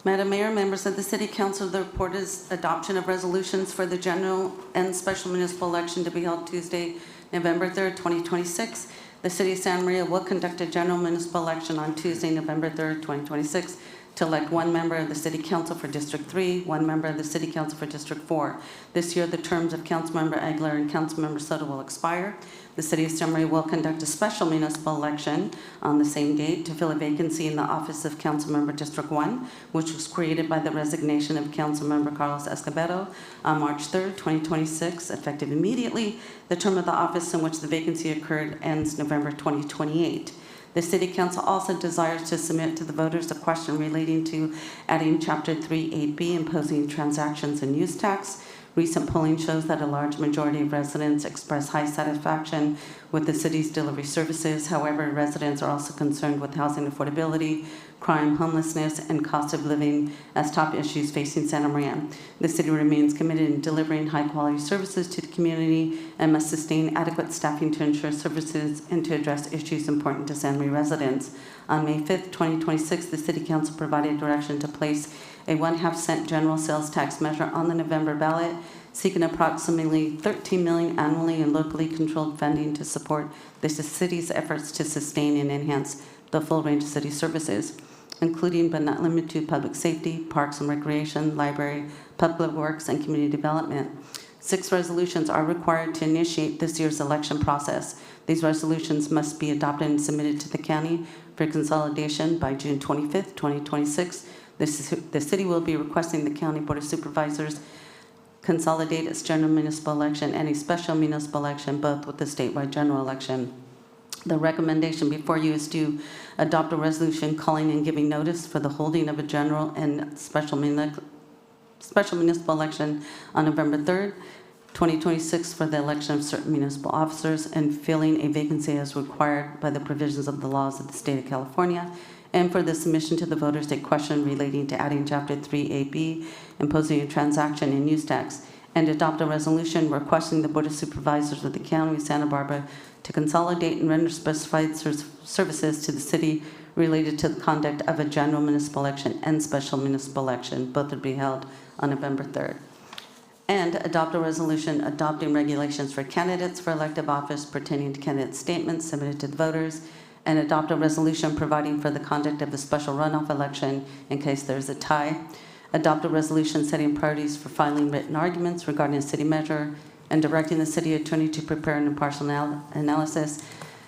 Madam Mayor, members of the City Council, the report is adoption of resolutions for the general and special municipal election to be held Tuesday, November 3rd, 2026. The City of Santa Maria will conduct a general municipal election on Tuesday, November 3rd, 2026, to elect one member of the City Council for District 3, one member of the City Council for District 4. This year, the terms of Councilmember Aguilar and Councilmember Soto will expire. The City of Santa Maria will conduct a special municipal election on the same date to fill a vacancy in the office of Councilmember District 1, which was created by the resignation of Councilmember Carlos Escobedo on March 3rd, 2026, effective immediately. The term of the office in which the vacancy occurred ends November 2028. The City Council also desires to submit to the voters a question relating to adding Chapter 3.8b, imposing transactions and use tax. Recent polling shows that a large majority of residents express high satisfaction with the city's delivery services. However, residents are also concerned with housing affordability, crime, homelessness, and cost of living as top issues facing Santa Maria. The city remains committed in delivering high-quality services to the community and must sustain adequate staffing to ensure services and to address issues important to Santa Maria residents. On May 5th, 2026, the City Council provided direction to place a 1/2 cent general sales tax measure on the November ballot, seeking approximately $13 million annually in locally controlled funding to support the city's efforts to sustain and enhance the full range of city services, including but not limited to public safety, parks and recreation, library, public works, and community development. 6 resolutions are required to initiate this year's election process. These resolutions must be adopted and submitted to the county for consolidation by June 25th, 2026. The city will be requesting the County Board of Supervisors consolidate its general municipal election and a special municipal election, both with the statewide general election. The recommendation before you is to adopt a resolution calling and giving notice for the holding of a general and special municipal election on November 3rd, 2026 for the election of certain municipal officers and filling a vacancy as required by the provisions of the laws of the state of California, and for the submission to the voters a question relating to adding Chapter 3.8b, imposing a transaction and use tax, and adopt a resolution requesting the Board of Supervisors of the County of Santa Barbara to consolidate and render specified services to the city related to the conduct of a general municipal election and special municipal election, both would be held on November 3rd. And adopt a resolution adopting regulations for candidates for elective office pertaining to candidate statements submitted to the voters, and adopt a resolution providing for the conduct of the special runoff election in case there is a tie. Adopt a resolution setting priorities for filing written arguments regarding a city measure, and directing the city attorney to prepare an impartial analysis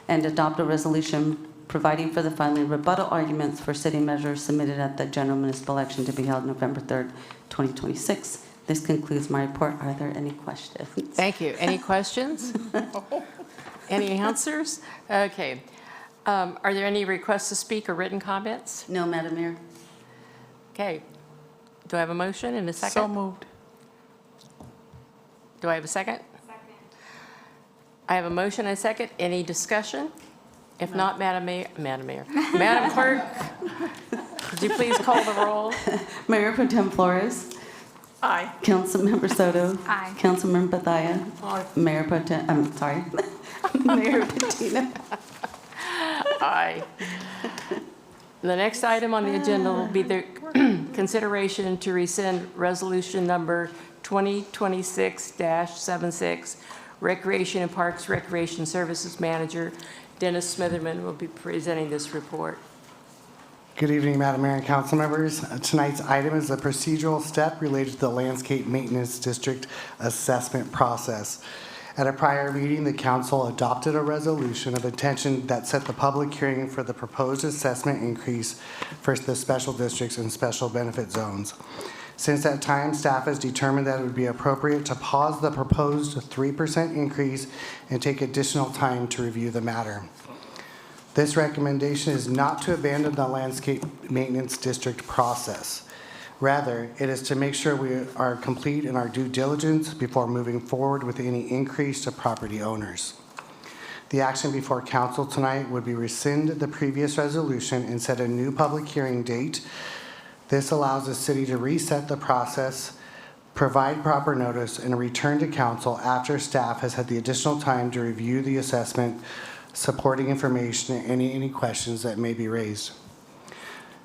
and adopt a resolution providing for the filing rebuttal arguments for city measures submitted at the general municipal election to be held November 3rd, 2026. This concludes my report. Are there any questions? Thank you. Any questions? Any answers? Okay. Are there any requests to speak or written comments? No, Madam Mayor. Okay. Do I have a motion and a second? So moved. Do I have a second? Second. I have a motion and a second. Any discussion? If not, Madam Clerk, could you please call the roll? Mayor Pro Tem Flores. Aye. Councilmember Soto. Aye. Councilmember Bethia. Aye. Mayor Pro Tem, I'm sorry. Mayor Patino. Aye. The next item on the agenda will be the consideration to rescind resolution number 2026-76. Recreation and Parks Recreation Services Manager Dennis Smitherman will be presenting this report. Good evening, Madam Mayor and council members. Tonight's item is a procedural step related to the Landscape Maintenance District assessment process. At a prior meeting, the council adopted a resolution of intention that set the public hearing for the proposed assessment increase for the special districts and special benefit zones. Since that time, staff has determined that it would be appropriate to pause the proposed 3% increase and take additional time to review the matter. This recommendation is not to abandon the landscape maintenance district process. Rather, it is to make sure we are complete in our due diligence before moving forward with any increase to property owners. The action before council tonight would be rescind the previous resolution and set a new public hearing date. This allows the city to reset the process, provide proper notice, and return to council after staff has had the additional time to review the assessment, supporting information, and any questions that may be raised.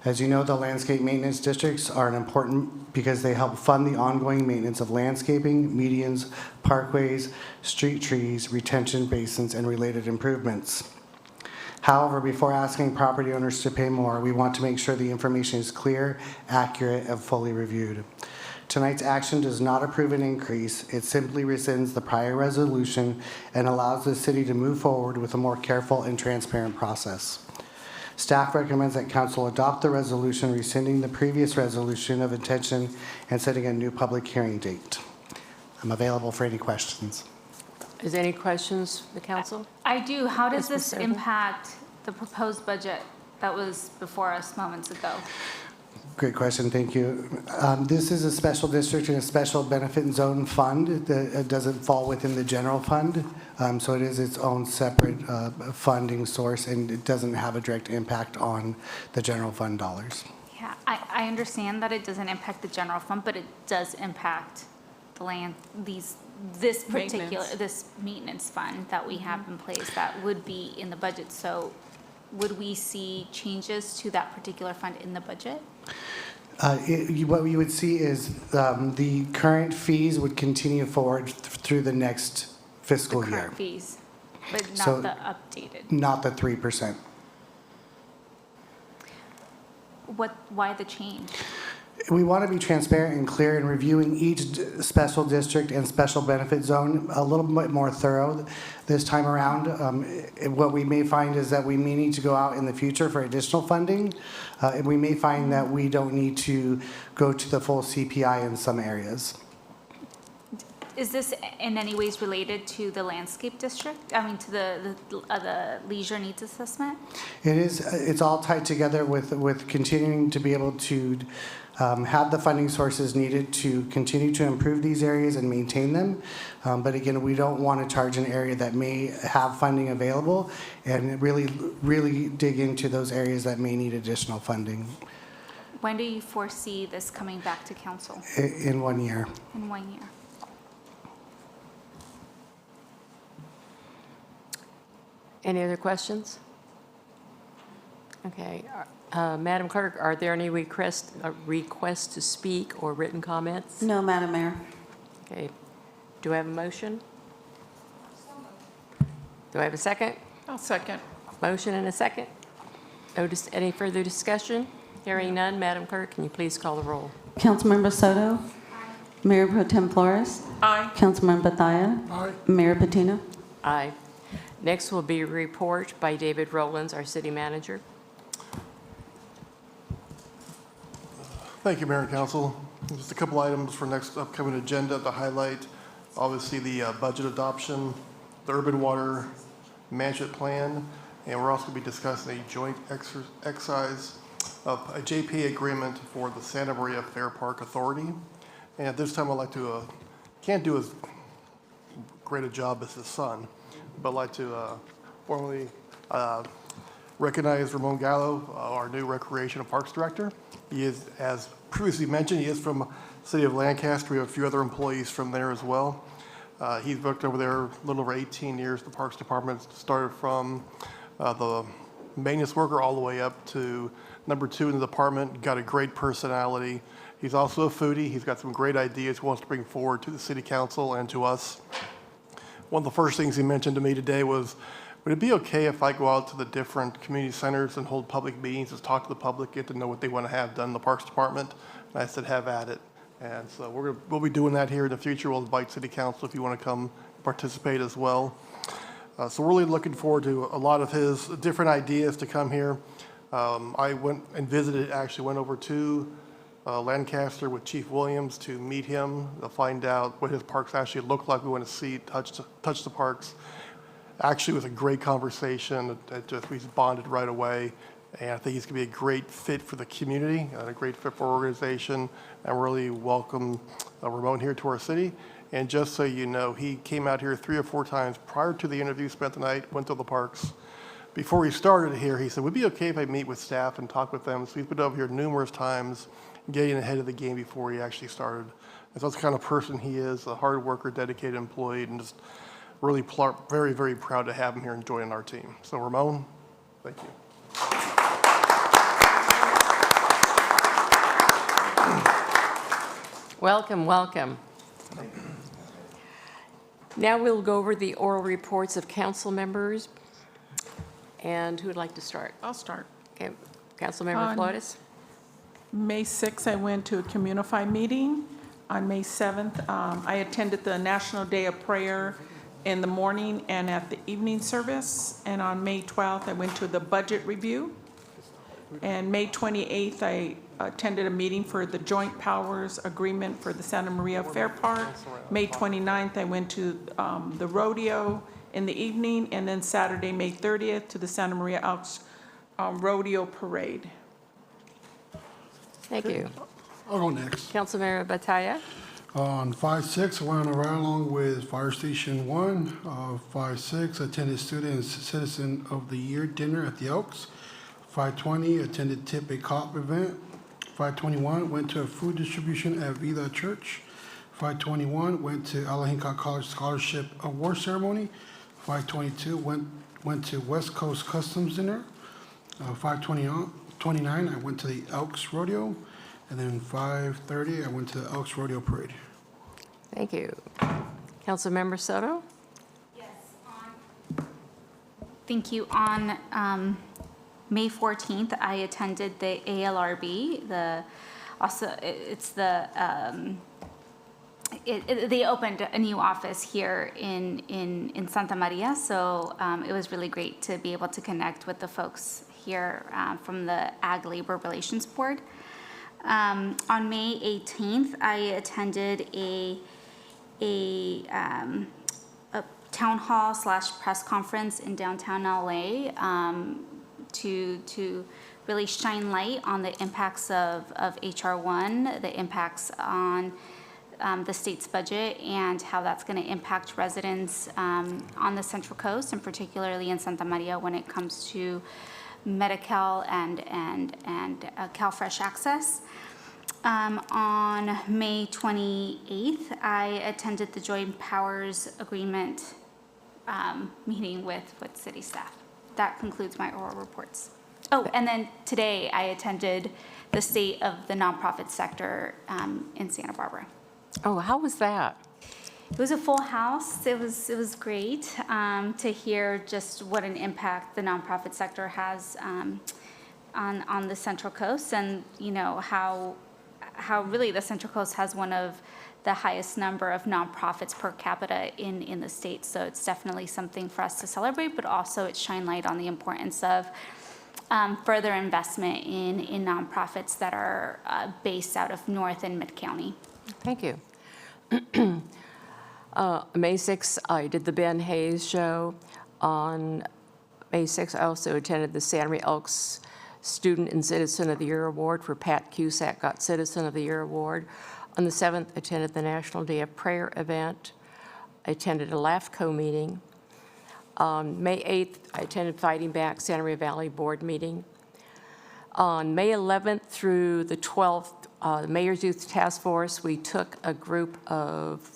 As you know, the landscape maintenance districts are important because they help fund the ongoing maintenance of landscaping, medians, parkways, street trees, retention basins, and related improvements. However, before asking property owners to pay more, we want to make sure the information is clear, accurate, and fully reviewed. Tonight's action does not approve an increase. It simply rescinds the prior resolution and allows the city to move forward with a more careful and transparent process. Staff recommends that council adopt the resolution rescinding the previous resolution of intention and setting a new public hearing date. I'm available for any questions. Is there any questions, the council? I do. How does Ms. this Macedo? impact the proposed budget that was before us moments ago? Great question, thank you. This is a special district and a special benefit zone fund that doesn't fall within the general fund. So it is its own separate funding source, and it doesn't have a direct impact on the general fund dollars. Yeah, I understand that it doesn't impact the general fund, but it does impact the land, this maintenance fund that we have in place that would be in the budget. So would we see changes to that particular fund in the budget? What we would see is the current fees would continue forward through the next fiscal year. Current fees, but not So- the updated. Not the 3%. Why the change? We want to be transparent and clear in reviewing each special district and special benefit zone a little bit more thorough this time around. What we may find is that we may need to go out in the future for additional funding. And we may find that we don't need to go to the full CPI in some areas. Is this in any ways related to the landscape district? I mean, to the leisure needs assessment? It is. It's all tied together with continuing to be able to have the funding sources needed to continue to improve these areas and maintain them. But again, we don't want to charge an area that may have funding available and really dig into those areas that may need additional funding. When do you foresee this coming back to council? In 1 year. In 1 year. Any other questions? Okay. Madam Clerk, are there any requests to speak or written comments? No, Madam Mayor. Okay. Do I have a motion? Do I have a second? I'll second. Motion and a second. Any further discussion? Hearing none, Madam Clerk, can you please call the roll? Councilmember Soto. Mayor Pro Tem Flores. Aye. Councilmember Bethia. Aye. Mayor Patino. Aye. Next will be a report by David Rowlands, our city manager. Thank you, Mayor and Council. Just a couple items for next upcoming agenda to highlight. Obviously, the budget adoption, the urban water management plan, and we're also going to be discussing a joint exercise of a JP agreement for the Santa Maria Fair Park Authority. And at this time, I'd like to, can't do as great a job as his son, but I'd like to formally recognize Ramon Gallo, our new Recreation and Parks Director. He is, as previously mentioned, he is from the city of Lancaster. We have a few other employees from there as well. He's worked over there a little over 18 years. The Parks Department started from the maintenance worker all the way up to number 2 in the department. Got a great personality. He's also a foodie. He's got some great ideas he wants to bring forward to the city council and to us. One of the first things he mentioned to me today was, would it be okay if I go out to the different community centers and hold public meetings, just talk to the public, get to know what they want to have done in the Parks Department? And I said, have at it. And so we'll be doing that here in the future. We'll invite city council if you want to come participate as well. So we're really looking forward to a lot of his different ideas to come here. I went and visited, actually went over to Lancaster with Chief Williams to meet him, to find out what his parks actually look like. We want to see, touch the parks. Actually, it was a great conversation. We bonded right away. And I think he's going to be a great fit for the community and a great fit for our organization. And really welcome Ramon here to our city. And just so you know, he came out here 3 or 4 times prior to the interview, spent the night, went to the parks. Before he started here, he said, would it be okay if I meet with staff and talk with them? So he's been over here numerous times, getting ahead of the game before he actually started. And so that's the kind of person he is, a hard worker, dedicated employee, and just really very, very proud to have him here and joining our team. So Ramon, thank you. Welcome, welcome. Now we'll go over the oral reports of council members. And who would like to start? I'll start. Okay, Councilmember Flores. May 6th, I went to a Communify meeting. On May 7th, I attended the National Day of Prayer in the morning and at the evening service. And on May 12th, I went to the budget review. And May 28th, I attended a meeting for the Joint Powers Agreement for the Santa Maria Fair Park. May 29th, I went to the rodeo in the evening, and then Saturday, May 30th, to the Santa Maria Elks Rodeo Parade. Thank you. I'll go next. Councilmember Bataya. On 5/6, I went on a ride along with Fire Station 1. 5/6, attended Student and Citizen of the Year dinner at the Elks. 5/20, attended Tip a Cop event. 5/21, went to a food distribution at Vida Church. 5/21, went to Alahinka College Scholarship Award Ceremony. 5/22, went to West Coast Customs dinner. 5/29, I went to the Elks Rodeo. And then 5:30, I went to the Elks Rodeo Parade. Thank you. Councilmember Soto? Thank you. On May 14th, I attended the ALRB. They opened a new office here in Santa Maria, so it was really great to be able to connect with the folks here from the Ag Labor Relations Board. On May 18th, I attended a town hall / press conference in downtown LA to really shine light on the impacts of HR 1, the impacts on the state's budget, and how that's going to impact residents on the Central Coast, and particularly in Santa Maria when it comes to Medi-Cal and CalFresh access. On May 28th, I attended the Joint Powers Agreement meeting with city staff. That concludes my oral reports. Oh, and then today I attended the State of the Nonprofit Sector in Santa Barbara. Oh, how was that? It was a full house. It was great to hear just what an impact the nonprofit sector has on the Central Coast, and how how really the Central Coast has one of the highest number of nonprofits per capita in the state. So it's definitely something for us to celebrate, but also it shine light on the importance of further investment in nonprofits that are based out of North and Mid-County. Thank you. May 6th, I did the Ben Hayes Show. On May 6th, I also attended the Santa Maria Elks Student and Citizen of the Year Award, where Pat Cusack got Citizen of the Year Award. On the 7th, I attended the National Day of Prayer event. I attended a LAFCO meeting. On May 8th, I attended Fighting Back Santa Maria Valley Board meeting. On May 11th through the 12th, the Mayor's Youth Task Force, we took a group of,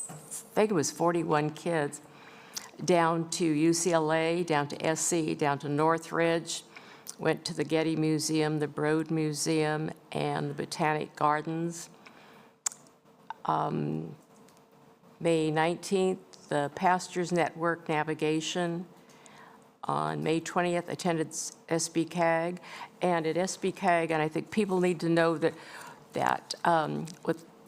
I think it was 41 kids, down to UCLA, down to SC, down to Northridge, went to the Getty Museum, the Broad Museum, and the Botanic Gardens. May 19th, the Pastures Network Navigation. On May 20th, attended SBCAG. And at SBCAG, and I think people need to know that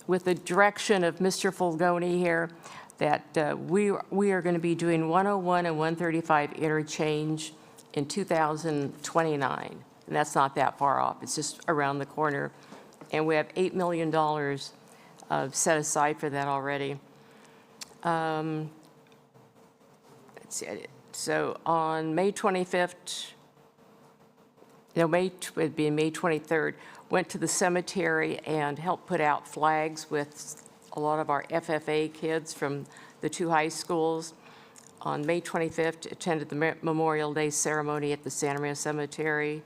with the direction of Mr. Fulgoni here, that we are going to be doing 101 and 135 interchange in 2029. And that's not that far off. It's just around the corner. And we have $8 million set aside for that already. Let's see. So on May 25th, it'd be May 23rd, went to the cemetery and helped put out flags with a lot of our FFA kids from the 2 high schools. On May 25th, attended the Memorial Day ceremony at the Santa Maria Cemetery.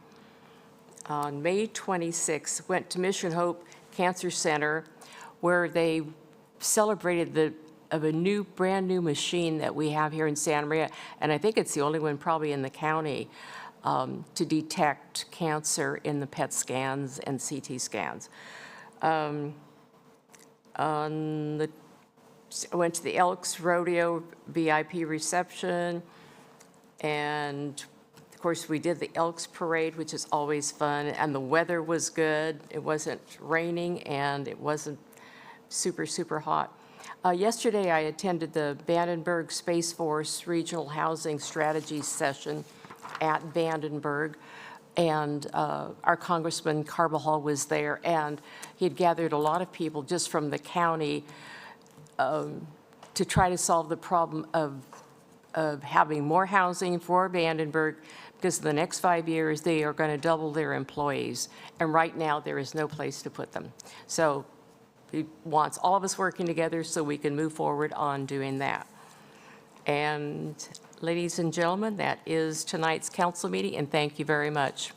On May 26th, went to Mission Hope Cancer Center, where they celebrated a brand new machine that we have here in Santa Maria, and I think it's the only one probably in the county, to detect cancer in the PET scans and CT scans. I went to the Elks Rodeo VIP reception, and of course we did the Elks Parade, which is always fun, and the weather was good. It wasn't raining and it wasn't super, super hot. Yesterday I attended the Vandenberg Space Force Regional Housing Strategy session at Vandenberg, and our Congressman Carbajal was there, and he had gathered a lot of people just from the county to try to solve the problem of having more housing for Vandenberg, because in the next 5 years they are going to double their employees, and right now there is no place to put them. So he wants all of us working together so we can move forward on doing that. And ladies and gentlemen, that is tonight's council meeting, and thank you very much.